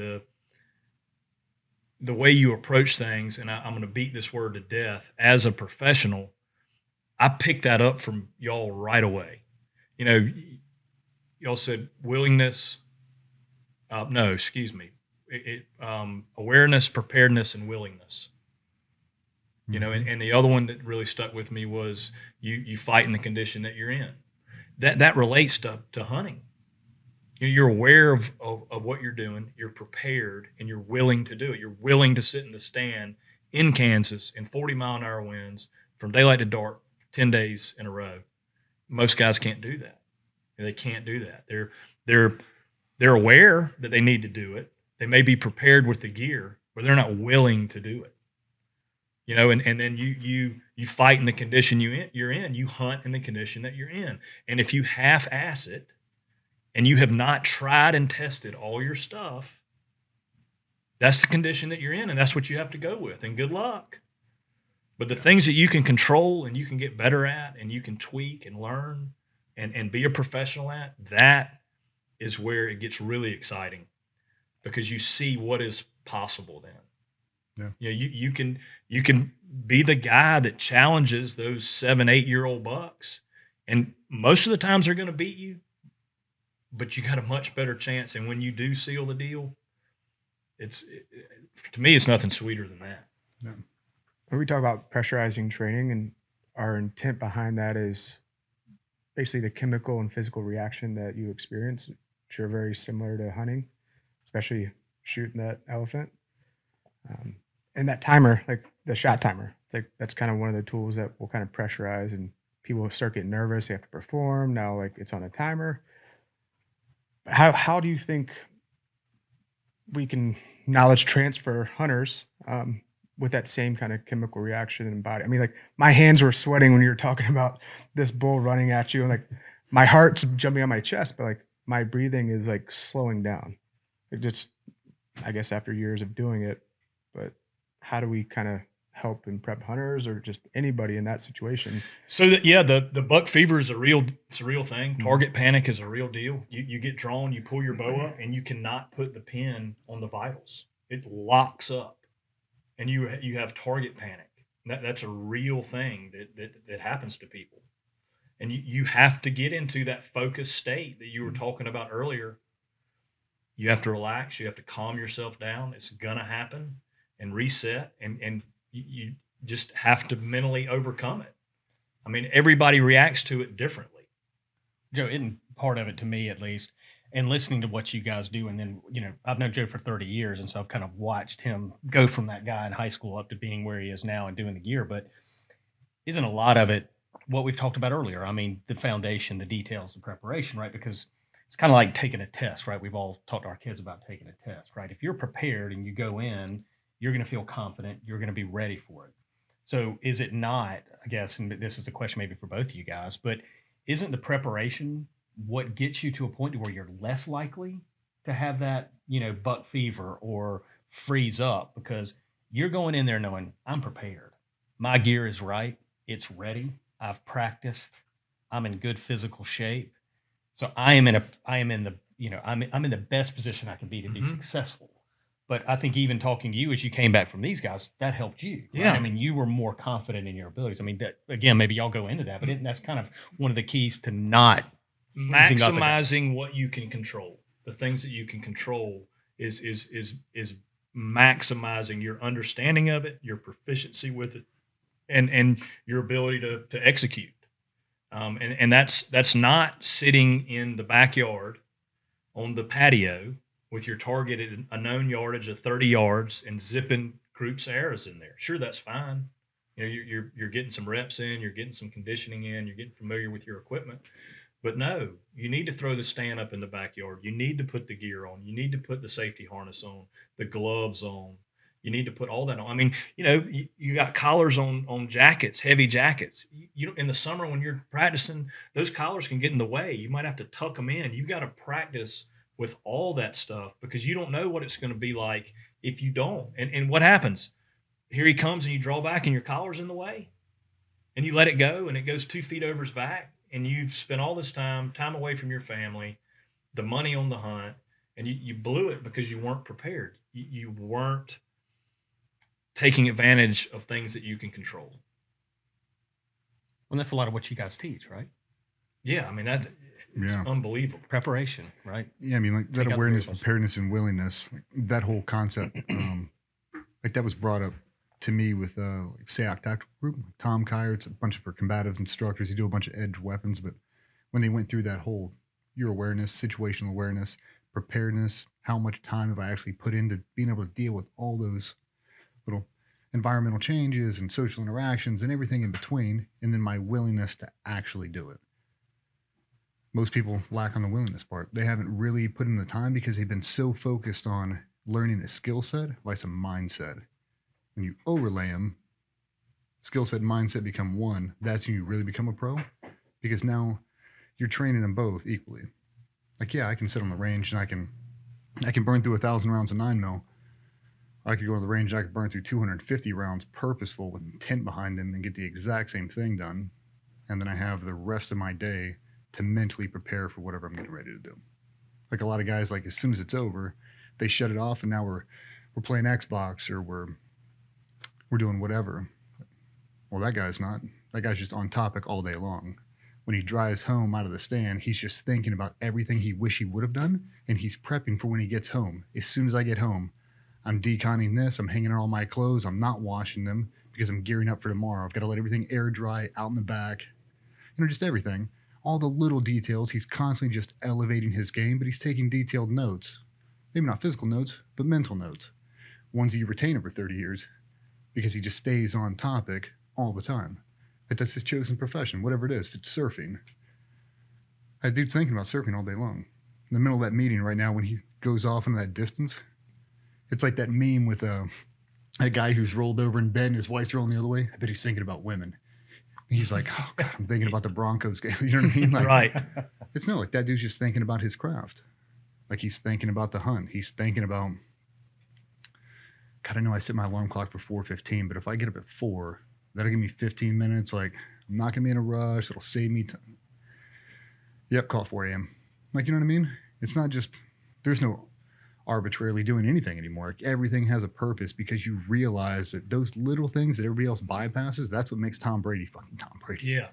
the way you approach things, and I'm going to beat this word to death, as a professional, I picked that up from y'all right away. Y'all said willingness. No, excuse me. Awareness, preparedness, and willingness. And the other one that really stuck with me was you fight in the condition that you're in. That relates to hunting. You're aware of what you're doing. You're prepared, and you're willing to do it. You're willing to sit in the stand in Kansas in 40-mile-an-hour winds from daylight to dark 10 days in a row. Most guys can't do that. They can't do that. They're aware that they need to do it. They may be prepared with the gear, but they're not willing to do it. And then you fight in the condition you're in. You hunt in the condition that you're in. And if you half-ass it, and you have not tried and tested all your stuff, that's the condition that you're in, and that's what you have to go with, and good luck. But the things that you can control and you can get better at and you can tweak and learn and be a professional at, that is where it gets really exciting, because you see what is possible then. Yeah. You can be the guy that challenges those 7-8-year-old bucks, and most of the times they're going to beat you, but you got a much better chance. And when you do seal the deal, to me, it's nothing sweeter than that. Yeah. When we talk about pressurizing training, and our intent behind that is basically the chemical and physical reaction that you experience, which are very similar to hunting, especially shooting that elephant. And that timer, like the shot timer, it's like that's kind of one of the tools that will kind of pressurize, and people start getting nervous. They have to perform now, like it's on a timer. How do you think we can knowledge transfer hunters with that same kind of chemical reaction in body? I mean, like my hands were sweating when you were talking about this bull running at you, and like my heart's jumping on my chest, but like my breathing is like slowing down. It just, I guess, after years of doing it. But how do we kind of help and prep hunters or just anybody in that situation? So the buck fever is a real thing. Target panic is a real deal. You get drawn, you pull your bow up, and you cannot put the pin on the vitals. It locks up, and you have target panic. That's a real thing that happens to people, and you have to get into that focused state that you were talking about earlier. You have to relax. You have to calm yourself down. It's gonna happen, and reset, and you just have to mentally overcome it. I mean, everybody reacts to it differently. Joe, isn't part of it, to me at least, and listening to what you guys do, and then, I've known Joe for 30 years, and so I've kind of watched him go from that guy in high school up to being where he is now and doing the gear. But isn't a lot of it what we've talked about earlier? I mean, the foundation, the details, the preparation, right? Because it's kind of like taking a test, right? We've all talked to our kids about taking a test, right? If you're prepared and you go in, you're going to feel confident, you're going to be ready for it. So is it not, I guess, and this is a question maybe for both of you guys, but isn't the preparation what gets you to a point to where you're less likely to have that, buck fever or freeze up, because you're going in there knowing I'm prepared. My gear is right. It's ready. I've practiced. I'm in good physical shape. So I am in the, I'm in the best position I can be to be successful. But I think even talking to you as you came back from these guys, that helped you. Right? Yeah. I mean, you were more confident in your abilities. I mean, that, again, maybe y'all go into that, but that's kind of one of the keys to not freezing up. Maximizing what you can control. The things that you can control is maximizing your understanding of it, your proficiency with it, and your ability to execute. And that's not sitting in the backyard on the patio with your target at a known yardage of 30 yards and zipping groups of arrows in there. Sure, that's fine. You're getting some reps in, you're getting some conditioning in, you're getting familiar with your equipment. But no, you need to throw the stand up in the backyard. You need to put the gear on. You need to put the safety harness on, the gloves on. You need to put all that on. I mean, you got collars on jackets, heavy jackets. In the summer when you're practicing, those collars can get in the way. You might have to tuck them in. You've got to practice with all that stuff because you don't know what it's going to be like if you don't. And what happens? Here he comes and you draw back and your collar's in the way and you let it go and it goes 2 feet over his back. And you've spent all this time away from your family, the money on the hunt, and you blew it because you weren't prepared. You weren't taking advantage of things that you can control. Well, that's a lot of what you guys teach, right? Yeah, I mean, it's unbelievable. Preparation, right? Yeah, I mean, like that awareness, preparedness, and willingness, like that whole concept, like that was brought up to me with like SAOC Tactical Group. Tom Kyer, it's a bunch of our combative instructors. He do a bunch of edge weapons, but when they went through that whole your awareness, situational awareness, preparedness, how much time have I actually put into being able to deal with all those little environmental changes and social interactions and everything in between, and then my willingness to actually do it. Most people lack on the willingness part. They haven't really put in the time because they've been so focused on learning a skill set vice a mindset. When you overlay them, skill set and mindset become one. That's when you really become a pro, because now you're training them both equally. Like, yeah, I can sit on the range and I can burn through 1,000 rounds of 9mm. I could go to the range and I could burn through 250 rounds purposeful with intent behind them and get the exact same thing done. And then I have the rest of my day to mentally prepare for whatever I'm getting ready to do. Like a lot of guys, like as soon as it's over, they shut it off and now we're playing Xbox or we're doing whatever. Well, that guy's not. That guy's just on topic all day long. When he drives home out of the stand, he's just thinking about everything he wish he would have done, and he's prepping for when he gets home. As soon as I get home, I'm deconning this, I'm hanging out all my clothes, I'm not washing them because I'm gearing up for tomorrow. I've got to let everything air dry out in the back. Just everything. All the little details, he's constantly just elevating his game, but he's taking detailed notes. Maybe not physical notes, but mental notes. Ones that you retain over 30 years. Because he just stays on topic all the time. But that's his chosen profession, whatever it is. If it's surfing, that dude's thinking about surfing all day long. In the middle of that meeting right now, when he goes off into that distance, it's like that meme with a guy who's rolled over in bed and his wife's rolling the other way. I bet he's thinking about women. He's like, oh God, I'm thinking about the Broncos game. You know what I mean? Like, right. It's no, like that dude's just thinking about his craft. Like he's thinking about the hunt. He's thinking about, God, I know I set my alarm clock for 4:15, but if I get up at 4, that'll give me 15 minutes. Like, I'm not going to be in a rush. It'll save me time. Yep, call 4 a.m. Like, you know what I mean? It's not just, there's no arbitrarily doing anything anymore. Like, everything has a purpose because you realize that those little things that everybody else bypasses, that's what makes Tom Brady fucking Tom Brady. Yeah,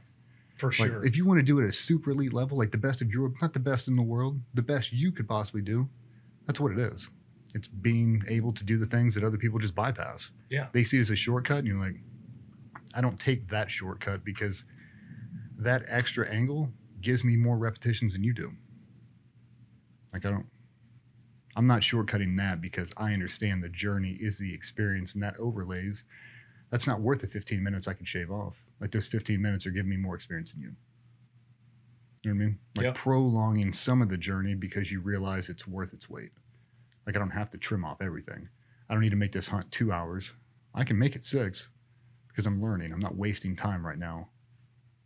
for sure. Like, if you want to do it at a super elite level, like the best of your, not the best in the world, the best you could possibly do, that's what it is. It's being able to do the things that other people just bypass. Yeah. They see it as a shortcut, and you're like, I don't take that shortcut because that extra angle gives me more repetitions than you do. Like, I'm not shortcutting that because I understand the journey is the experience, and that overlays, that's not worth the 15 minutes I can shave off. Like, those 15 minutes are giving me more experience than you. You know what I mean? Like, yep. Prolonging some of the journey because you realize it's worth its weight. Like, I don't have to trim off everything. I don't need to make this hunt 2 hours. I can make it 6 because I'm learning. I'm not wasting time right now.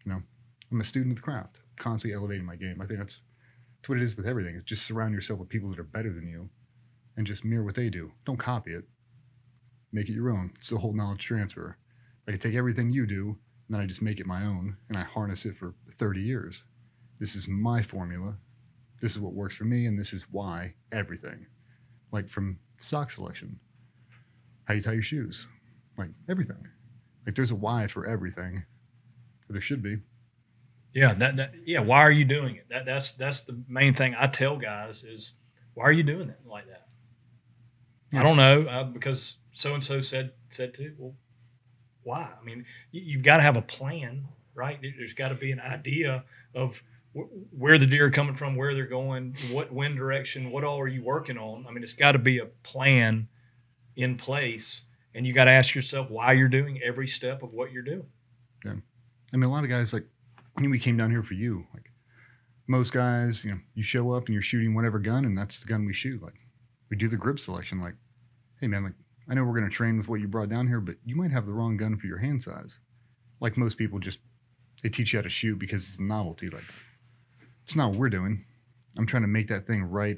I'm a student of the craft, constantly elevating my game. I think that's That's what it is with everything. It's just surround yourself with people that are better than you and just mirror what they do. Don't copy it. Make it your own. It's the whole knowledge transfer. I can take everything you do, and then I just make it my own, and I harness it for 30 years. This is my formula. This is what works for me, and this is why everything. Like from sock selection, how you tie your shoes, like everything. Like there's a why for everything. There should be. Yeah, yeah. Why are you doing it? That's the main thing I tell guys is, why are you doing it like that? Yeah. I don't know, because so and so said to. Well, why? I mean, you've got to have a plan, right? There's got to be an idea of where the deer are coming from, where they're going, what wind direction, what all are you working on. I mean, it's got to be a plan in place, and you got to ask yourself why you're doing every step of what you're doing. Yeah. I mean, a lot of guys, like, when we came down here for you, like most guys, you show up and you're shooting whatever gun, and that's the gun we shoot. Like, we do the grip selection. Like, hey man, like, I know we're going to train with what you brought down here, but you might have the wrong gun for your hand size. Like most people they teach you how to shoot because it's a novelty. Like, it's not what we're doing. I'm trying to make that thing right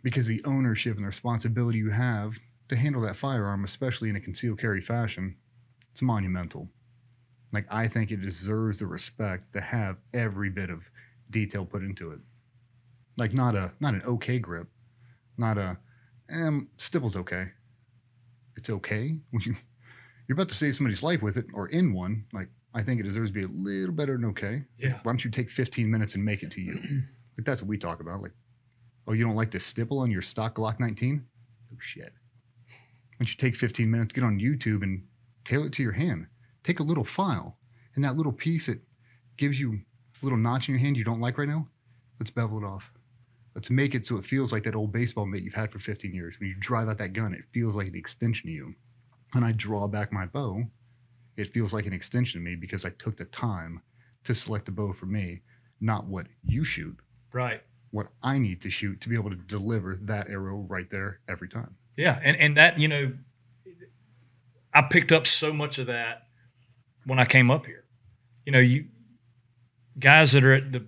because the ownership and the responsibility you have to handle that firearm, especially in a concealed carry fashion, it's monumental. Like, I think it deserves the respect to have every bit of detail put into it. Like, not an okay grip, not a stipple's okay. It's okay. You're about to save somebody's life with it or in one. Like, I think it deserves to be a little better than okay. Yeah. Why don't you take 15 minutes and make it to you? Like, that's what we talk about. Like, oh, you don't like the stipple on your stock Glock 19? Oh, shit. Why don't you take 15 minutes, get on YouTube and tailor it to your hand? Take a little file, and that little piece that gives you a little notch in your hand you don't like right now, let's bevel it off. Let's make it so it feels like that old baseball mitt you've had for 15 years. When you drive out that gun, it feels like an extension of you. When I draw back my bow, it feels like an extension of me because I took the time to select a bow for me, not what you shoot. Right. What I need to shoot to be able to deliver that arrow right there every time. Yeah, and that, I picked up so much of that when I came up here. You guys that are at the,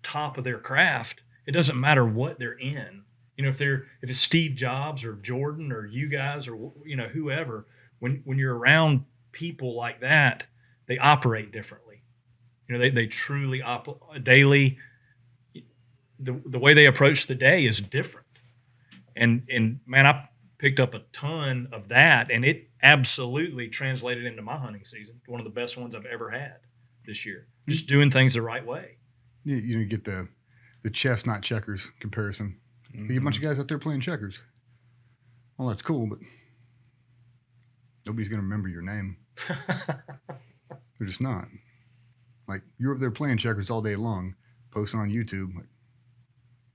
top of their craft, it doesn't matter what they're in. If it's Steve Jobs or Jordan or you guys or, whoever, when you're around people like that, they operate differently. They truly daily, the way they approach the day is different. And man, I picked up a ton of that, and it absolutely translated into my hunting season. One of the best ones I've ever had this year. Just doing things the right way. You get the chess, not checkers comparison. You get a bunch of guys out there playing checkers. Well, that's cool, but nobody's going to remember your name. They're just not. Like, you're up there playing checkers all day long, posting on YouTube. Like,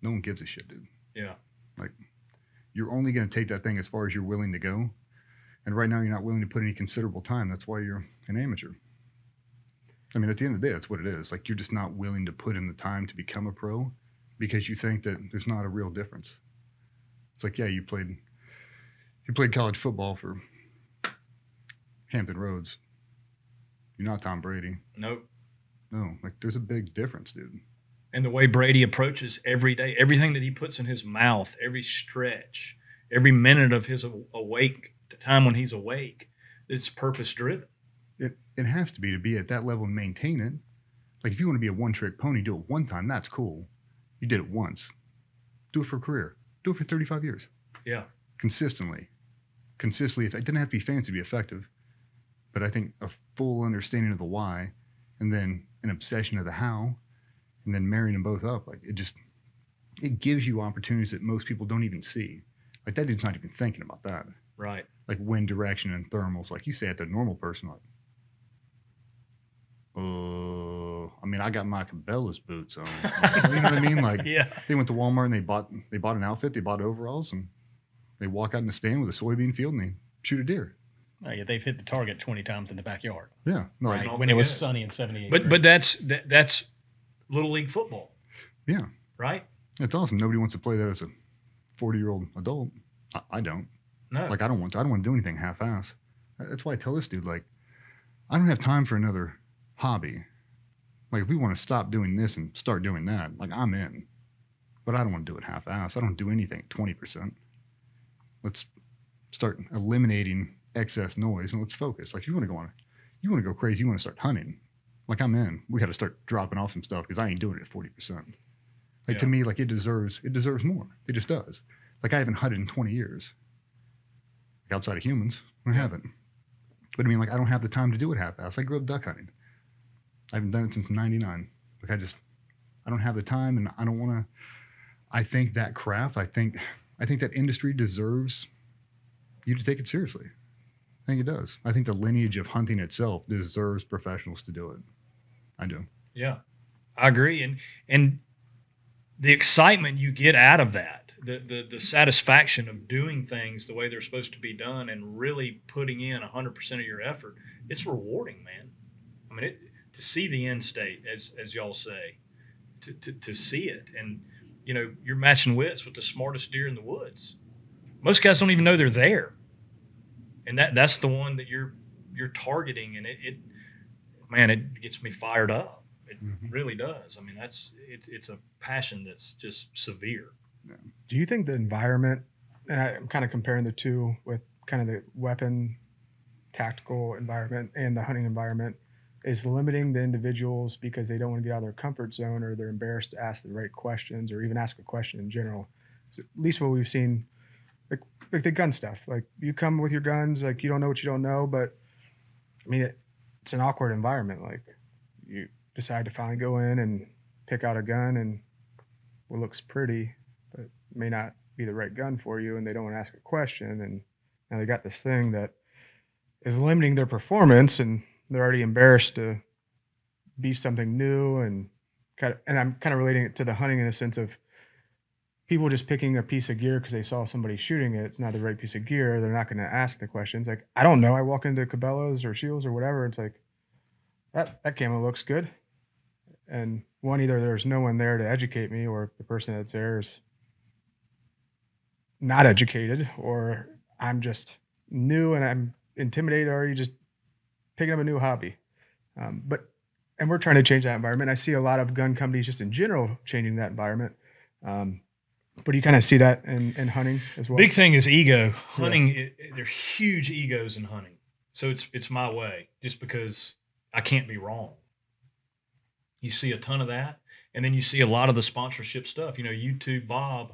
no one gives a shit, dude. Yeah. Like, you're only going to take that thing as far as you're willing to go. And right now, you're not willing to put any considerable time. That's why you're an amateur. I mean, at the end of the day, that's what it is. Like, you're just not willing to put in the time to become a pro because you think that there's not a real difference. It's like, yeah, you played college football for Hampton Roads. You're not Tom Brady. Nope. No, like, there's a big difference, dude. And the way Brady approaches every day, everything that he puts in his mouth, every stretch, every minute of his awake, the time when he's awake, it's purpose driven. It has to be at that level and maintain it. Like, if you want to be a one-trick pony, do it one time. That's cool. You did it once. Do it for a career. Do it for 35 years. Yeah. Consistently. It didn't have to be fancy to be effective. But I think a full understanding of the why, and then an obsession of the how, and then marrying them both up, like, it gives you opportunities that most people don't even see. Like, that dude's not even thinking about that. Right. Like wind direction and thermals. Like, you say it to a normal person, like, I mean, I got my Cabela's boots on. You know what I mean? Like, yeah. They went to Walmart and they bought an outfit, they bought overalls, and they walk out in the stand with a soybean field and they shoot a deer. Oh, yeah, they've hit the target 20 times in the backyard. Yeah. No, Right, like, when it was sunny and 78. But that's Little League football. Yeah. Right? It's awesome. Nobody wants to play that as a 40-year-old adult. I don't. No. Like, I don't want to do anything half-ass. That's why I tell this dude, like, I don't have time for another hobby. Like if we want to stop doing this and start doing that, like I'm in. But I don't want to do it half-ass. I don't do anything at 20%. Let's start eliminating excess noise and let's focus. Like you want to go crazy, you want to start hunting. Like I'm in. We got to start dropping off some stuff because I ain't doing it at 40%. Like to me, like it deserves more. It just does. Like I haven't hunted in 20 years. Like outside of humans, I haven't. But I mean, like I don't have the time to do it half-ass. I grew up duck hunting. I haven't done it since '99. Like I don't have the time, and I don't want to. I think that craft. I think that industry deserves you to take it seriously. I think it does. I think the lineage of hunting itself deserves professionals to do it. I do. Yeah, I agree. And the excitement you get out of that, the satisfaction of doing things the way they're supposed to be done and really putting in 100% of your effort, it's rewarding, man. I mean, to see the end state, as y'all say, to see it. And, you know, you're matching wits with the smartest deer in the woods. Most guys don't even know they're there. And that's the one that you're targeting. And it gets me fired up. It really does. I mean, it's a passion that's just severe. Yeah. Do you think the environment, and I'm kind of comparing the two with kind of the weapon tactical environment and the hunting environment, is limiting the individuals because they don't want to get out of their comfort zone or they're embarrassed to ask the right questions or even ask a question in general? So at least what we've seen, like the gun stuff, like you come with your guns, like you don't know what you don't know, but I mean, it's an awkward environment. Like you decide to finally go in and pick out a gun and what looks pretty, but may not be the right gun for you. And they don't want to ask a question. And now they got this thing that is limiting their performance and they're already embarrassed to be something new and I'm kind of relating it to the hunting in the sense of people just picking a piece of gear because they saw somebody shooting it. It's not the right piece of gear. They're not going to ask the questions. Like, I don't know. I walk into Cabela's or Shields or whatever. It's like, that camo looks good. And one, either there's no one there to educate me or the person that's there is not educated or I'm just new and I'm intimidated already just picking up a new hobby. And we're trying to change that environment. I see a lot of gun companies just in general changing that environment. But you kind of see that in hunting as well. Big thing is ego. Hunting, there's huge egos in hunting. So it's my way, just because I can't be wrong. You see a ton of that, and then you see a lot of the sponsorship stuff. You know, YouTube Bob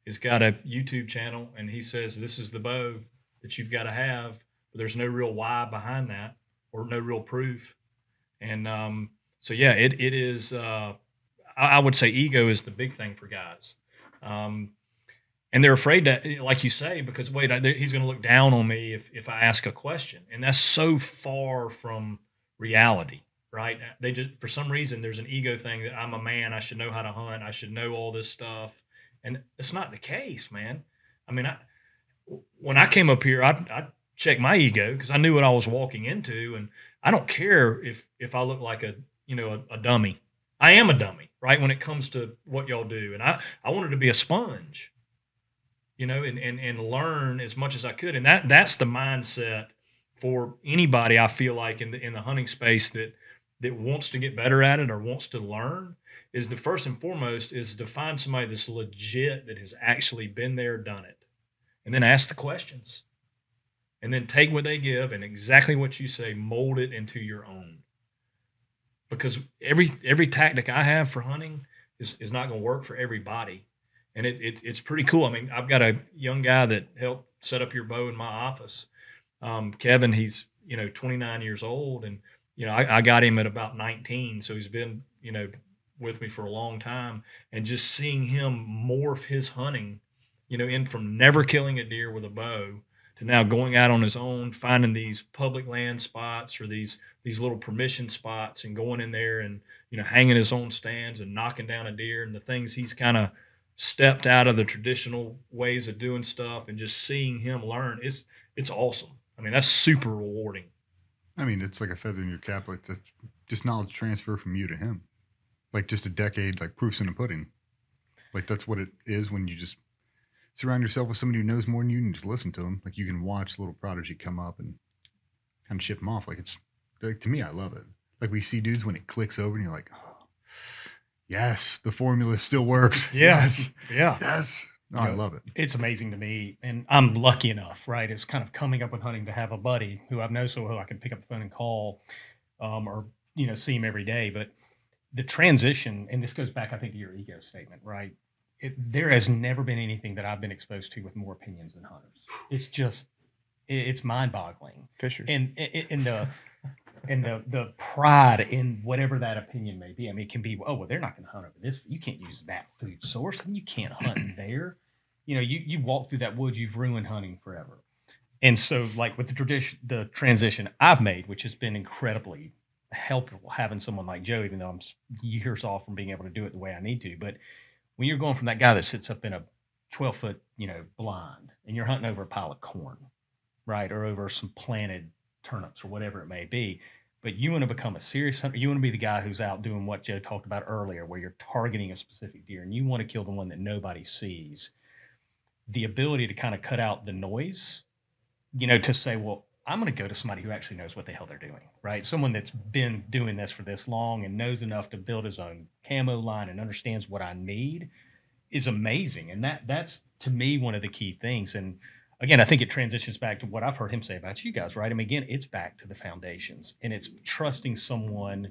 has got a YouTube channel, and he says this is the bow that you've got to have, but there's no real why behind that or no real proof. And so yeah, it is. I would say ego is the big thing for guys. And they're afraid that, like you say, because wait, he's going to look down on me if I ask a question. And that's so far from reality, right? They just, for some reason, there's an ego thing that I'm a man. I should know how to hunt. I should know all this stuff. And it's not the case, man. I mean, when I came up here, I checked my ego because I knew what I was walking into. And I don't care if I look like a dummy. I am a dummy, right? When it comes to what y'all do. And I wanted to be a sponge, and learn as much as I could. And that's the mindset for anybody, I feel like, in the hunting space that wants to get better at it or wants to learn, is the first and foremost is to find somebody that's legit, that has actually been there, done it, and then ask the questions. And then take what they give and exactly what you say, mold it into your own. Because every tactic I have for hunting is not going to work for everybody. And it's pretty cool. I mean, I've got a young guy that helped set up your bow in my office. Kevin, he's 29 years old, and I got him at about 19, so he's been with me for a long time. And just seeing him morph his hunting, in from never killing a deer with a bow to now going out on his own, finding these public land spots or these little permission spots and going in there and hanging his own stands and knocking down a deer, and the things he's kind of stepped out of the traditional ways of doing stuff, and just seeing him learn, it's awesome. I mean, that's super rewarding. I mean, it's like a feather in your cap, like just knowledge transfer from you to him, like just a decade, like proofs in the pudding. Like that's what it is when you just surround yourself with somebody who knows more than you and just listen to them. Like you can watch little prodigy come up and kind of ship them off. Like it's like, to me, I love it. like we see dudes when it clicks over and you're like, oh, yes, the formula still works. Yeah. Yes. Yeah. Yes. No, I love it. It's amazing to me, and I'm lucky enough, right? It's kind of coming up with hunting to have a buddy who I've known so well I can pick up the phone and call, or see him every day. But the transition, and this goes back, I think, to your ego statement, right? There has never been anything that I've been exposed to with more opinions than hunters. It's just, it's mind-boggling, Fishers. and the pride in whatever that opinion may be. I mean, it can be, oh well, they're not going to hunt over this. You can't use that food source, and you can't hunt there. You walk through that woods, you've ruined hunting forever. And so, like with the transition I've made, which has been incredibly helpful, having someone like Joe, even though I'm years off from being able to do it the way I need to. But when you're going from that guy that sits up in a 12-foot, blind, and you're hunting over a pile of corn, right, or over some planted turnips or whatever it may be, but you want to become a serious hunter. You want to be the guy who's out doing what Joe talked about earlier, where you're targeting a specific deer and you want to kill the one that nobody sees. The ability to kind of cut out the noise, to say, well, I'm going to go to somebody who actually knows what the hell they're doing, right? Someone that's been doing this for this long and knows enough to build his own camo line and understands what I need is amazing. And that's to me one of the key things. And again, I think it transitions back to what I've heard him say about you guys, right? I mean, again, it's back to the foundations, and it's trusting someone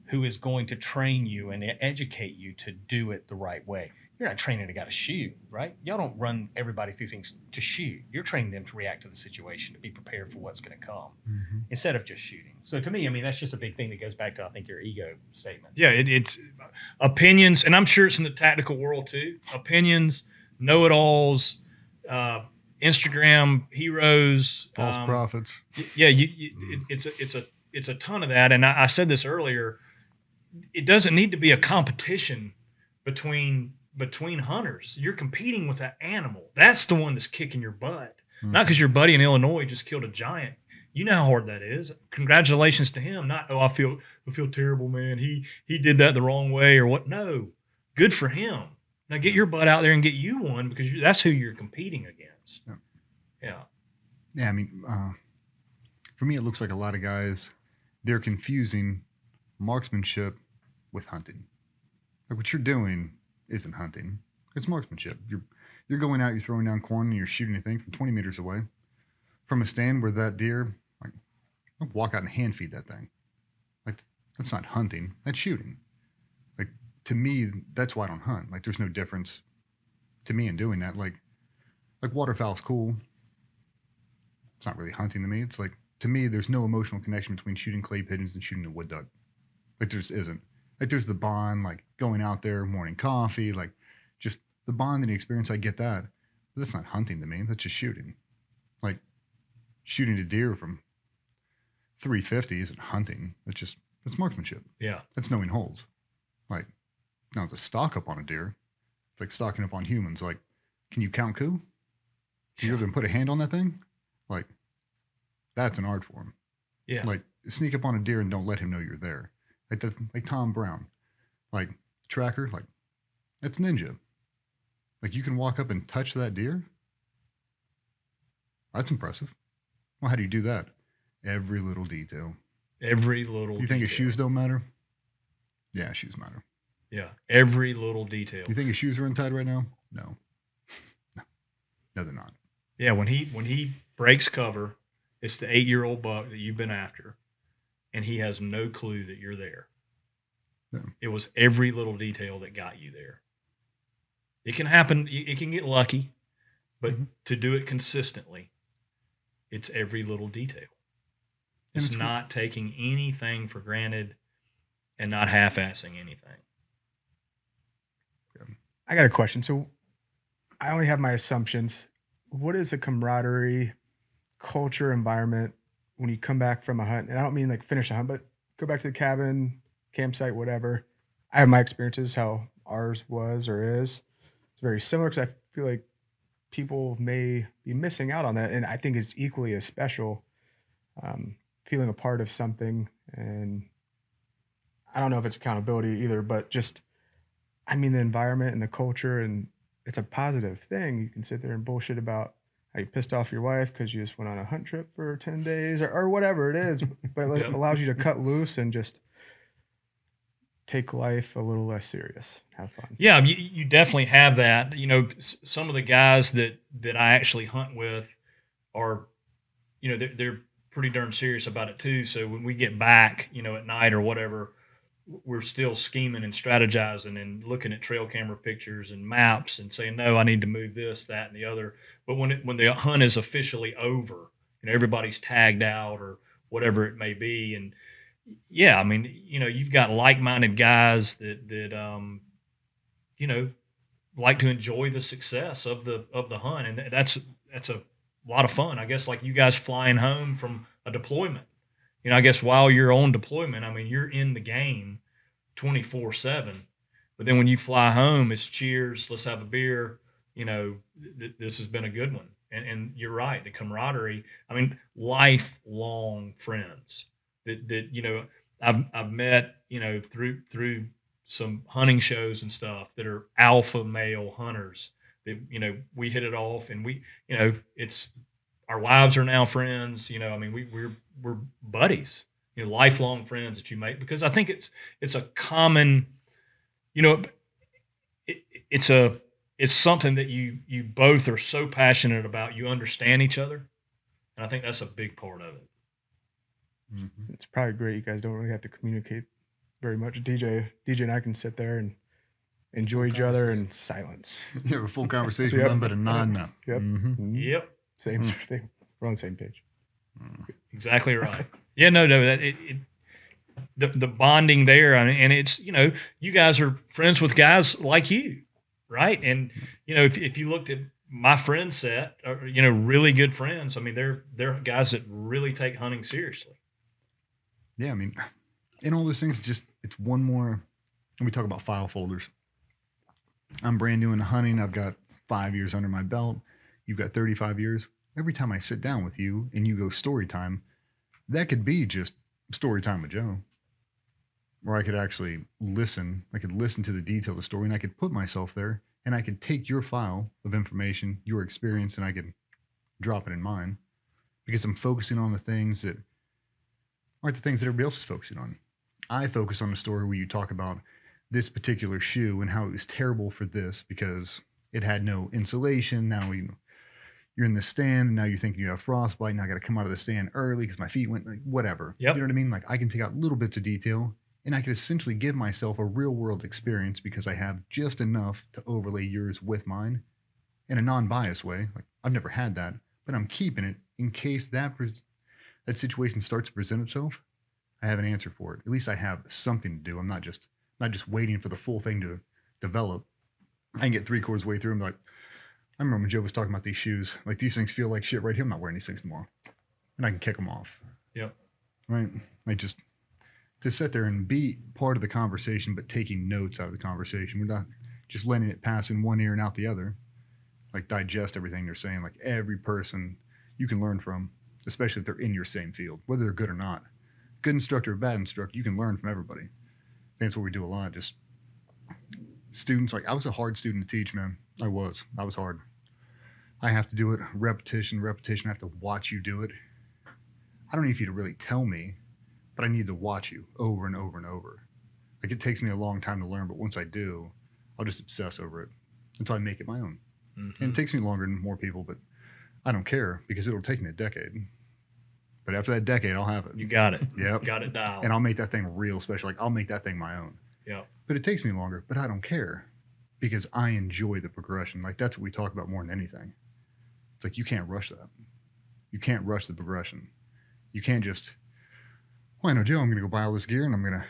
who is going to train you and educate you to do it the right way. You're not training a guy to shoot, right? Y'all don't run everybody through things to shoot. You're training them to react to the situation, to be prepared for what's going to come, instead of just shooting. So to me, I mean, that's just a big thing that goes back to, I think, your ego statement. Yeah, it's opinions, and I'm sure it's in the tactical world too. Opinions, know-it-alls, Instagram heroes, False prophets. Yeah, it's a ton of that. And I said this earlier. It doesn't need to be a competition between hunters. You're competing with that animal. That's the one that's kicking your butt. Not because your buddy in Illinois just killed a giant. You know how hard that is. Congratulations to him. Not, oh, I feel terrible, man. He did that the wrong way or what. No, good for him. Now get your butt out there and get you one, because that's who you're competing against. Yeah. Yeah, I mean, for me, it looks like a lot of guys, they're confusing marksmanship with hunting. Like, what you're doing isn't hunting. It's marksmanship. You're going out, you're throwing down corn, and you're shooting a thing from 20 meters away from a stand where that deer, like, don't walk out and hand feed that thing. Like, that's not hunting. That's shooting. Like, to me, that's why I don't hunt. Like, there's no difference to me in doing that. Like waterfowl's cool. It's not really hunting to me. It's like, to me, there's no emotional connection between shooting clay pigeons and shooting a wood duck. Like, there just isn't. Like, there's the bond, like going out there, morning coffee, like just the bond and the experience. I get that. But that's not hunting to me. That's just shooting. Like, shooting a deer from 350 isn't hunting. That's marksmanship. Yeah. That's knowing holes. Like, now to stock up on a deer, it's like stocking up on humans. Like, can you count coup? Can you ever put a hand on that thing? Like, that's an art form. Yeah. Like, sneak up on a deer and don't let him know you're there. Like Tom Brown, like tracker, like that's ninja. Like, you can walk up and touch that deer. That's impressive. Well, how do you do that? Every little detail. Every little. You think his detail. shoes don't matter? Yeah, shoes matter. Yeah, every little detail. You think his shoes are untied right now? No. No, they're not. Yeah, when he breaks cover, it's the 8-year-old buck that you've been after, and he has no clue that you're there. Yeah. It was every little detail that got you there. It can happen. It can get lucky, but to do it consistently, it's every little detail. It's not taking anything for granted and not half-assing anything. I got a question. So I only have my assumptions. What is a camaraderie, culture, environment when you come back from a hunt? And I don't mean like finish a hunt, but go back to the cabin, campsite, whatever. I have my experiences, how ours was or is. It's very similar because I feel like people may be missing out on that. And I think it's equally as special, feeling a part of something. And I don't know if it's accountability either, but just, I mean, the environment and the culture, and it's a positive thing. You can sit there and bullshit about how you pissed off your wife because you just went on a hunt trip for 10 days or whatever it is, but it allows you to cut loose and just take life a little less serious, have fun. Yeah, you definitely have that. You know, some of the guys that I actually hunt with are, you know, they're pretty darn serious about it too. So when we get back, you know, at night or whatever, we're still scheming and strategizing and looking at trail camera pictures and maps and saying, no, I need to move this, that, and the other. But when the hunt is officially over, you know, everybody's tagged out or whatever it may be, and yeah, I mean, you know, you've got like-minded guys that you know, like to enjoy the success of the hunt, and that's a lot of fun. I guess like you guys flying home from a deployment. You know, I guess while you're on deployment, I mean, you're in the game 24/7. But then when you fly home, it's cheers, let's have a beer. You know, this has been a good one. And you're right, the camaraderie. I mean, lifelong friends that you know I've met, you know, through some hunting shows and stuff that are alpha male hunters. That, you know, we hit it off, and we, you know, it's our wives are now friends. You know, I mean, we're buddies. You know, lifelong friends that you make, because I think it's a common, you know, it, it's a it's something that you both are so passionate about. You understand each other, and I think that's a big part of it. Mm-hmm. It's probably great you guys don't really have to communicate very much. DJ and I can sit there and enjoy each other in silence. You have a full conversation with Yep. them, but a nod no. Yep. Mhm. Mhm. Yep, Same sort of thing. We're on the same page. exactly right. Yeah, no, that it the bonding there, I mean, and it's, you know, you guys are friends with guys like you, right? And you know, if you looked at my friend set, or, you know, really good friends, I mean, they're guys that really take hunting seriously. Yeah, I mean, and all those things, it's one more. When we talk about file folders, I'm brand new into hunting. I've got 5 years under my belt. You've got 35 years. Every time I sit down with you and you go story time, that could be just story time with Joe. Or I could actually listen. I could listen to the detail of the story, and I could put myself there, and I could take your file of information, your experience, and I could drop it in mine, because I'm focusing on the things that aren't the things that everybody else is focusing on. I focus on the story where you talk about this particular shoe and how it was terrible for this because it had no insulation. Now you're in the stand, and now you're thinking you have frostbite. Now I got to come out of the stand early because my feet went, like, whatever. Yep. You know what I mean? Like, I can take out little bits of detail, and I could essentially give myself a real world experience because I have just enough to overlay yours with mine in a non-biased way. Like, I've never had that, but I'm keeping it in case that situation starts to present itself. I have an answer for it. At least I have something to do. I'm not just waiting for the full thing to develop. I can get 3/4 way through and be like, I remember when Joe was talking about these shoes. Like, these things feel like shit right here. I'm not wearing these things tomorrow. And I can kick them off. Yep. Right? Like, just to sit there and be part of the conversation, but taking notes out of the conversation. We're not just letting it pass in one ear and out the other. Like, digest everything they're saying. Like, every person you can learn from, especially if they're in your same field, whether they're good or not. Good instructor or bad instructor, you can learn from everybody. I think that's what we do a lot. Just students, like, I was a hard student to teach, man. I was hard. I have to do it repetition. I have to watch you do it. I don't need you to really tell me, but I need to watch you over and over and over. Like, it takes me a long time to learn, but once I do, I'll just obsess over it until I make it my own. Mm-hmm. And it takes me longer than more people, but I don't care because it'll take me a decade. But after that decade, I'll have it. You got it. Yep. Got it dialed. And I'll make that thing real special. Like, I'll make that thing my own. Yeah. But it takes me longer, but I don't care because I enjoy the progression. Like, that's what we talk about more than anything. It's like, you can't rush that. You can't rush the progression. You can't just, well, I know, Joe, I'm going to go buy all this gear and I'm going to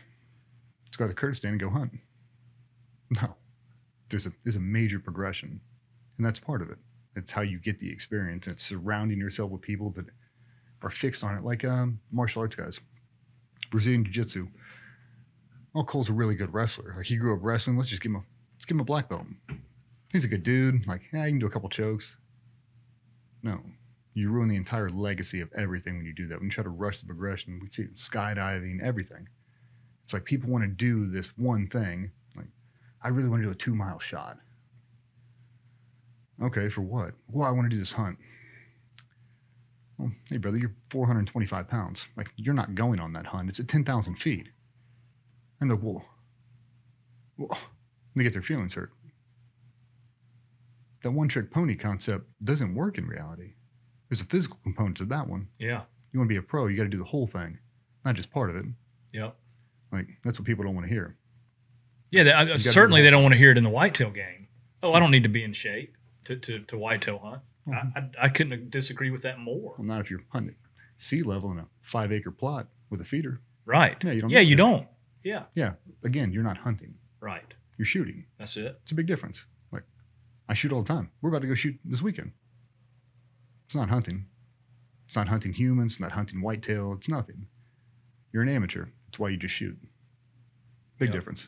go to the curtain stand and go hunt. No. There's a major progression, and that's part of it. It's how you get the experience. It's surrounding yourself with people that are fixed on it, like martial arts guys. Brazilian Jiu-Jitsu. Oh, Cole's a really good wrestler. Like, he grew up wrestling. Let's give him a black belt. He's a good dude. Like, yeah, you can do a couple chokes. No. You ruin the entire legacy of everything when you do that. When you try to rush the progression, we see it in skydiving, everything. It's like people want to do this one thing. Like, I really want to do a 2-mile shot. Okay, for what? Well, I want to do this hunt. Well, hey, brother, you're 425 pounds. Like, you're not going on that hunt. It's at 10,000 feet. And like, well, Well, they get their feelings hurt. That one-trick pony concept doesn't work in reality. There's a physical component to that one. Yeah. You want to be a pro, you got to do the whole thing, not just part of it. Yep. Like, that's what people don't want to hear. Yeah. do the Certainly, whole they don't thing. want to hear it in the whitetail game. Oh, I don't need to be in shape to whitetail hunt. I couldn't disagree with that more. Well, not if you're hunting sea level in a 5-acre plot with a feeder. Right. Yeah, you don't Yeah, need you to. don't. Yeah. Yeah, again, you're not hunting. Right. You're shooting. That's it. It's a big difference. Like, I shoot all the time. We're about to go shoot this weekend. It's not hunting. It's not hunting humans. It's not hunting whitetail. It's nothing. You're an amateur. That's why you just shoot. Big Yep. difference.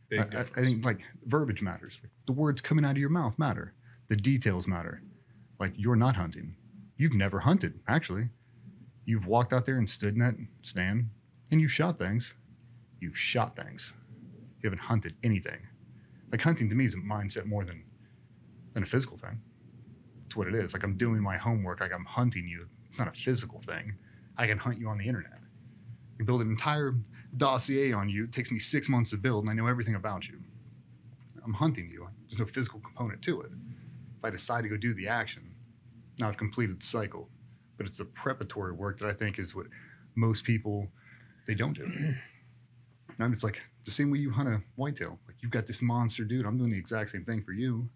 Big I difference. think like verbiage matters. Like, the words coming out of your mouth matter. The details matter. Like, you're not hunting. You've never hunted, actually. You've walked out there and stood in that stand and you shot things. You've shot things. You haven't hunted anything. Like, hunting to me is a mindset more than a physical thing. It's what it is. Like, I'm doing my homework. Like, I'm hunting you. It's not a physical thing. I can hunt you on the internet. I can build an entire dossier on you. It takes me 6 months to build, and I know everything about you. I'm hunting you. There's no physical component to it. If I decide to go do the action, now I've completed the cycle. But it's the preparatory work that I think is what most people, they don't do. And it's like the same way you hunt a whitetail. Like, you've got this monster dude. I'm doing the exact same thing for you.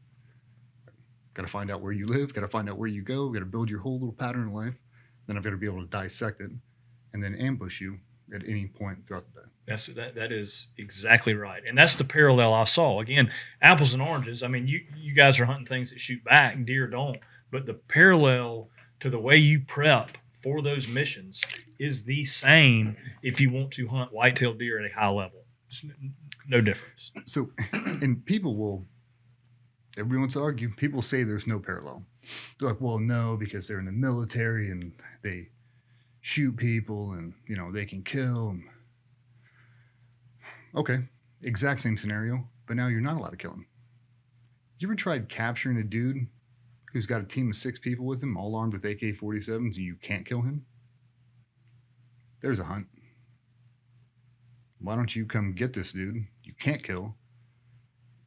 Got to find out where you live. Got to find out where you go. Got to build your whole little pattern of life. Then I've got to be able to dissect it and then ambush you at any point throughout the day. That is exactly right, and that's the parallel I saw. Again, apples and oranges. I mean, you guys are hunting things that shoot back, deer don't. But the parallel to the way you prep for those missions is the same if you want to hunt whitetail deer at a high level. It's no difference. So, and people will, everyone wants to argue, people say there's no parallel. They're like, well, no, because they're in the military and they shoot people and, you know, they can kill them. Okay, exact same scenario, but now you're not allowed to kill him. You ever tried capturing a dude who's got a team of 6 people with him, all armed with AK-47s, and you can't kill him? There's a hunt. Why don't you come get this dude you can't kill,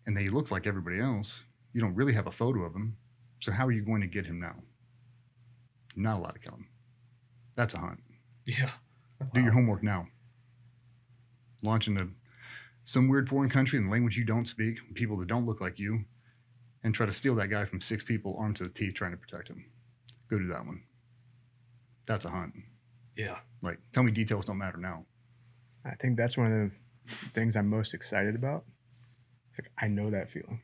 and he looks like everybody else? You don't really have a photo of him, so how are you going to get him now? You're not allowed to kill him. That's a hunt. Yeah. Do your homework now. Launch into some weird foreign country in a language you don't speak, people that don't look like you, and try to steal that guy from 6 people armed to the teeth trying to protect him. Go do that one. That's a hunt. Yeah. Like, tell me details don't matter now. I think that's one of the things I'm most excited about. It's like, I know that feeling,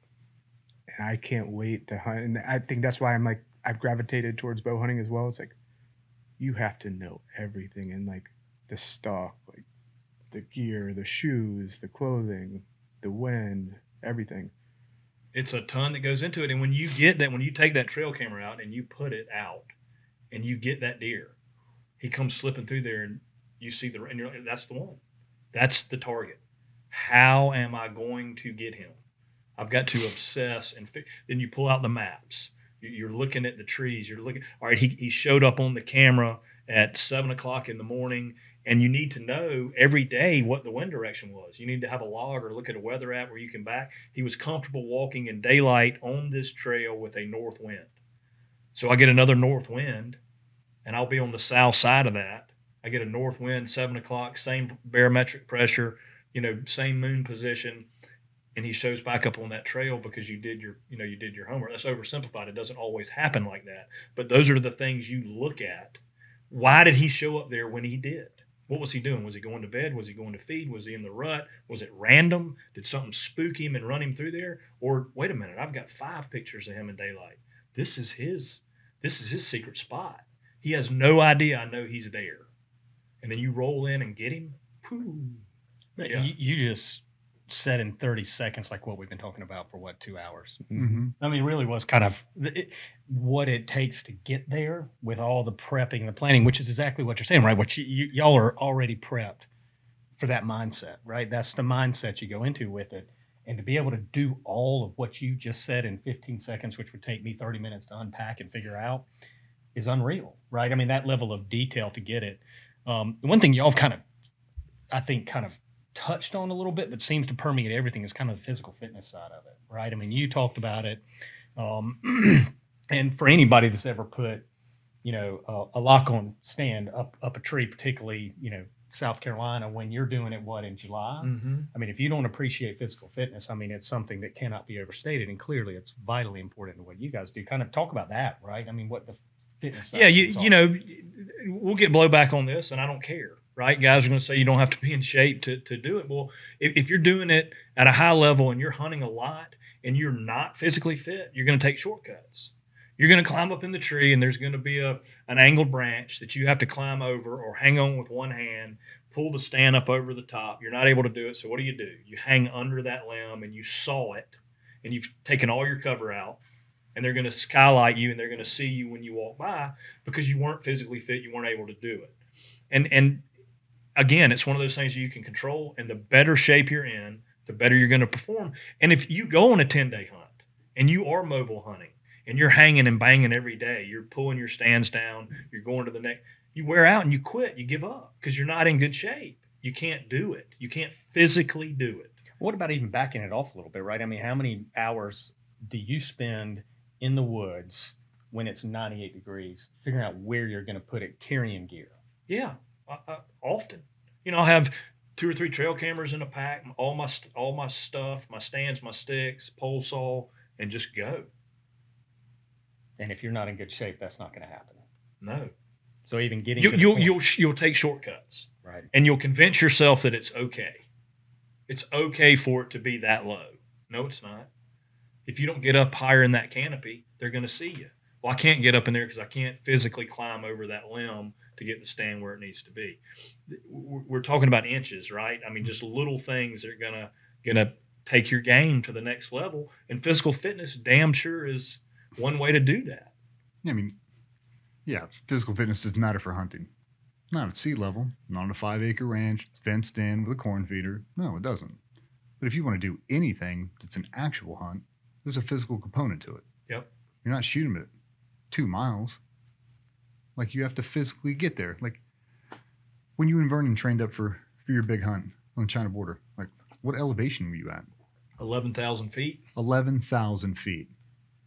and I can't wait to hunt. And I think that's why I've gravitated towards bow hunting as well. It's like, you have to know everything, and like the stock, like the gear, the shoes, the clothing, the wind, everything. It's a ton that goes into it. And when you get that, when you take that trail camera out and you put it out and you get that deer, he comes slipping through there and you see and you're like, that's the one. That's the target. How am I going to get him? I've got to obsess and then you pull out the maps. You're looking at the trees. You're looking. All right, he showed up on the camera at 7:00 in the morning, and you need to know every day what the wind direction was. You need to have a log or look at a weather app where you can back. He was comfortable walking in daylight on this trail with a north wind. So I get another north wind, and I'll be on the south side of that. I get a north wind, 7:00, same barometric pressure, same moon position. And he shows back up on that trail because you did your homework. That's oversimplified. It doesn't always happen like that. But those are the things you look at. Why did he show up there when he did? What was he doing? Was he going to bed? Was he going to feed? Was he in the rut? Was it random? Did something spook him and run him through there? Or wait a minute, I've got 5 pictures of him in daylight. This is his secret spot. He has no idea I know he's there. And then you roll in and get him. Pooh. Yeah. You just said in 30 seconds, like what we've been talking about for 2 hours. Mm-hmm. I mean, it really was kind of what it takes to get there with all the prepping, the planning, which is exactly what you're saying, right? What y'all are already prepped for that mindset, right? That's the mindset you go into with it. And to be able to do all of what you just said in 15 seconds, which would take me 30 minutes to unpack and figure out, is unreal, right? I mean, that level of detail to get it. The one thing y'all have kind of touched on a little bit, but seems to permeate everything is kind of the physical fitness side of it, right? I mean, you talked about it. And for anybody that's ever put, a lock on stand up a tree, particularly, South Carolina, when you're doing it, in July? I mean, if you don't appreciate physical fitness, I mean, it's something that cannot be overstated. And clearly it's vitally important to what you guys do. Kind of talk about that, right? I mean, what the fitness side Yeah, is all. we'll get blowback on this, and I don't care, right? Guys are going to say you don't have to be in shape to do it. Well, if you're doing it at a high level and you're hunting a lot and you're not physically fit, you're going to take shortcuts. You're going to climb up in the tree, and there's going to be an angled branch that you have to climb over or hang on with one hand, pull the stand up over the top. You're not able to do it. So what do? You hang under that limb and you saw it, and you've taken all your cover out, and they're going to skylight you, and they're going to see you when you walk by because you weren't physically fit. You weren't able to do it. And again, it's one of those things you can control, and the better shape you're in, the better you're going to perform. And if you go on a 10-day hunt and you are mobile hunting, and you're hanging and banging every day, you're pulling your stands down, you're going to the next, you wear out and you quit, you give up because you're not in good shape. You can't do it. You can't physically do it. What about even backing it off a little bit, right? I mean, how many hours do you spend in the woods when it's 98 degrees, figuring out where you're going to put it, carrying gear? Yeah, often. I have 2 or 3 trail cameras in a pack, all my stuff, my stands, my sticks, pole saw, and just go. And if you're not in good shape, that's not going to happen. No. So even getting you'll take shortcuts, right, and you'll convince yourself that it's okay. It's okay for it to be that low. No, it's not. If you don't get up higher in that canopy, they're going to see you. Well, I can't get up in there because I can't physically climb over that limb to get the stand where it needs to be. We're talking about inches, right? I mean, just little things that are gonna take your game to the next level. And physical fitness, damn sure, is one way to do that. I mean, yeah, physical fitness doesn't matter for hunting. Not at sea level, not on a 5-acre ranch, it's fenced in with a corn feeder. No, it doesn't. But if you want to do anything that's an actual hunt, there's a physical component to it. Yep. You're not shooting at 2 miles. Like, you have to physically get there. Like, when you and Vernon trained up for your big hunt on the China border, like, what elevation were you at? 11,000 feet. 11,000 feet.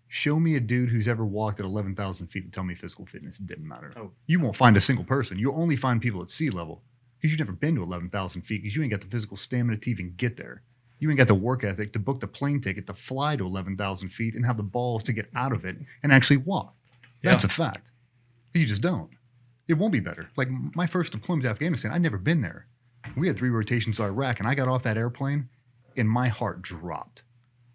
Show me a dude who's ever walked at 11,000 feet and tell me physical fitness didn't matter. Oh. You won't find a single person. You'll only find people at sea level because you've never been to 11,000 feet because you ain't got the physical stamina to even get there. You ain't got the work ethic to book the plane ticket to fly to 11,000 feet and have the balls to get out of it and actually walk. That's a fact. You just don't. It won't be better. Like, my first deployment to Afghanistan, I'd never been there. We had 3 rotations to Iraq, and I got off that airplane and my heart dropped.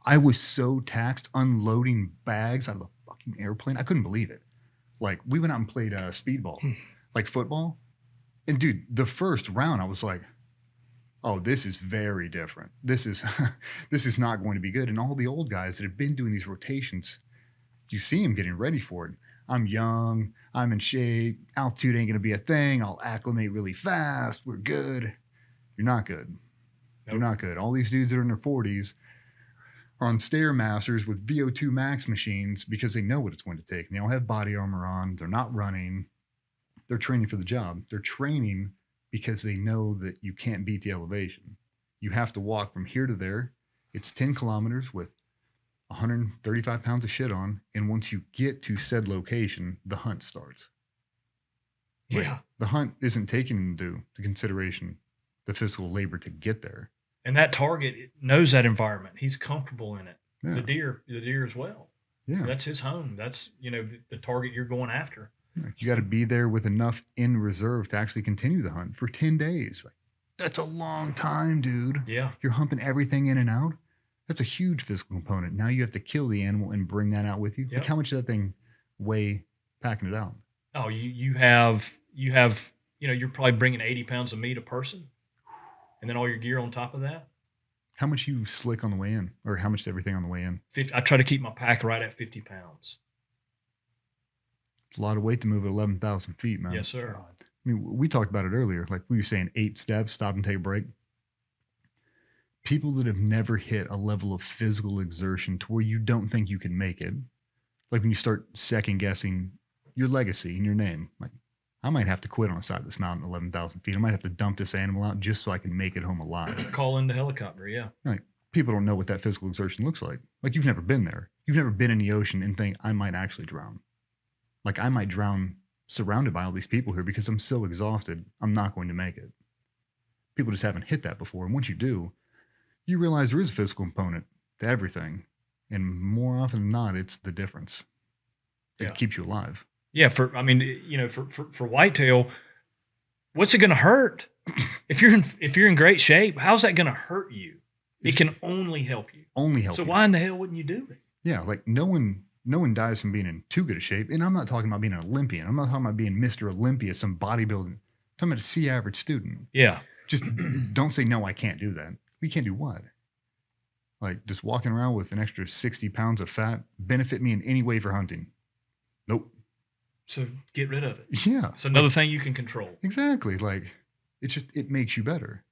I was so taxed unloading bags out of the fucking airplane. I couldn't believe it. Like, we went out and played speedball, like football. And dude, the first round, I was like, oh, this is very different. This is not going to be good. And all the old guys that have been doing these rotations, you see them getting ready for it. I'm young. I'm in shape. Altitude ain't going to be a thing. I'll acclimate really fast. We're good. You're not good. Nope. You're not good. All these dudes that are in their 40s are on Stairmasters with VO2 max machines because they know what it's going to take. And they all have body armor on. They're not running. They're training for the job. They're training because they know that you can't beat the elevation. You have to walk from here to there. It's 10 kilometers with 135 pounds of shit on. And once you get to said location, the hunt starts. Yeah. The hunt isn't taking into consideration the physical labor to get there. And that target knows that environment. He's comfortable in it. Yeah. The deer as well. Yeah. That's his home. That's, the target you're going after. You got to be there with enough in reserve to actually continue the hunt for 10 days. Like, that's a long time, dude. Yeah. You're humping everything in and out. That's a huge physical component. Now you have to kill the animal and bring that out with you. Yep. Like, how much does that thing weigh packing it out? Oh, you have, you're probably bringing 80 pounds of meat a person, and then all your gear on top of that. How much you slick on the way in, or how much is everything on the way in? 50, I try to keep my pack right at 50 pounds. It's a lot of weight to move at 11,000 feet, man. Yes, sir. I mean, we talked about it earlier. Like, we were saying 8 steps, stop and take a break. People that have never hit a level of physical exertion to where you don't think you can make it, like when you start second guessing your legacy and your name, like, I might have to quit on the side of this mountain 11,000 feet. I might have to dump this animal out just so I can make it home alive. Call in the helicopter. Yeah. Like, people don't know what that physical exertion looks like. Like, you've never been there. You've never been in the ocean and think, I might actually drown. Like, I might drown surrounded by all these people here because I'm so exhausted, I'm not going to make it. People just haven't hit that before. And once you do, you realize there is a physical component to everything. And more often than not, it's the difference that Yeah. keeps you alive. Yeah. For whitetail, what's it going to hurt? If you're in great shape, how's that going to hurt you? It can only help you. Only help So you. why in the hell wouldn't you do it? Yeah, like no one dies from being in too good a shape. And I'm not talking about being an Olympian. I'm not talking about being Mr. Olympia, some bodybuilding. I'm talking about a C average student. Yeah. Just don't say, no, I can't do that. We can't do what? Like, just walking around with an extra 60 pounds of fat benefit me in any way for hunting? Nope. So get rid of it. Yeah. It's another thing you can control. Exactly. Like, it makes you better.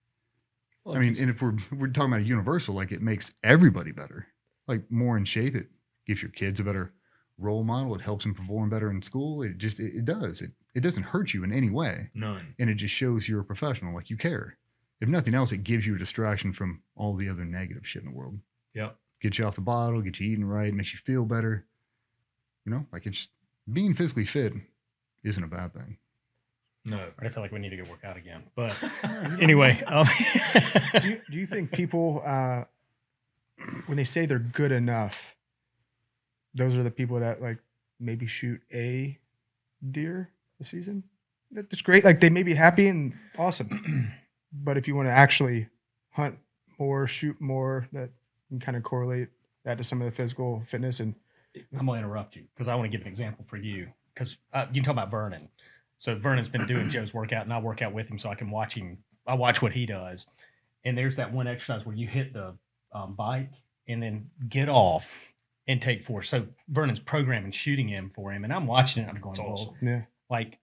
Well, I mean, and if we're talking about a universal, like, it makes everybody better. Like, more in shape. It gives your kids a better role model. It helps them perform better in school. It does. It doesn't hurt you in any way. None. And it just shows you're a professional, like you care. If nothing else, it gives you a distraction from all the other negative shit in the world. Yep. Get you off the bottle, get you eating right, makes you feel better. You know, like, it's being physically fit isn't a bad thing. No. I feel like we need to go work out again. But anyway, Do you think people, when they say they're good enough, those are the people that like maybe shoot a deer a season? That's great. Like, they may be happy and awesome, but if you want to actually hunt more, shoot more, that can kind of correlate that to some of the physical fitness. And I'm going to interrupt you because I want to give an example for you. Because you can talk about Vernon. So Vernon's been doing Joe's workout, and I work out with him so I can watch him. I watch what he does. And there's that one exercise where you hit the bike and then get off and take force. So Vernon's programming shooting him for him, and I'm watching it. And I'm going, It's awesome. yeah, like,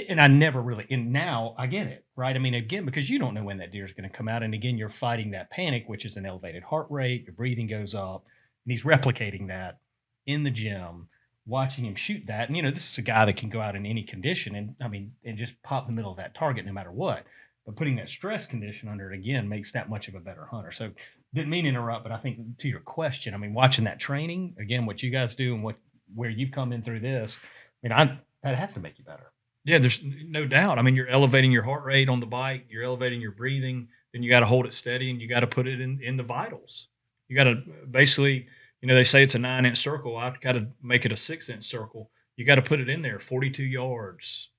and I never really, and now I get it, right? I mean, again, because you don't know when that deer is going to come out. And again, you're fighting that panic, which is an elevated heart rate, your breathing goes up, and he's replicating that in the gym, watching him shoot that. And, this is a guy that can go out in any condition and just pop the middle of that target no matter what. But putting that stress condition under it again makes that much of a better hunter. So didn't mean to interrupt, but I think to your question, I mean, watching that training, again, what you guys do and where you've come in through this, that has to make you better. Yeah, there's no doubt. I mean, you're elevating your heart rate on the bike, you're elevating your breathing, then you got to hold it steady and you got to put it in the vitals. You got to basically, they say it's a 9-inch circle. I've got to make it a 6-inch circle. You got to put it in there, 42 yards,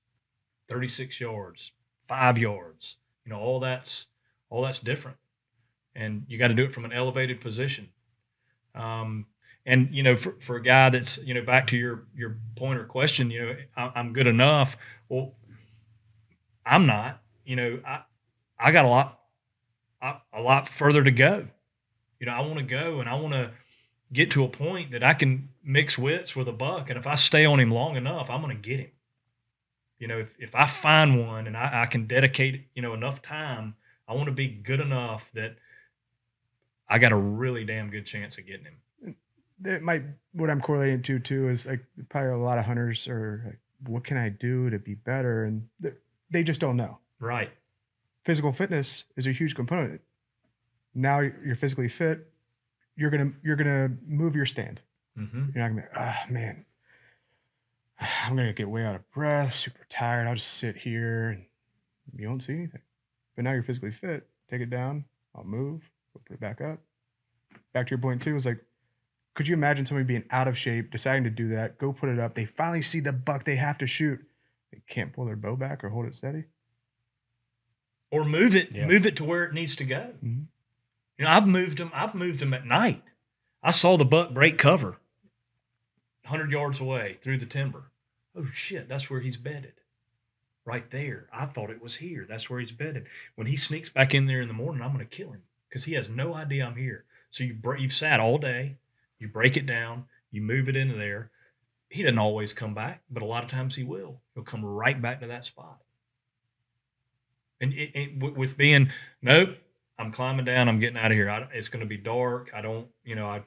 36 yards, 5 yards. All that's different. And you got to do it from an elevated position. And for a guy that's, back to your point or question, I'm good enough. Well, I'm not. I got a lot further to go. I want to go and I want to get to a point that I can mix wits with a buck, and if I stay on him long enough, I'm going to get him. If I find one and I can dedicate enough time, I want to be good enough that I got a really damn good chance of getting him. What I'm correlating to too is like probably a lot of hunters are like, what can I do to be better? And they just don't know. Right. Physical fitness is a huge component. Now you're physically fit. You're gonna move your stand. Mm-hmm. You're not gonna be, oh man, I'm gonna get way out of breath, super tired. I'll just sit here and you won't see anything. But now you're physically fit. Take it down. I'll move. We'll put it back up. Back to your point too, is like, could you imagine somebody being out of shape, deciding to do that, go put it up, they finally see the buck they have to shoot. They can't pull their bow back or hold it steady. Or move it Yeah. to where it needs to go. Mm-hmm. I've moved them at night. I saw the buck break cover 100 yards away through the timber. Oh shit, that's where he's bedded. Right there. I thought it was here. That's where he's bedded. When he sneaks back in there in the morning, I'm going to kill him because he has no idea I'm here. So you've sat all day, you break it down, you move it into there. He doesn't always come back, but a lot of times he will. He'll come right back to that spot. And with being, nope, I'm climbing down, I'm getting out of here. It's going to be dark. I don't,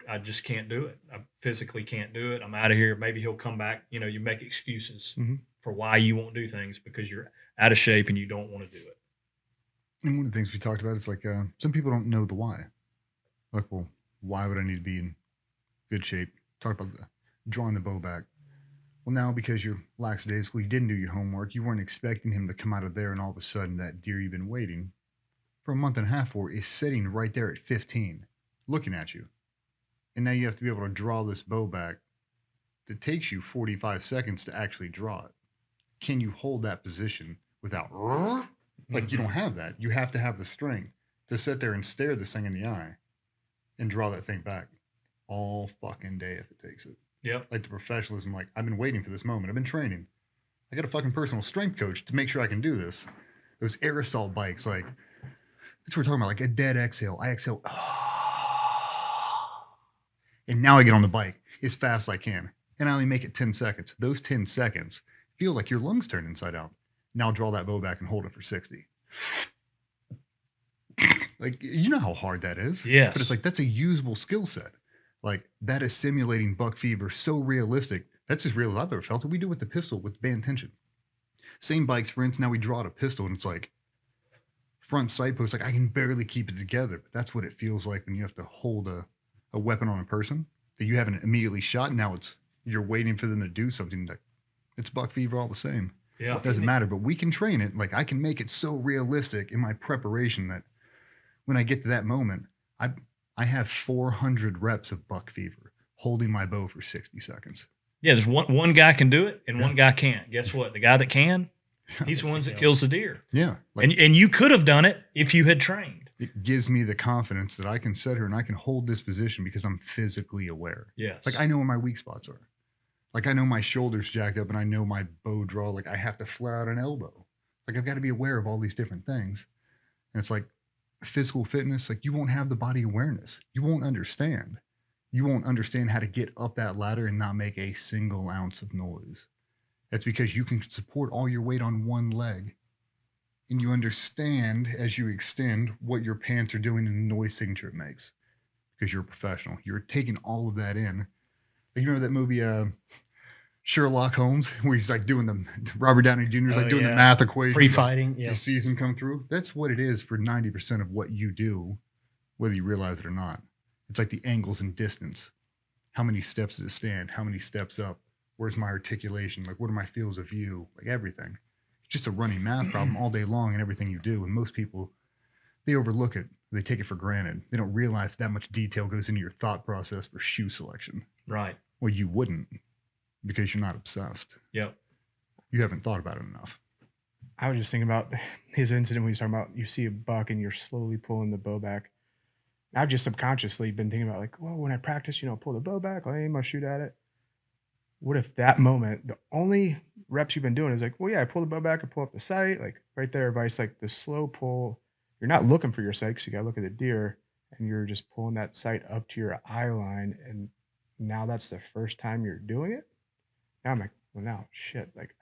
I just can't do it. I physically can't do it. I'm out of here. Maybe he'll come back. You make excuses Mm-hmm. for why you won't do things because you're out of shape and you don't want to do it. And one of the things we talked about is like some people don't know the why. Like, well, why would I need to be in good shape? Talk about drawing the bow back. Well, now because you're lackadaisical, you didn't do your homework, you weren't expecting him to come out of there, and all of a sudden that deer you've been waiting for a month and a half for is sitting right there at 15, looking at you. And now you have to be able to draw this bow back that takes you 45 seconds to actually draw it. Can you hold that position without, like, you don't have that. You have to have the strength to sit there and stare this thing in the eye and draw that thing back all fucking day if it takes it. Yep. Like the professionalism, like, I've been waiting for this moment. I've been training. I got a fucking personal strength coach to make sure I can do this. Those aerosol bikes, like, that's what we're talking about, like a dead exhale. I exhale, and now I get on the bike as fast as I can. And I only make it 10 seconds. Those 10 seconds feel like your lungs turn inside out. Now draw that bow back and hold it for 60. Like, you know how hard that is. Yes. But it's like, that's a usable skill set. Like, that is simulating buck fever so realistic. That's as real as I've ever felt it. We do with the pistol with band tension. Same bike sprints. Now we draw out a pistol and it's like front sight post. Like, I can barely keep it together. But that's what it feels like when you have to hold a weapon on a person that you haven't immediately shot. Now you're waiting for them to do something. That it's buck fever all the same. Yeah. It doesn't matter, but we can train it. Like, I can make it so realistic in my preparation that when I get to that moment, I have 400 reps of buck fever holding my bow for 60 seconds. Yeah, there's one guy can do it and one guy can't. Guess what? The guy that can, he's the one that kills the deer. Yeah. Like, And you could have done it if you had trained. it gives me the confidence that I can sit here and I can hold this position because I'm physically aware. Yes. Like, I know where my weak spots are. Like, I know my shoulders jacked up and I know my bow draw. Like, I have to flare out an elbow. Like, I've got to be aware of all these different things. And it's like physical fitness. Like, you won't have the body awareness. You won't understand. You won't understand how to get up that ladder and not make a single ounce of noise. That's because you can support all your weight on one leg. And you understand as you extend what your pants are doing and the noise signature it makes. Because you're a professional. You're taking all of that in. Like, you remember that movie, Sherlock Holmes, where he's like doing the Robert Downey Jr. is like doing the math equation. Pre-fighting, yeah. He sees him come through. That's what it is for 90% of what you do, whether you realize it or not. It's like the angles and distance. How many steps does it stand? How many steps up? Where's my articulation? Like, what are my fields of view? Like, everything. It's just a running math problem all day long in everything you do. And most people, they overlook it. They take it for granted. They don't realize that much detail goes into your thought process for shoe selection. Right. Well, you wouldn't, because you're not obsessed. Yep. You haven't thought about it enough. I was just thinking about his incident when he was talking about you see a buck and you're slowly pulling the bow back. I've just subconsciously been thinking about, like, well, when I practice, I'll pull the bow back, I'll aim, I'll shoot at it. What if that moment, the only reps you've been doing is like, well, yeah, I pull the bow back, I pull up the sight, like right there, advice, like the slow pull. You're not looking for your sight because you got to look at the deer, and you're just pulling that sight up to your eye line. And now that's the first time you're doing it. Now I'm like, well, now shit, like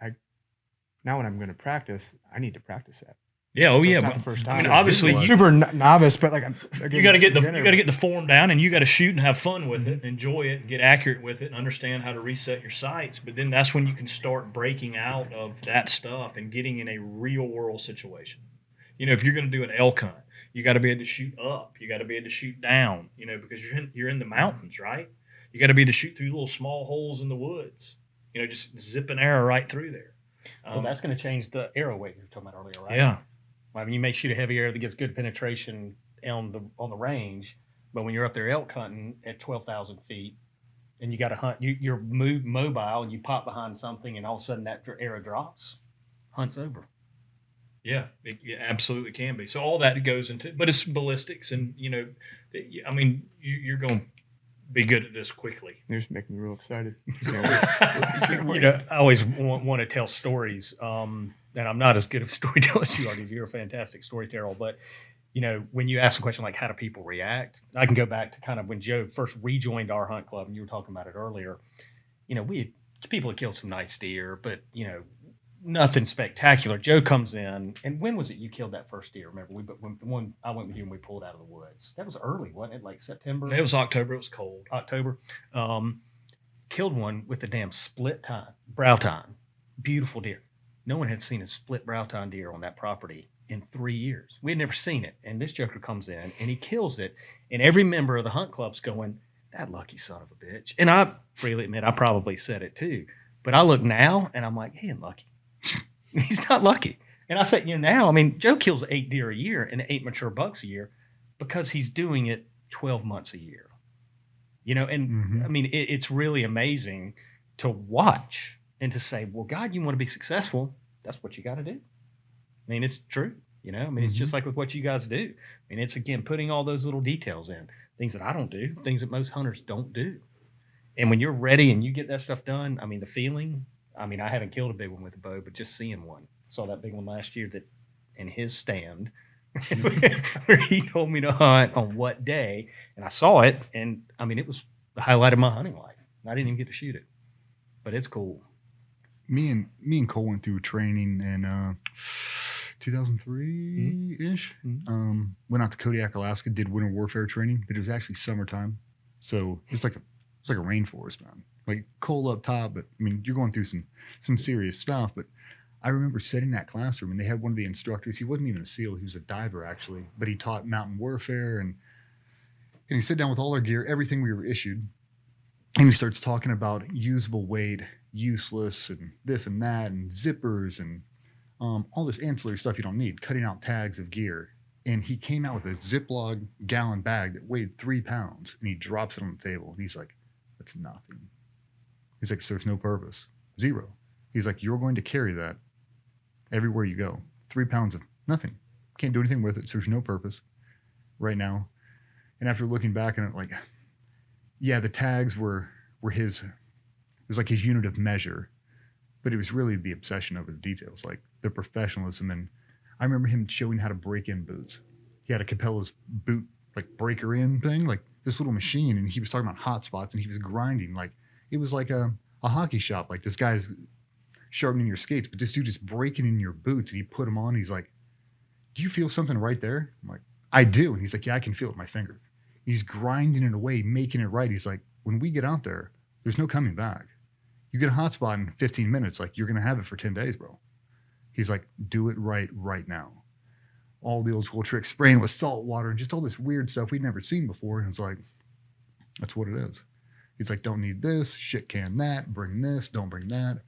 now when I'm going to practice, I need to practice that. Yeah. Oh, So yeah. it's not But, the first I time. mean, I'm obviously, super novice, but like you got to get the form down, and you got to shoot and have fun with it, enjoy it, and get accurate with it, and understand how to reset your sights. But then that's when you can start breaking out of that stuff and getting in a real world situation. If you're going to do an elk hunt, you got to be able to shoot up. You got to be able to shoot down. Because you're in the mountains, right? You got to be able to shoot through little small holes in the woods. Just zip an arrow right through there. Well, that's going to change the arrow weight you were talking about earlier, right? Yeah. I mean, you may shoot a heavy arrow that gets good penetration on the range, but when you're up there elk hunting at 12,000 feet, and you got to hunt, you're mobile, and you pop behind something, and all of a sudden that arrow drops, hunt's over. Yeah, it absolutely can be. So all that goes into, but it's ballistics, and I mean, you're going to be good at this quickly. You're just making me real excited. I always want to tell stories, and I'm not as good of a storyteller as you are. You're a fantastic storyteller, but when you ask a question like how do people react, I can go back to kind of when Joe first rejoined our hunt club, and you were talking about it earlier. People had killed some nice deer, but nothing spectacular. Joe comes in, and when was it you killed that first deer? Remember, when I went with you and we pulled out of the woods. That was early, wasn't it? Like September. It was October. It was cold. October. Killed one with a damn split tine, brow tine. beautiful deer. No one had seen a split brow tine deer on that property in 3 years. We had never seen it. And this joker comes in and he kills it. And every member of the hunt club's going, that lucky son of a bitch. And I freely admit, I probably said it too. But I look now and I'm like, he ain't lucky. He's not lucky. And I said, now, I mean, Joe kills 8 deer a year and 8 mature bucks a year because he's doing it 12 months a year. And I mean, it's really amazing to watch and to say, well, God, you want to be successful, that's what you got to do. I mean, it's true. I mean, it's just like with what you guys do. I mean, it's, again, putting all those little details in, things that I don't do, things that most hunters don't do. And when you're ready and you get that stuff done, I mean, the feeling, I mean, I haven't killed a big one with a bow, but just seeing one. Saw that big one last year that in his stand where he told me to hunt on what day. And I saw it. And I mean, it was the highlight of my hunting life. And I didn't even get to shoot it, but it's cool. Me and Cole went through training in 2003-ish. Went out to Kodiak, Alaska, did winter warfare training, but it was actually summertime. So it's like a rainforest, man. Like cold up top, but I mean, you're going through some serious stuff. But I remember sitting in that classroom and they had one of the instructors. He wasn't even a SEAL. He was a diver, actually, but he taught mountain warfare. And he sat down with all our gear, everything we were issued. And he starts talking about usable weight, useless, and this and that, and zippers, and all this ancillary stuff you don't need, cutting out tags of gear. And he came out with a Ziploc gallon bag that weighed 3 pounds, and he drops it on the table. And he's like, that's nothing. He's like, serves no purpose. Zero. He's like, you're going to carry that everywhere you go. 3 pounds of nothing. Can't do anything with it. Serves no purpose right now. And after looking back on it, like, yeah, the tags were his, it was like his unit of measure, but it was really the obsession over the details, like the professionalism. And I remember him showing how to break in boots. He had a Capella's boot, like breaker in thing, like this little machine. And he was talking about hot spots and he was grinding. Like it was like a hockey shop. Like this guy's sharpening your skates, but this dude is breaking in your boots and he put them on. He's like, do you feel something right there? I'm like, I do. And he's like, yeah, I can feel it with my finger. He's grinding it away, making it right. He's like, when we get out there, there's no coming back. You get a hot spot in 15 minutes, like you're going to have it for 10 days, bro. He's like, do it right now. All the old school tricks, spraying with salt water and just all this weird stuff we'd never seen before. And it's like, that's what it is. He's like, don't need this, shit can that, bring this, don't bring that.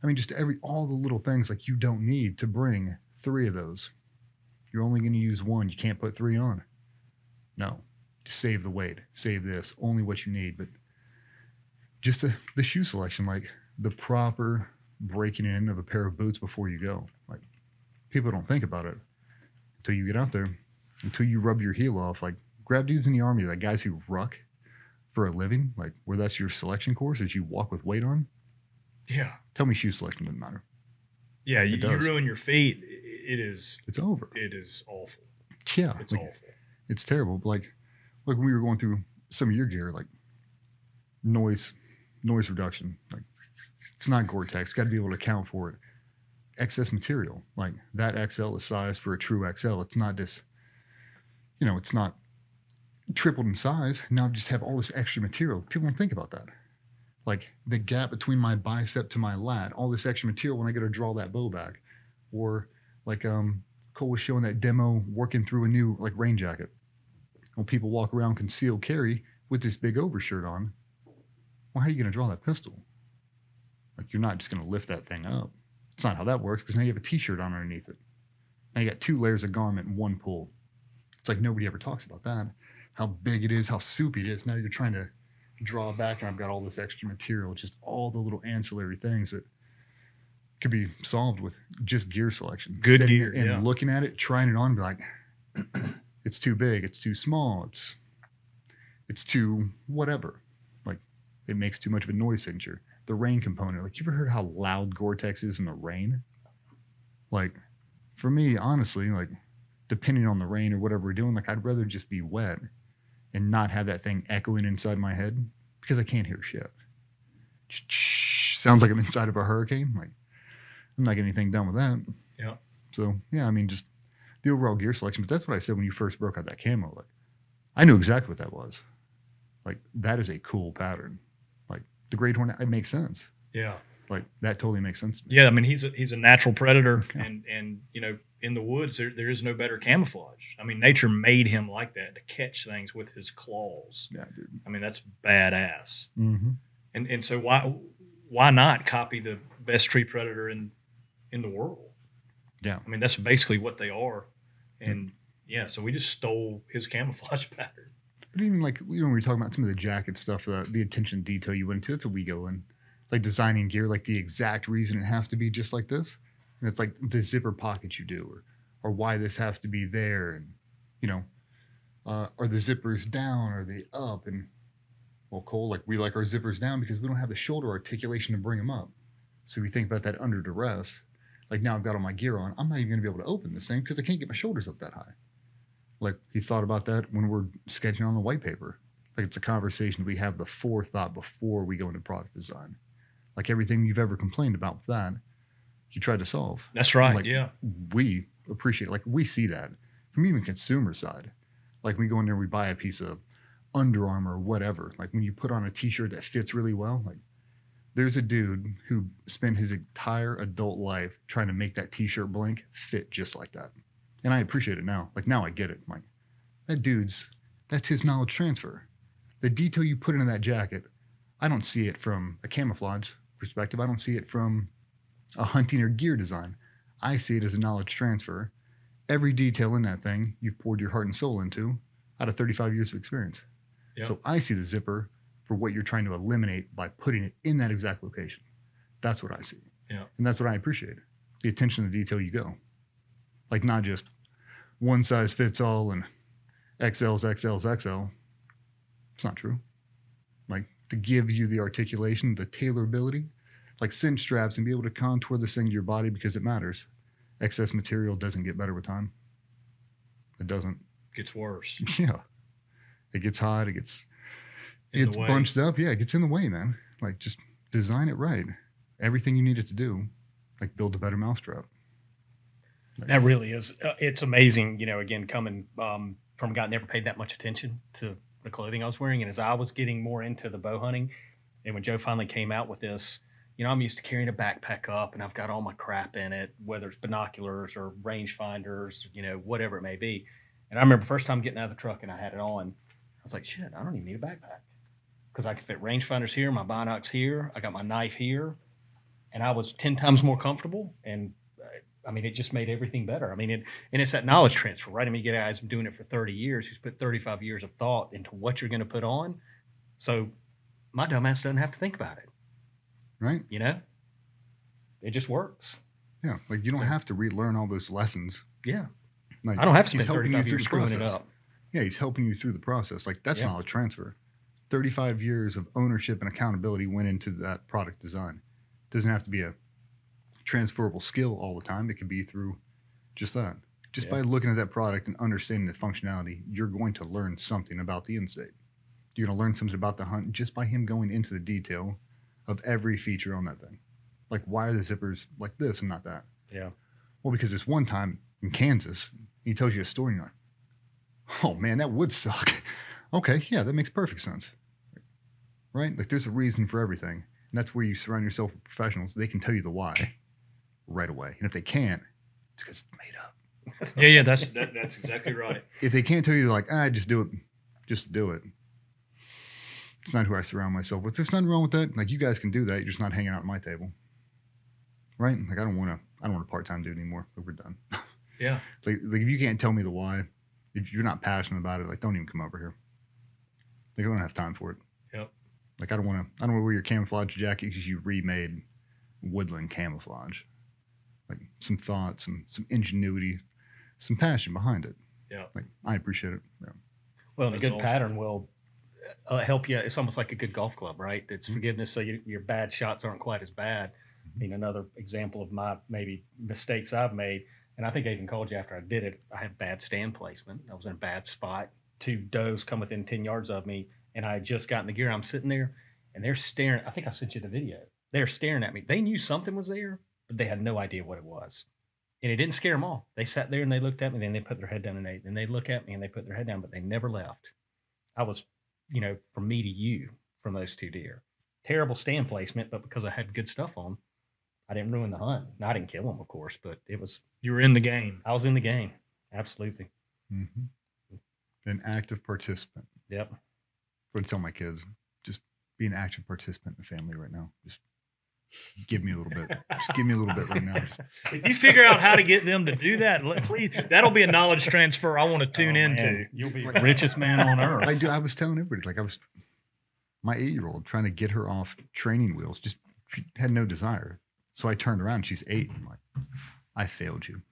I mean, just all the little things like you don't need to bring 3 of those. You're only going to use 1. You can't put 3 on. No. Just save the weight, save this, only what you need. But just the shoe selection, like the proper breaking in of a pair of boots before you go. Like people don't think about it until you get out there, until you rub your heel off. Like grab dudes in the Army, like guys who ruck for a living, like where that's your selection course is you walk with weight on. Yeah. Tell me shoe selection doesn't matter. Yeah, you ruin your feet. It's over. It is awful. Yeah. It's like, awful. It's terrible. But like when we were going through some of your gear, like noise reduction, like it's not Gore-Tex. Got to be able to account for it. Excess material, like that XL is sized for a true XL. It's not this, it's not tripled in size. Now just have all this extra material. People don't think about that. Like the gap between my bicep to my lat, all this extra material when I go to draw that bow back. Or like Cole was showing that demo working through a new like rain jacket. When people walk around concealed carry with this big overshirt on, well, how are you going to draw that pistol? Like you're not just going to lift that thing up. It's not how that works because now you have a t-shirt on underneath it. Now you got 2 layers of garment in one pull. It's like nobody ever talks about that. How big it is, how soupy it is. Now you're trying to draw back and I've got all this extra material, just all the little ancillary things that could be solved with just gear selection. Good Sitting gear, and yeah. looking at it, trying it on, and be like, it's too big, it's too small, it's too whatever. Like it makes too much of a noise signature. The rain component, like you ever heard how loud Gore-Tex is in the rain? Like for me, honestly, like depending on the rain or whatever we're doing, like I'd rather just be wet and not have that thing echoing inside my head because I can't hear shit. Sounds like I'm inside of a hurricane. Like I'm not getting anything done with that. Yeah. So yeah, I mean, just the overall gear selection. But that's what I said when you first broke out that camo. Like I knew exactly what that was. Like that is a cool pattern. Like the Great Hornet, it makes sense. Yeah. Like that totally makes sense to me. Yeah, I mean he's a natural predator, and you know in the woods there is no better camouflage. I mean nature made him like that to catch things with his claws. Yeah, dude. I mean that's badass. Mm-hmm. And so why not copy the best tree predator in the world? Yeah. I mean that's basically what they are, and yeah, so we just stole his camouflage pattern. But even like when we were talking about some of the jacket stuff, the attention to detail you went into, that's what we go in. Like designing gear, like the exact reason it has to be just like this. And it's like the zipper pockets you do, or why this has to be there, and you know, are the zippers down, are they up? And well, Cole, like we like our zippers down because we don't have the shoulder articulation to bring them up. So we think about that under duress. Like now I've got all my gear on, I'm not even gonna be able to open this thing because I can't get my shoulders up that high. Like he thought about that when we're sketching on the white paper. Like it's a conversation we have the forethought before we go into product design. Like everything you've ever complained about with that, you tried to solve. That's right. Like Yeah. we appreciate, like we see that from even consumer side. Like we go in there, we buy a piece of Under Armour or whatever. Like when you put on a T-shirt that fits really well, like there's a dude who spent his entire adult life trying to make that T-shirt blank fit just like that. And I appreciate it now. Like now I get it. I'm like, that's his knowledge transfer. The detail you put into that jacket, I don't see it from a camouflage perspective. I don't see it from a hunting or gear design. I see it as a knowledge transfer. Every detail in that thing you've poured your heart and soul into out of 35 years of experience. Yep. So I see the zipper for what you're trying to eliminate by putting it in that exact location. That's what I see. Yeah. And that's what I appreciate. The attention to detail you go. Like not just one size fits all and XL's XL. It's not true. Like to give you the articulation, the tailorability, like cinch straps and be able to contour this thing to your body because it matters. Excess material doesn't get better with time. It doesn't. Gets worse. Yeah. It gets hot. It gets In the way. bunched up. Yeah, it gets in the way, man. Like just design it right. Everything you need it to do, like build a better mousetrap. That really is. It's amazing, you know, again, coming from a guy that never paid that much attention to the clothing I was wearing. And as I was getting more into the bow hunting, and when Joe finally came out with this, you know, I'm used to carrying a backpack up and I've got all my crap in it, whether it's binoculars or range finders, you know, whatever it may be. And I remember first time getting out of the truck and I had it on, I was like, shit, I don't even need a backpack because I can fit range finders here, my binocs here, I got my knife here, and I was 10 times more comfortable. And I mean, it just made everything better. I mean, and it's that knowledge transfer, right? I mean, you get guys doing it for 30 years who's put 35 years of thought into what you're going to put on. So my dumbass doesn't have to think about it. Right? You know, it just works. Yeah. Like you don't have to relearn all those lessons. Yeah. Like, I don't have to he's spend helping you 35 through years the screwing it process. up. Yeah, he's helping you through the process. Like that's Yeah. knowledge transfer. 35 years of ownership and accountability went into that product design. Doesn't have to be a transferable skill all the time. It could be through just that. Just by looking at that product and understanding the functionality, you're going to learn something about the end state. You're going to learn something about the hunt just by him going into the detail of every feature on that thing. Like, why are the zippers like this and not that? Yeah. Well, because this one time in Kansas, he tells you a story and you're like, oh man, that would suck. Okay, yeah, that makes perfect sense. Right? Like there's a reason for everything. And that's where you surround yourself with professionals. They can tell you the why right away. And if they can't, it's because it's made up. Yeah, that's exactly right. If they can't tell you, like, just do it, just do it. It's not who I surround myself with. There's nothing wrong with that. Like, you guys can do that. You're just not hanging out at my table. Right? Like, I don't want a part-time dude anymore. Like, we're done. Yeah. Like, if you can't tell me the why, if you're not passionate about it, like, don't even come over here. Like, I don't have time for it. Yep. Like, I don't want to wear your camouflage jacket because you remade woodland camouflage. Like, some thought, some ingenuity, some passion behind it. Yeah. Like, I appreciate it. Yeah. Well, and a That's good awesome. pattern will help you. It's almost like a good golf club, right? It's forgiveness, so your bad shots aren't quite as bad. I mean, another example of my maybe mistakes I've made, and I think I even called you after I did it. I had bad stand placement. I was in a bad spot. 2 does come within 10 yards of me, and I had just gotten the gear. I'm sitting there, and they're staring. I think I sent you the video. They're staring at me. They knew something was there, but they had no idea what it was. And it didn't scare them off. They sat there and they looked at me, then they put their head down, and they look at me and they put their head down, but they never left. I was, from me to you from those 2 deer. terrible stand placement, but because I had good stuff on, I didn't ruin the hunt. No, I didn't kill them, of course, but You were in the game. I was in the game. Absolutely. Hmm. An active participant. Yep. What I tell my kids, just be an active participant in the family right now. Just give me a little bit. Just give me a little bit right now. Just, If you figure out how to get them to do that, please, that'll be a knowledge transfer I want to tune Oh, into. man. You'll be the richest man on earth. I was telling everybody, like my 8-year-old trying to get her off training wheels, just she had no desire. So I turned around, she's 8. I'm like, I failed you.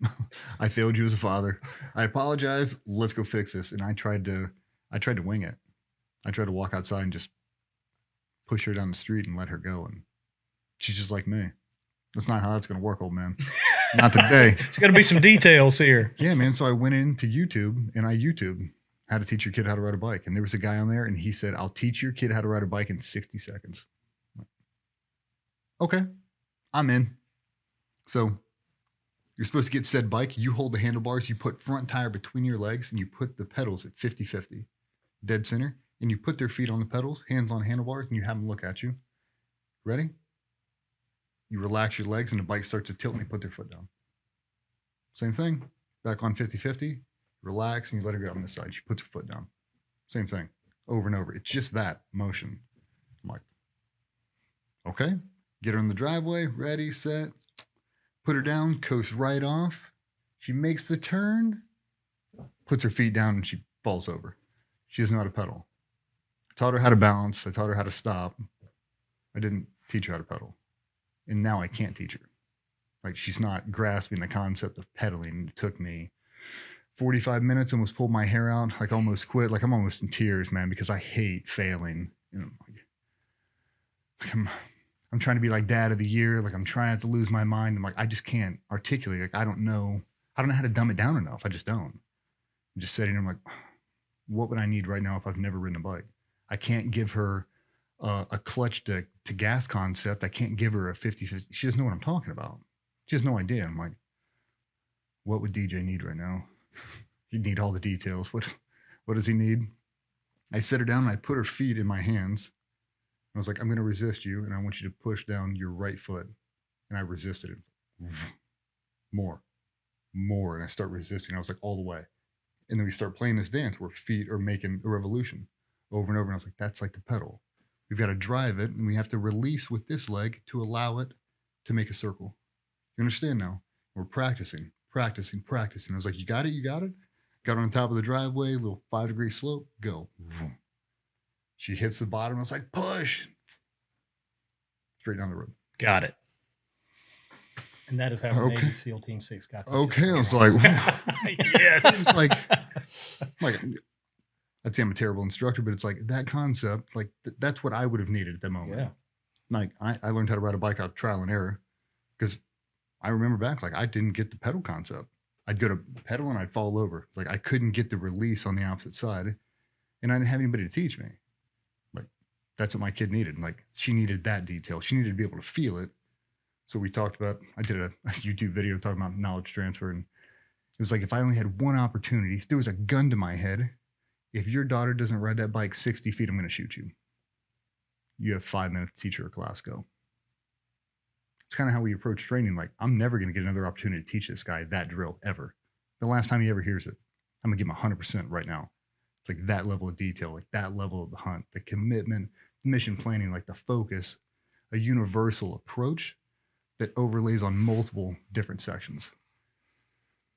I failed you as a father. I apologize. Let's go fix this. And I tried to wing it. I tried to walk outside and just push her down the street and let her go. And she's just like me. That's not how that's going to work, old man. Not today. There's got to be some details here. Yeah, man. So I went into YouTube and I YouTubed how to teach your kid how to ride a bike. And there was a guy on there and he said, I'll teach your kid how to ride a bike in 60 seconds. Okay, I'm in. So you're supposed to get said bike. You hold the handlebars. You put front tire between your legs and you put the pedals at 50-50, dead center. And you put their feet on the pedals, hands on handlebars, and you have them look at you. Ready? You relax your legs and the bike starts to tilt and you put their foot down. Same thing. Back on 50-50, relax and you let her go on this side. She puts her foot down. Same thing. Over and over. It's just that motion. I'm like, okay. Get her in the driveway. Ready, set. Put her down. Coast right off. She makes the turn. Puts her feet down and she falls over. She doesn't know how to pedal. I taught her how to balance. I taught her how to stop. I didn't teach her how to pedal. And now I can't teach her. Like, she's not grasping the concept of pedaling. It took me 45 minutes, almost pulled my hair out, like almost quit. Like, I'm almost in tears, man, because I hate failing. You know, like I'm trying to be like dad of the year. Like, I'm trying not to lose my mind. I'm like, I just can't articulate. Like, I don't know how to dumb it down enough. I just don't. I'm just sitting there, I'm like, what would I need right now if I've never ridden a bike? I can't give her a clutch to gas concept. I can't give her a 50-50. She doesn't know what I'm talking about. She has no idea. I'm like, what would DJ need right now? He'd need all the details. What does he need? I set her down and I put her feet in my hands. I was like, I'm going to resist you, and I want you to push down your right foot. And I resisted it. More. And I start resisting. I was like, all the way. And then we start playing this dance where feet are making a revolution over and over. And I was like, that's like the pedal. We've got to drive it, and we have to release with this leg to allow it to make a circle. You understand now? We're practicing. I was like, you got it? Got on top of the driveway, little 5-degree slope, go. She hits the bottom. I was like, push. Straight down the road. Got it. And that is how Okay. Navy SEAL Team 6 got to Okay, I was like, Yes. it's like I'd say I'm a terrible instructor, but it's like that concept, like that's what I would have needed at that moment. Yeah. Like I learned how to ride a bike out of trial and error because I remember back, like I didn't get the pedal concept. I'd go to pedal and I'd fall over. Like I couldn't get the release on the opposite side, and I didn't have anybody to teach me. Like that's what my kid needed. Like she needed that detail. She needed to be able to feel it. So we talked about, I did a YouTube video talking about knowledge transfer, and it was like, if I only had one opportunity, if there was a gun to my head, if your daughter doesn't ride that bike 60 feet, I'm going to shoot you. You have 5 minutes to teach her a class, go. It's kind of how we approach training. Like, I'm never going to get another opportunity to teach this guy that drill ever. The last time he ever hears it, I'm going to give him 100% right now. It's like that level of detail, like that level of the hunt, the commitment, mission planning, like the focus, a universal approach that overlays on multiple different sections.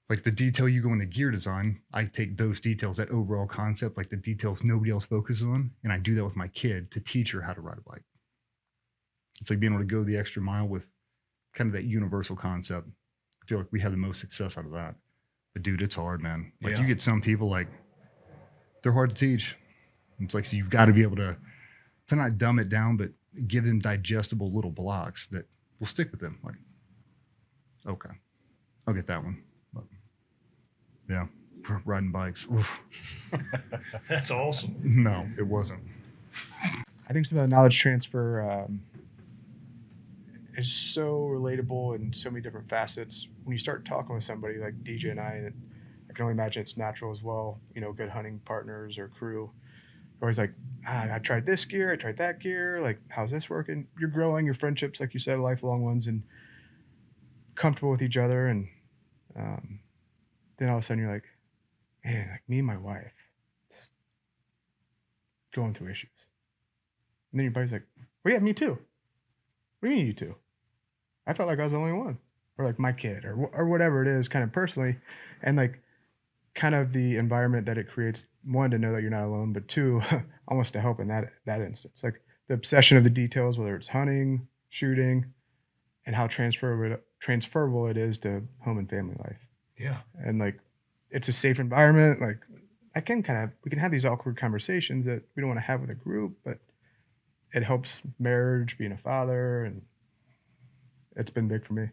Like the detail you go into gear design, I take those details, that overall concept, like the details nobody else focuses on, and I do that with my kid to teach her how to ride a bike. It's like being able to go the extra mile with kind of that universal concept. I feel like we have the most success out of that. But dude, it's hard, man. Like Yeah. you get some people, like they're hard to teach. It's like, so you've got to be able to not dumb it down, but give them digestible little blocks that will stick with them. Like, okay, I'll get that one. But yeah, riding bikes. Oof. That's awesome. No, it wasn't. I think some of the knowledge transfer is so relatable in so many different facets. When you start talking with somebody like DJ and I can only imagine it's natural as well, you know, good hunting partners or crew. always like, I tried this gear, I tried that gear. Like, how's this working? You're growing your friendships, like you said, lifelong ones, and comfortable with each other. And um, then all of a sudden you're like, man, like me and my wife going through issues. And then your buddy's like, well, yeah, me too. What do you mean you too? I felt like I was the only one, or like my kid, or whatever it is, kind of personally, and like kind of the environment that it creates. One, to know that you're not alone, but two, almost to help in that instance. Like the obsession of the details, whether it's hunting, shooting, and how transferable it is to home and family life. Yeah. And like it's a safe environment. Like we can have these awkward conversations that we don't want to have with a group, but it helps marriage, being a father, and it's been big for me.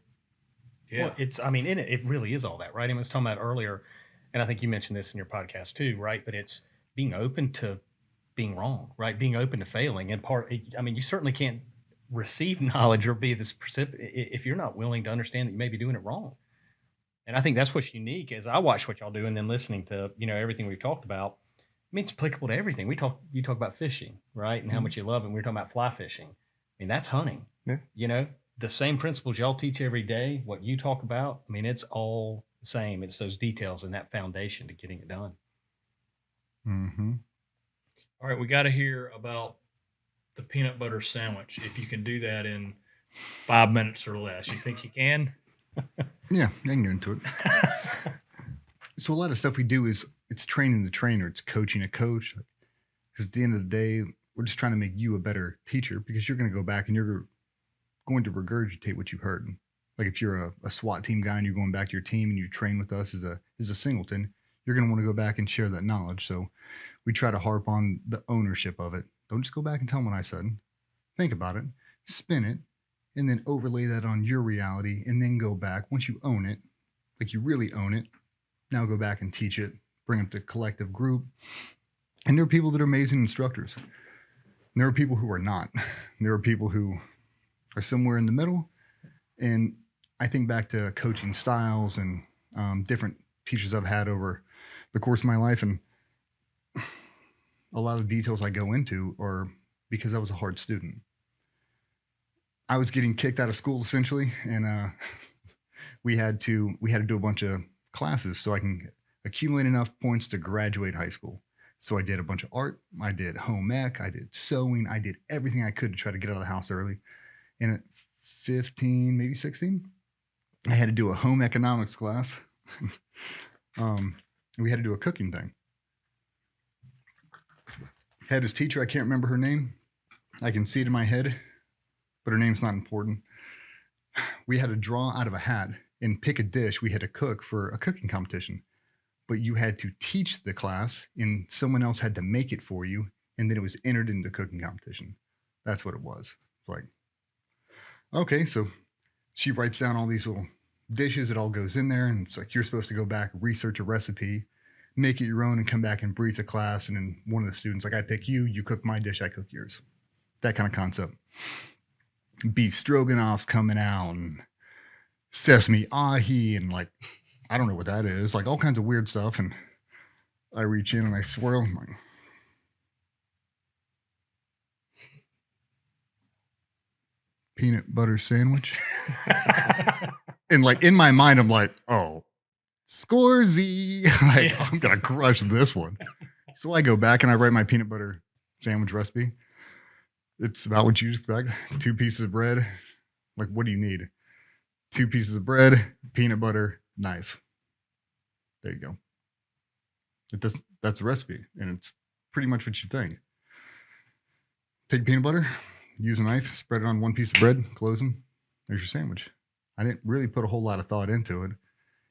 Yeah. Well, I mean, it really is all that, right? I was talking about earlier, and I think you mentioned this in your podcast too, right? But it's being open to being wrong, right? Being open to failing. And I mean, you certainly can't receive knowledge or be this if you're not willing to understand that you may be doing it wrong. And I think that's what's unique is I watch what y'all do and then listening to, everything we've talked about. I mean, it's applicable to everything. You talk about fishing, right? And how much you love it. And we're talking about fly fishing. I mean, that's hunting. Yeah. The same principles y'all teach every day, what you talk about. I mean, it's all the same. It's those details and that foundation to getting it done. Mm-hmm. All right, we got to hear about the peanut butter sandwich. If you can do that in 5 minutes or less, you think you can? Yeah, I can get into it. So a lot of stuff we do it's training the trainer, it's coaching a coach. Because at the end of the day, we're just trying to make you a better teacher because you're going to go back and you're going to regurgitate what you've heard. Like if you're a SWAT team guy and you're going back to your team and you train with us as a singleton, you're going to want to go back and share that knowledge. So we try to harp on the ownership of it. Don't just go back and tell them what I said. Think about it, spin it, and then overlay that on your reality, and then go back once you own it, like you really own it. Now go back and teach it, bring it to collective group. And there are people that are amazing instructors. And there are people who are not. There are people who are somewhere in the middle. And I think back to coaching styles and different teachers I've had over the course of my life. And a lot of details I go into are because I was a hard student. I was getting kicked out of school essentially. And we had to do a bunch of classes so I can accumulate enough points to graduate high school. So I did a bunch of art, I did home ec, I did sewing, I did everything I could to try to get out of the house early. And at 15, maybe 16, I had to do a home economics class. And we had to do a cooking thing. Had this teacher, I can't remember her name. I can see it in my head, but her name's not important. We had to draw out of a hat and pick a dish we had to cook for a cooking competition. But you had to teach the class and someone else had to make it for you. And then it was entered into cooking competition. That's what it was. It's like, okay, so she writes down all these little dishes. It all goes in there. And it's like, you're supposed to go back, research a recipe, make it your own and come back and brief the class. And then one of the students, like I pick you, you cook my dish, I cook yours. That kind of concept. Beef stroganoff's coming out and sesame ahi and like, I don't know what that is, like all kinds of weird stuff. And I reach in and I swirl. I'm like, peanut butter sandwich. And like in my mind, I'm like, oh, scoresy. Like, yes. I'm going to crush this one. So I go back and I write my peanut butter sandwich recipe. It's about what you expect. 2 pieces of bread. Like, what do you need? 2 pieces of bread, peanut butter, knife. There you go. That's the recipe, and it's pretty much what you think. Take peanut butter, use a knife, spread it on 1 piece of bread, close them. There's your sandwich. I didn't really put a whole lot of thought into it,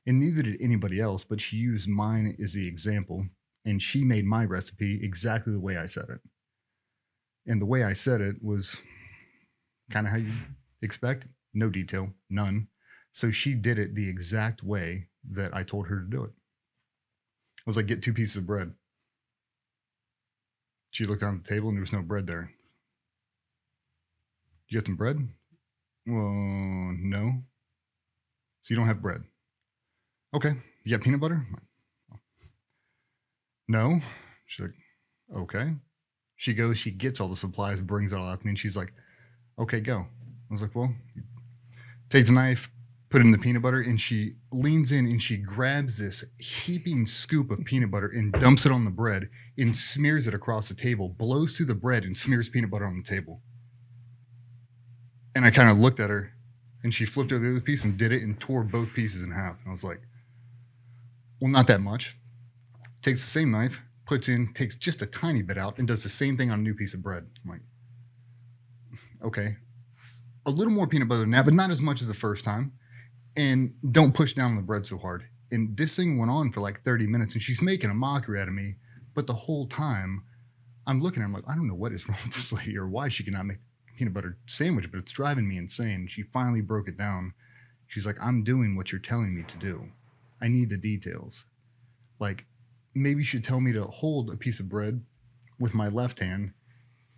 and neither did anybody else, but she used mine as the example, and she made my recipe exactly the way I said it. And the way I said it was kind of how you expect. No detail, none. So she did it the exact way that I told her to do it. I was like, get 2 pieces of bread. She looked down at the table and there was no bread there. You got some bread? Well, no. So you don't have bread. Okay. You got peanut butter? No. She's like, okay. She goes, she gets all the supplies, brings it all out to me, and she's like, okay, go. I was like, well, take the knife, put it in the peanut butter, and she leans in and she grabs this heaping scoop of peanut butter and dumps it on the bread and smears it across the table, blows through the bread and smears peanut butter on the table. And I kind of looked at her, and she flipped over the other piece and did it and tore both pieces in half. And I was like, well, not that much. Takes the same knife, takes just a tiny bit out, and does the same thing on a new piece of bread. I'm like, okay. A little more peanut butter than that, but not as much as the first time. And don't push down on the bread so hard. And this thing went on for like 30 minutes, and she's making a mockery out of me. But the whole time, I'm looking at her, I'm like, I don't know what is wrong with this lady or why she cannot make a peanut butter sandwich, but it's driving me insane. She finally broke it down. She's like, I'm doing what you're telling me to do. I need the details. Like, maybe you should tell me to hold a piece of bread with my left hand,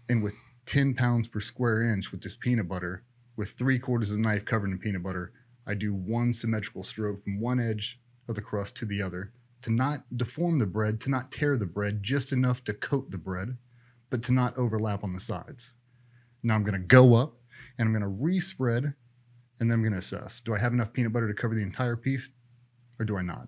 and with 10 pounds per square inch with this peanut butter, with 3/4 of the knife covered in peanut butter, I do one symmetrical stroke from one edge of the crust to the other to not deform the bread, to not tear the bread, just enough to coat the bread, but to not overlap on the sides. Now I'm going to go up and I'm going to respread, and then I'm going to assess. Do I have enough peanut butter to cover the entire piece, or do I not?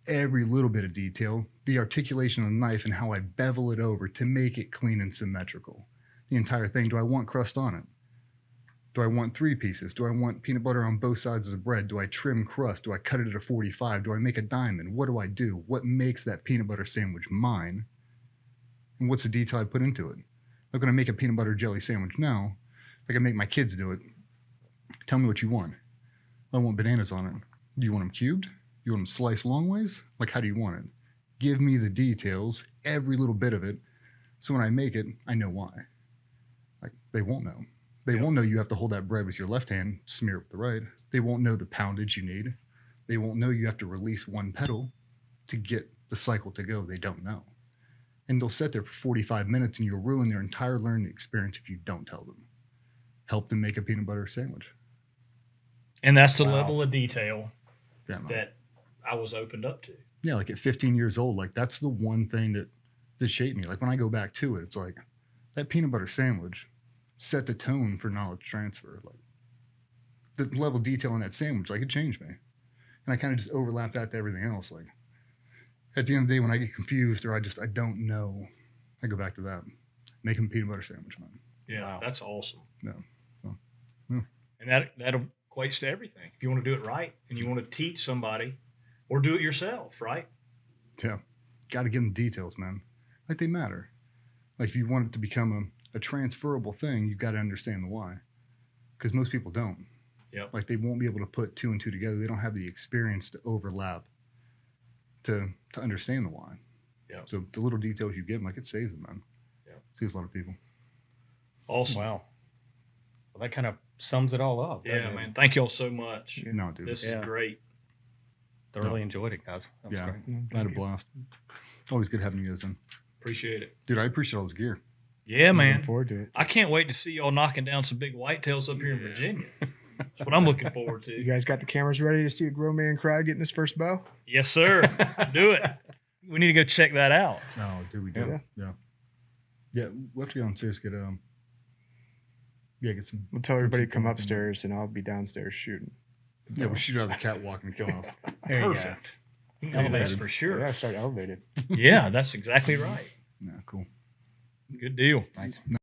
Every little bit of detail, the articulation of the knife and how I bevel it over to make it clean and symmetrical. The entire thing. Do I want crust on it? Do I want 3 pieces? Do I want peanut butter on both sides of the bread? Do I trim crust? Do I cut it at a 45? Do I make a diamond? What do I do? What makes that peanut butter sandwich mine? And what's the detail I put into it? I'm going to make a peanut butter jelly sandwich now. If I can make my kids do it, tell me what you want. I want bananas on it. Do you want them cubed? You want them sliced long ways? Like, how do you want it? Give me the details, every little bit of it, so when I make it, I know why. Like, they won't know. They won't know you have to hold that bread with your left hand, smear it with the right. They won't know the poundage you need. They won't know you have to release one pedal to get the cycle to go. They don't know. And they'll sit there for 45 minutes, and you'll ruin their entire learning experience if you don't tell them. Help them make a peanut butter sandwich. And that's the level of detail Yeah, man. that I was opened up to. Yeah, like at 15 years old, like that's the one thing that shaped me. Like when I go back to it, it's like that peanut butter sandwich set the tone for knowledge transfer. Like the level of detail in that sandwich, like it changed me. And I kind of just overlapped that to everything else. Like at the end of the day, when I get confused or I don't know, I go back to that. Make them peanut butter sandwich, man. Yeah, Wow. that's awesome. Yeah. So, yeah. And that equates to everything. If you want to do it right and you want to teach somebody or do it yourself, right? Yeah. Got to give them details, man. Like they matter. Like if you want it to become a transferable thing, you've got to understand the why. Because most people don't. Yep. Like they won't be able to put 2 and 2 together. They don't have the experience to overlap to understand the why. Yep. So the little details you give them, like it saves them, man. Yep. Saves a lot of people. Awesome. Wow. Well, that kind of sums it all up. doesn't Yeah, it? man. Thank y'all so much. No, dude. This Yeah. is great. Thoroughly enjoyed it, guys. That was Yeah. great. I had a blast. Always good having you guys in. Appreciate it. Dude, I appreciate all this gear. Yeah, Looking man. forward to it. I can't wait to see y'all knocking down some big whitetails up here in Virginia. That's what I'm looking forward You to. guys got the cameras ready to see a grown man cry getting his first bow? Yes, sir. Do it. We need to go check that out. Oh, dude, we do. Yeah. Yeah, we'll have to go downstairs, get get some. We'll tell everybody to come Something. upstairs and I'll be downstairs shooting. Yeah, we'll shoot out the catwalk and kill us. There you go. Perfect. Yeah, that's for Yeah, sure. start elevated. Yeah, that's exactly right. Yeah, cool. Good deal. Nice.